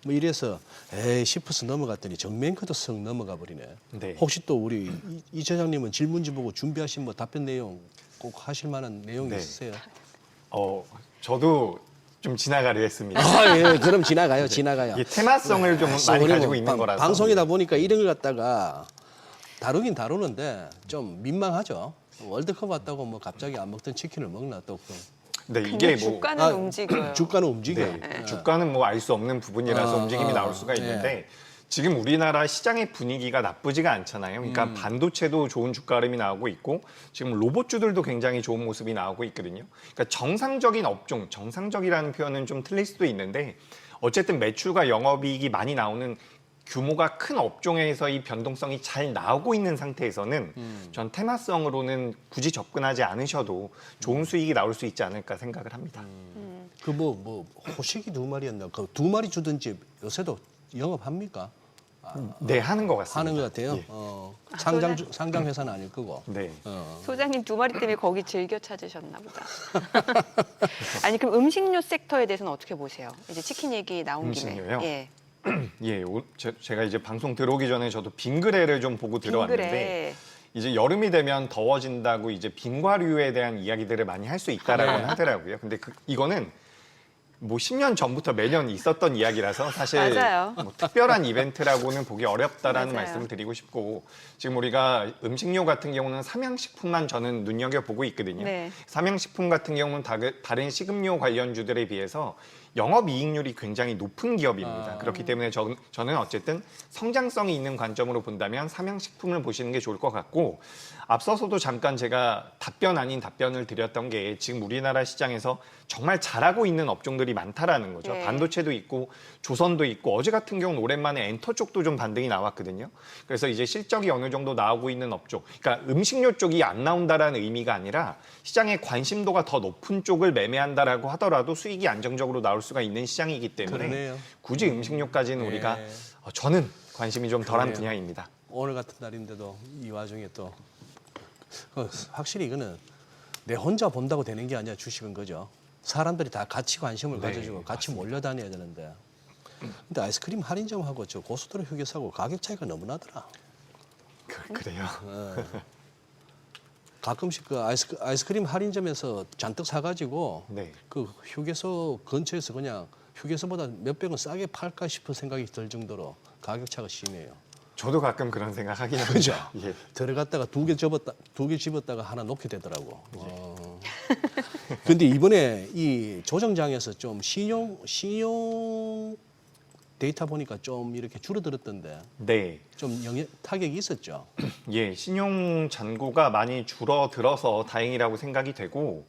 뭐 이래서 에이 싶어서 넘어갔더니 정면커도 쓱 넘어가 버리네. 네. 혹시 또 우리 이 차장님은 질문지 보고 준비하신 뭐 답변 내용 꼭 하실 만한 내용이 네. 있으세요? 저도 좀 지나가려 했습니다. 예, 그럼 지나가요. 이게 테마성을 좀 많이 우리 가지고 뭐 있는 거라서. 방송이다 보니까 이런 걸 갖다가 다루긴 다루는데 좀 민망하죠. 월드컵 왔다고 뭐 갑자기 안 먹던 치킨을 먹나 또. 네, 근데 이게 뭐 주가는 움직여요. 주가는 움직여. 네, 주가는 뭐 알 수 없는 부분이라서 움직임이 나올 수가 있는데 지금 우리나라 시장의 분위기가 나쁘지가 않잖아요. 그러니까 반도체도 좋은 주가 흐름이 나오고 있고 지금 로봇주들도 굉장히 좋은 모습이 나오고 있거든요. 그러니까 정상적인 업종, 정상적이라는 표현은 좀 틀릴 수도 있는데 어쨌든 매출과 영업이익이 많이 나오는 규모가 큰 업종에서 이 변동성이 잘 나오고 있는 상태에서는 전 테마성으로는 굳이 접근하지 않으셔도 좋은 수익이 나올 수 있지 않을까 생각을 합니다. 그 뭐 호식이 2마리였나? 그 2마리 주던 집 요새도 영업합니까? 네, 하는 것 같습니다. 하는 것 같아요. 예. 상장 회사는 아닐 거고. 네. 소장님 2마리 때문에 거기 즐겨 찾으셨나 보다. 아니 그럼 음식료 섹터에 대해서는 어떻게 보세요? 이제 치킨 얘기 나온 김에. 음식료요? 예. 예, 제가 이제 방송 들어오기 전에 저도 빙그레를 좀 보고 들어왔는데 빙그레. 이제 여름이 되면 더워진다고 이제 빙과류에 대한 이야기들을 많이 할 수 있다라고는 하더라고요. 근데 이거는 뭐 10년 전부터 매년 있었던 이야기라서 사실 맞아요. 뭐 특별한 이벤트라고는 보기 어렵다라는 맞아요. 말씀을 드리고 싶고 지금 우리가 음식료 같은 경우는 삼양식품만 저는 눈여겨보고 있거든요. 네. 삼양식품 같은 경우는 다른 식음료 관련주들에 비해서 영업이익률이 굉장히 높은 기업입니다. 그렇기 때문에 저는 어쨌든 성장성이 있는 관점으로 본다면 삼양식품을 보시는 게 좋을 것 같고 앞서서도 잠깐 제가 답변 아닌 답변을 드렸던 게 지금 우리나라 시장에서 정말 잘하고 있는 업종들이 많다라는 거죠. 네. 반도체도 있고 조선도 있고 어제 같은 경우는 오랜만에 엔터 쪽도 좀 반등이 나왔거든요. 그래서 이제 실적이 어느 정도 나오고 있는 업종, 그러니까 음식료 쪽이 안 나온다라는 의미가 아니라 시장의 관심도가 더 높은 쪽을 매매한다라고 하더라도 수익이 안정적으로 나올 수가 있는 시장이기 때문에 그러네요. 굳이 음식료까지는 네. 우리가 저는 관심이 좀 덜한 그러네요. 분야입니다. 오늘 같은 날인데도 이 와중에 또 확실히 이거는 내 혼자 본다고 되는 게 아니라 주식은 거죠. 사람들이 다 같이 관심을 네, 가져주고 같이 맞습니다. 몰려다녀야 되는데. 근데 아이스크림 할인점하고 저 고속도로 휴게소하고 가격 차이가 너무 나더라. 그래요. 가끔씩 그 아이스크림 할인점에서 잔뜩 사가지고 네. 그 휴게소 근처에서 그냥 휴게소보다 몇 백은 싸게 팔까 싶은 생각이 들 정도로 가격 차가 심해요. 저도 가끔 그런 생각하긴 합니다. 그죠? 예. 들어갔다가 두 개 집었다가 하나 놓게 되더라고. 근데 이번에 이 조정장에서 좀 신용 데이터 보니까 좀 이렇게 줄어들었던데 네. 좀 타격이 있었죠. 예, 신용 잔고가 많이 줄어들어서 다행이라고 생각이 되고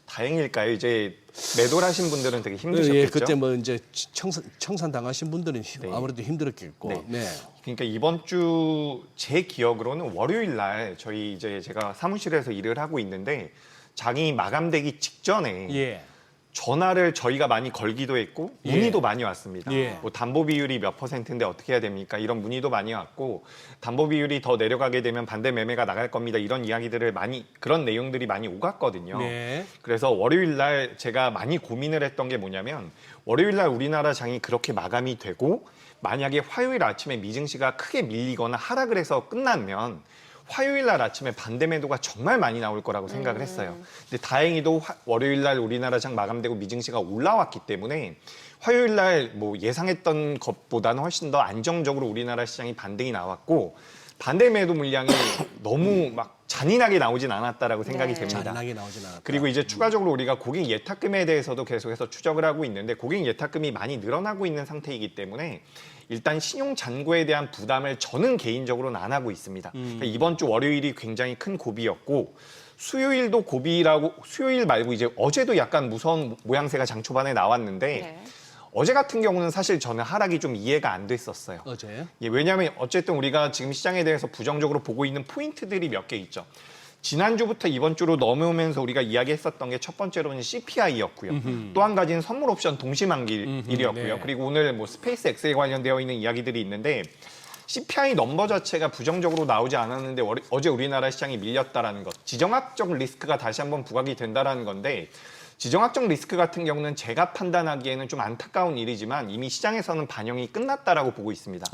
다행일까요? 이제 매도를 하신 분들은 되게 힘드셨겠죠? 예, 그때 뭐 이제 청산 당하신 분들은 네. 아무래도 힘들었겠고. 네. 네. 그러니까 이번 주 제 기억으로는 월요일 날 저희 이제 제가 사무실에서 일을 하고 있는데 장이 마감되기 직전에 예. 전화를 저희가 많이 걸기도 했고 예. 문의도 많이 왔습니다. 예. 뭐 담보 비율이 몇 %인데 어떻게 해야 됩니까? 이런 문의도 많이 왔고 담보 비율이 더 내려가게 되면 반대 매매가 나갈 겁니다. 이런 이야기들을 그런 내용들이 많이 오갔거든요. 네. 그래서 월요일 날 제가 많이 고민을 했던 게 뭐냐면 월요일 날 우리나라 장이 그렇게 마감이 되고 만약에 화요일 아침에 미증시가 크게 밀리거나 하락을 해서 끝나면 화요일 날 아침에 반대 매도가 정말 많이 나올 거라고 생각을 했어요. 근데 다행히도 월요일 날 우리나라 장 마감되고 미증시가 올라왔기 때문에 화요일 날 뭐 예상했던 것보다는 훨씬 더 안정적으로 우리나라 시장이 반등이 나왔고 반대 매도 물량이 너무 막 잔인하게 나오진 않았다라고 생각이 네. 됩니다. 잔인하게 나오진 않았다. 그리고 이제 추가적으로 우리가 고객 예탁금에 대해서도 계속해서 추적을 하고 있는데 고객 예탁금이 많이 늘어나고 있는 상태이기 때문에 일단 신용 잔고에 대한 부담을 저는 개인적으로는 안 하고 있습니다. 그러니까 이번 주 월요일이 굉장히 큰 고비였고 수요일도 고비라고 수요일 말고 이제 어제도 약간 무서운 모양새가 장 초반에 나왔는데 네. 어제 같은 경우는 사실 저는 하락이 좀 이해가 안 됐었어요. 어제 예, 왜냐하면 어쨌든 우리가 지금 시장에 대해서 부정적으로 보고 있는 포인트들이 몇 개 있죠. 지난주부터 이번 주로 넘어오면서 우리가 이야기했었던 게 첫 번째로는 CPI였고요. 또 한 가지는 선물 옵션 동시만기일이었고요. 네. 그리고 오늘 뭐 스페이스 X에 관련되어 있는 이야기들이 있는데 CPI 넘버 자체가 부정적으로 나오지 않았는데 어제 우리나라 시장이 밀렸다라는 것. 지정학적 리스크가 다시 한번 부각이 된다라는 건데 지정학적 리스크 같은 경우는 제가 판단하기에는 좀 안타까운 일이지만 이미 시장에서는 반영이 끝났다라고 보고 있습니다.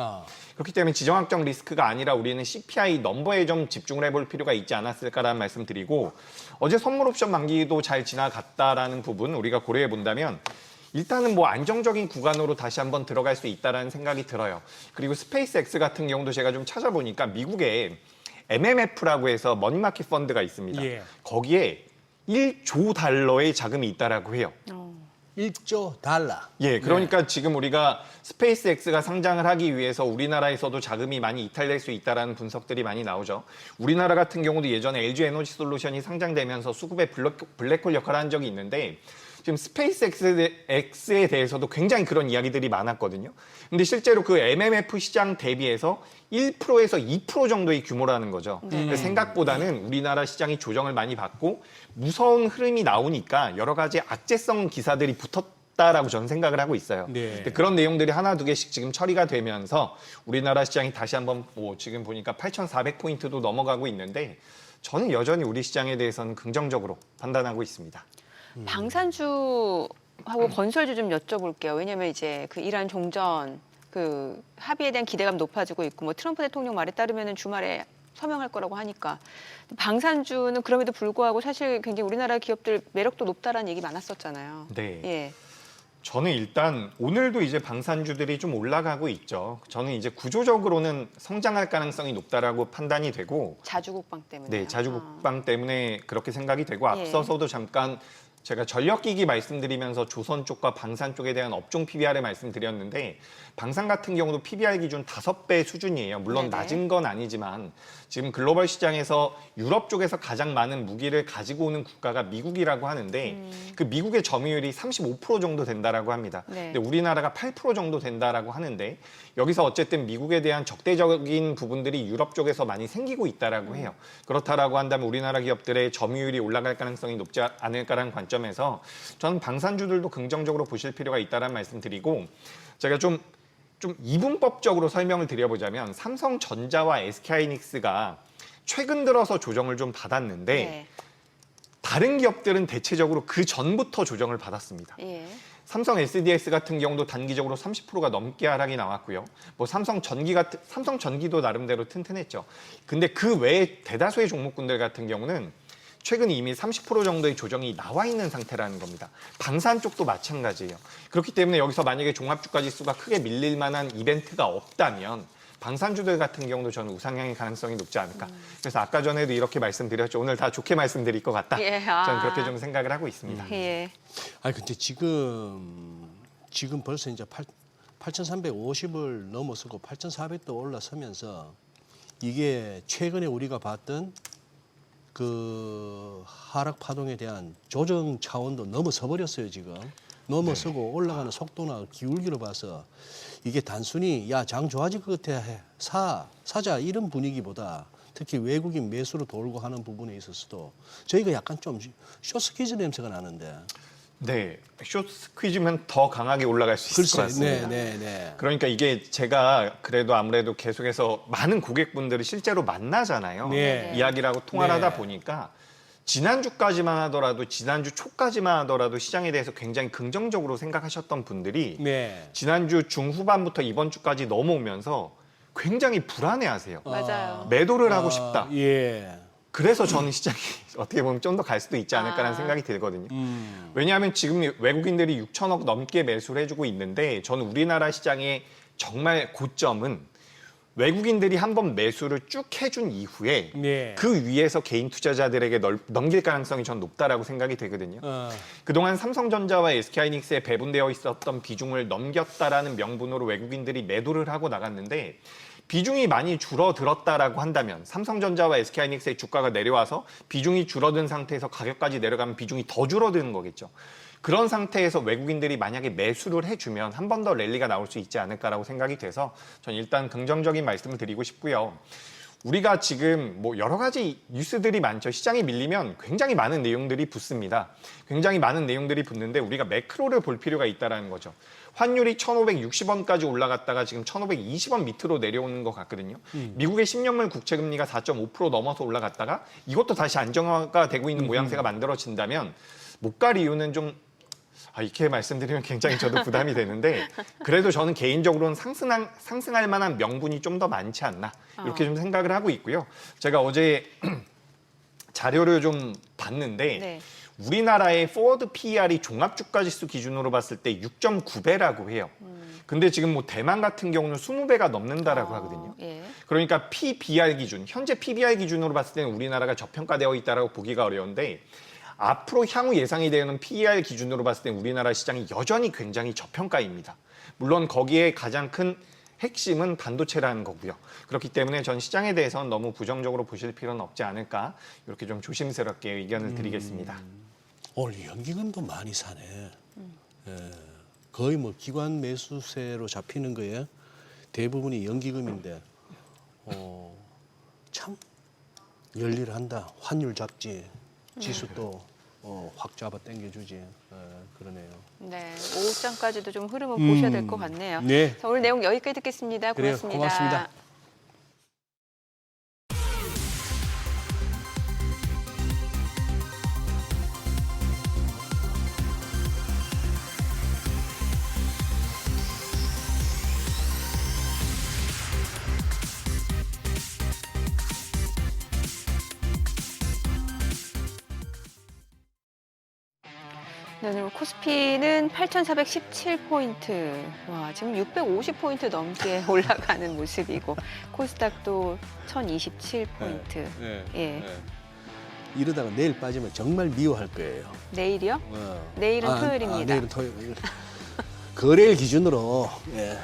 그렇기 때문에 지정학적 리스크가 아니라 우리는 CPI 넘버에 좀 집중을 해볼 필요가 있지 않았을까라는 말씀 드리고, 어제 선물 옵션 만기도 잘 지나갔다라는 부분 우리가 고려해 본다면 일단은 뭐 안정적인 구간으로 다시 한번 들어갈 수 있다라는 생각이 들어요. 그리고 스페이스X 같은 경우도 제가 좀 찾아보니까 미국에 MMF라고 해서 머니마켓 펀드가 있습니다. 거기에 1조 달러의 자금이 있다라고 해요. 1조 달러. 예, 그러니까 지금 우리가 스페이스X가 상장을 하기 위해서 우리나라에서도 자금이 많이 이탈될 수 있다라는 분석들이 많이 나오죠. 우리나라 같은 경우도 예전에 LG 에너지 솔루션이 상장되면서 수급의 블랙홀 역할을 한 적이 있는데, 지금 스페이스X에 대해서도 굉장히 그런 이야기들이 많았거든요. 근데 실제로 그 MMF 시장 대비해서 1%에서 2% 정도의 규모라는 거죠. 생각보다는 우리나라 시장이 조정을 많이 받고 무서운 흐름이 나오니까 여러 가지 악재성 기사들이 붙었다라고 저는 생각을 하고 있어요. 근데 그런 내용들이 하나 두 개씩 지금 처리가 되면서 우리나라 시장이 다시 한번 지금 보니까 8,400포인트도 넘어가고 있는데, 저는 여전히 우리 시장에 대해서는 긍정적으로 판단하고 있습니다. 방산주하고 건설주 좀 여쭤볼게요. 왜냐하면 이제 그 이란 종전 그 합의에 대한 기대감 높아지고 있고, 뭐 트럼프 대통령 말에 따르면 주말에 서명할 거라고 하니까 방산주는 그럼에도 불구하고 사실 굉장히 우리나라 기업들 매력도 높다라는 얘기 많았었잖아요. 네. 예. 저는 일단 오늘도 이제 방산주들이 좀 올라가고 있죠. 저는 이제 구조적으로는 성장할 가능성이 높다라고 판단이 되고, 자주국방 때문에. 네, 자주국방 때문에 그렇게 생각이 되고, 앞서서도 잠깐 제가 전력기기 말씀드리면서 조선 쪽과 방산 쪽에 대한 업종 PBR을 말씀드렸는데, 방산 같은 경우도 PBR 기준 5배 수준이에요. 물론 네네. 낮은 건 아니지만 지금 글로벌 시장에서 유럽 쪽에서 가장 많은 무기를 가지고 오는 국가가 미국이라고 하는데 그 미국의 점유율이 35% 정도 된다라고 합니다. 네. 근데 우리나라가 8% 정도 된다라고 하는데, 여기서 어쨌든 미국에 대한 적대적인 부분들이 유럽 쪽에서 많이 생기고 있다라고 해요. 그렇다라고 한다면 우리나라 기업들의 점유율이 올라갈 가능성이 높지 않을까라는 관점에서 저는 방산주들도 긍정적으로 보실 필요가 있다는 말씀드리고, 제가 좀 이분법적으로 설명을 드려보자면 삼성전자와 SK하이닉스가 최근 들어서 조정을 좀 받았는데 네. 다른 기업들은 대체적으로 그 전부터 조정을 받았습니다. 예. 삼성 SDS 같은 경우도 단기적으로 30%가 넘게 하락이 나왔고요. 뭐 삼성 전기도 나름대로 튼튼했죠. 근데 그 외에 대다수의 종목군들 같은 경우는 최근 이미 30% 정도의 조정이 나와 있는 상태라는 겁니다. 방산 쪽도 마찬가지예요. 그렇기 때문에 여기서 만약에 종합주가 지수가 크게 밀릴 만한 이벤트가 없다면 방산주들 같은 경우도 저는 우상향의 가능성이 높지 않을까. 그래서 아까 전에도 이렇게 말씀드렸죠. 오늘 다 좋게 말씀드릴 것 같다. 예, 저는 그렇게 좀 생각을 하고 있습니다. 예. 아니 근데 지금 벌써 이제 8,350을 넘어서고 8,400도 올라서면서 이게 최근에 우리가 봤던 그 하락 파동에 대한 조정 차원도 넘어서 버렸어요, 지금. 넘어서고 올라가는 속도나 기울기로 봐서 이게 단순히 야, 장 좋아질 것 같아 사자 이런 분위기보다 특히 외국인 매수로 돌고 하는 부분에 있어서도 저희가 약간 좀 숏스퀴즈 냄새가 나는데. 네, 숏 스퀴즈면 더 강하게 올라갈 수 있을 것 같습니다. 네. 그러니까 이게 제가 그래도 아무래도 계속해서 많은 고객분들을 실제로 만나잖아요. 네. 이야기를 하고 통화를 네. 하다 보니까 지난주까지만 하더라도 지난주 초까지만 하더라도 시장에 대해서 굉장히 긍정적으로 생각하셨던 분들이 네. 지난주 중후반부터 이번 주까지 넘어오면서 굉장히 불안해하세요. 맞아요. 매도를 하고 싶다. 예. 그래서 저는 시장이 어떻게 보면 좀 더 갈 수도 있지 않을까라는 생각이 들거든요. 왜냐하면 지금 외국인들이 6천억 넘게 매수를 해주고 있는데, 저는 우리나라 시장의 정말 고점은 외국인들이 한번 매수를 쭉 해준 이후에 네. 그 위에서 개인 투자자들에게 넘길 가능성이 전 높다라고 생각이 되거든요. 그동안 삼성전자와 SK하이닉스에 배분되어 있었던 비중을 넘겼다라는 명분으로 외국인들이 매도를 하고 나갔는데, 비중이 많이 줄어들었다라고 한다면 삼성전자와 SK하이닉스의 주가가 내려와서 비중이 줄어든 상태에서 가격까지 내려가면 비중이 더 줄어드는 거겠죠. 그런 상태에서 외국인들이 만약에 매수를 해주면 한 번 더 랠리가 나올 수 있지 않을까라고 생각이 돼서 전 일단 긍정적인 말씀을 드리고 싶고요. 우리가 지금 뭐 여러 가지 뉴스들이 많죠. 시장이 밀리면 굉장히 많은 내용들이 붙습니다. 굉장히 많은 내용들이 붙는데 우리가 매크로를 볼 필요가 있다는 거죠. 환율이 1,560원까지 올라갔다가 지금 1,520원 밑으로 내려오는 것 같거든요. 미국의 10년물 국채금리가 4.5% 넘어서 올라갔다가 이것도 다시 안정화가 되고 있는 모양새가 만들어진다면 못 갈 이유는 좀 이렇게 말씀드리면 굉장히 저도 부담이 되는데 그래도 저는 개인적으로는 상승할 만한 명분이 좀 더 많지 않나 이렇게 좀 생각을 하고 있고요. 제가 어제 자료를 좀 봤는데 네. 우리나라의 포워드 PER이 종합주가지수 기준으로 봤을 때 6.9배라고 해요. 근데 지금 뭐 대만 같은 경우는 20배가 넘는다라고 하거든요. 예. 그러니까 PBR 기준, 현재 PBR 기준으로 봤을 때는 우리나라가 저평가되어 있다라고 보기가 어려운데 앞으로 향후 예상이 되는 PER 기준으로 봤을 때 우리나라 시장이 여전히 굉장히 저평가입니다. 물론 거기에 가장 큰 핵심은 반도체라는 거고요. 그렇기 때문에 전 시장에 대해서는 너무 부정적으로 보실 필요는 없지 않을까 이렇게 좀 조심스럽게 의견을 드리겠습니다. 오늘 연기금도 많이 사네. 예, 거의 뭐 기관 매수세로 잡히는 거에 대부분이 연기금인데 참 열일한다. 환율 잡지. 지수 또 확 잡아 당겨주지. 그러네요. 네, 오후장까지도 좀 흐름을 보셔야 될 것 같네요. 네. 자, 오늘 내용 여기까지 듣겠습니다. 그래요, 고맙습니다. 고맙습니다. 네, 오늘 코스피는 8,417포인트. 와, 지금 650포인트 넘게 올라가는 모습이고, 코스닥도 1,027포인트. 예. 이러다가 내일 빠지면 정말 미워할 거예요. 내일이요? 내일은 토요일입니다. 내일은 토요일. 거래일 기준으로. 예.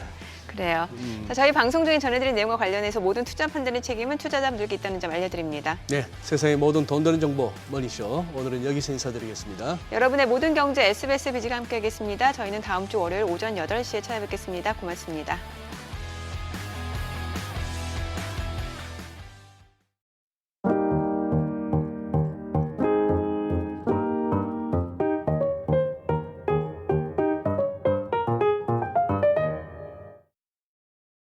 그래요. 자, 저희 방송 중에 전해드린 내용과 관련해서 모든 투자 판단의 책임은 투자자분들께 있다는 점 알려드립니다. 네, 세상의 모든 돈 되는 정보 머니쇼. 오늘은 여기서 인사드리겠습니다. 여러분의 모든 경제 SBS 비즈가 함께하겠습니다. 저희는 다음 주 월요일 오전 8시에 찾아뵙겠습니다. 고맙습니다.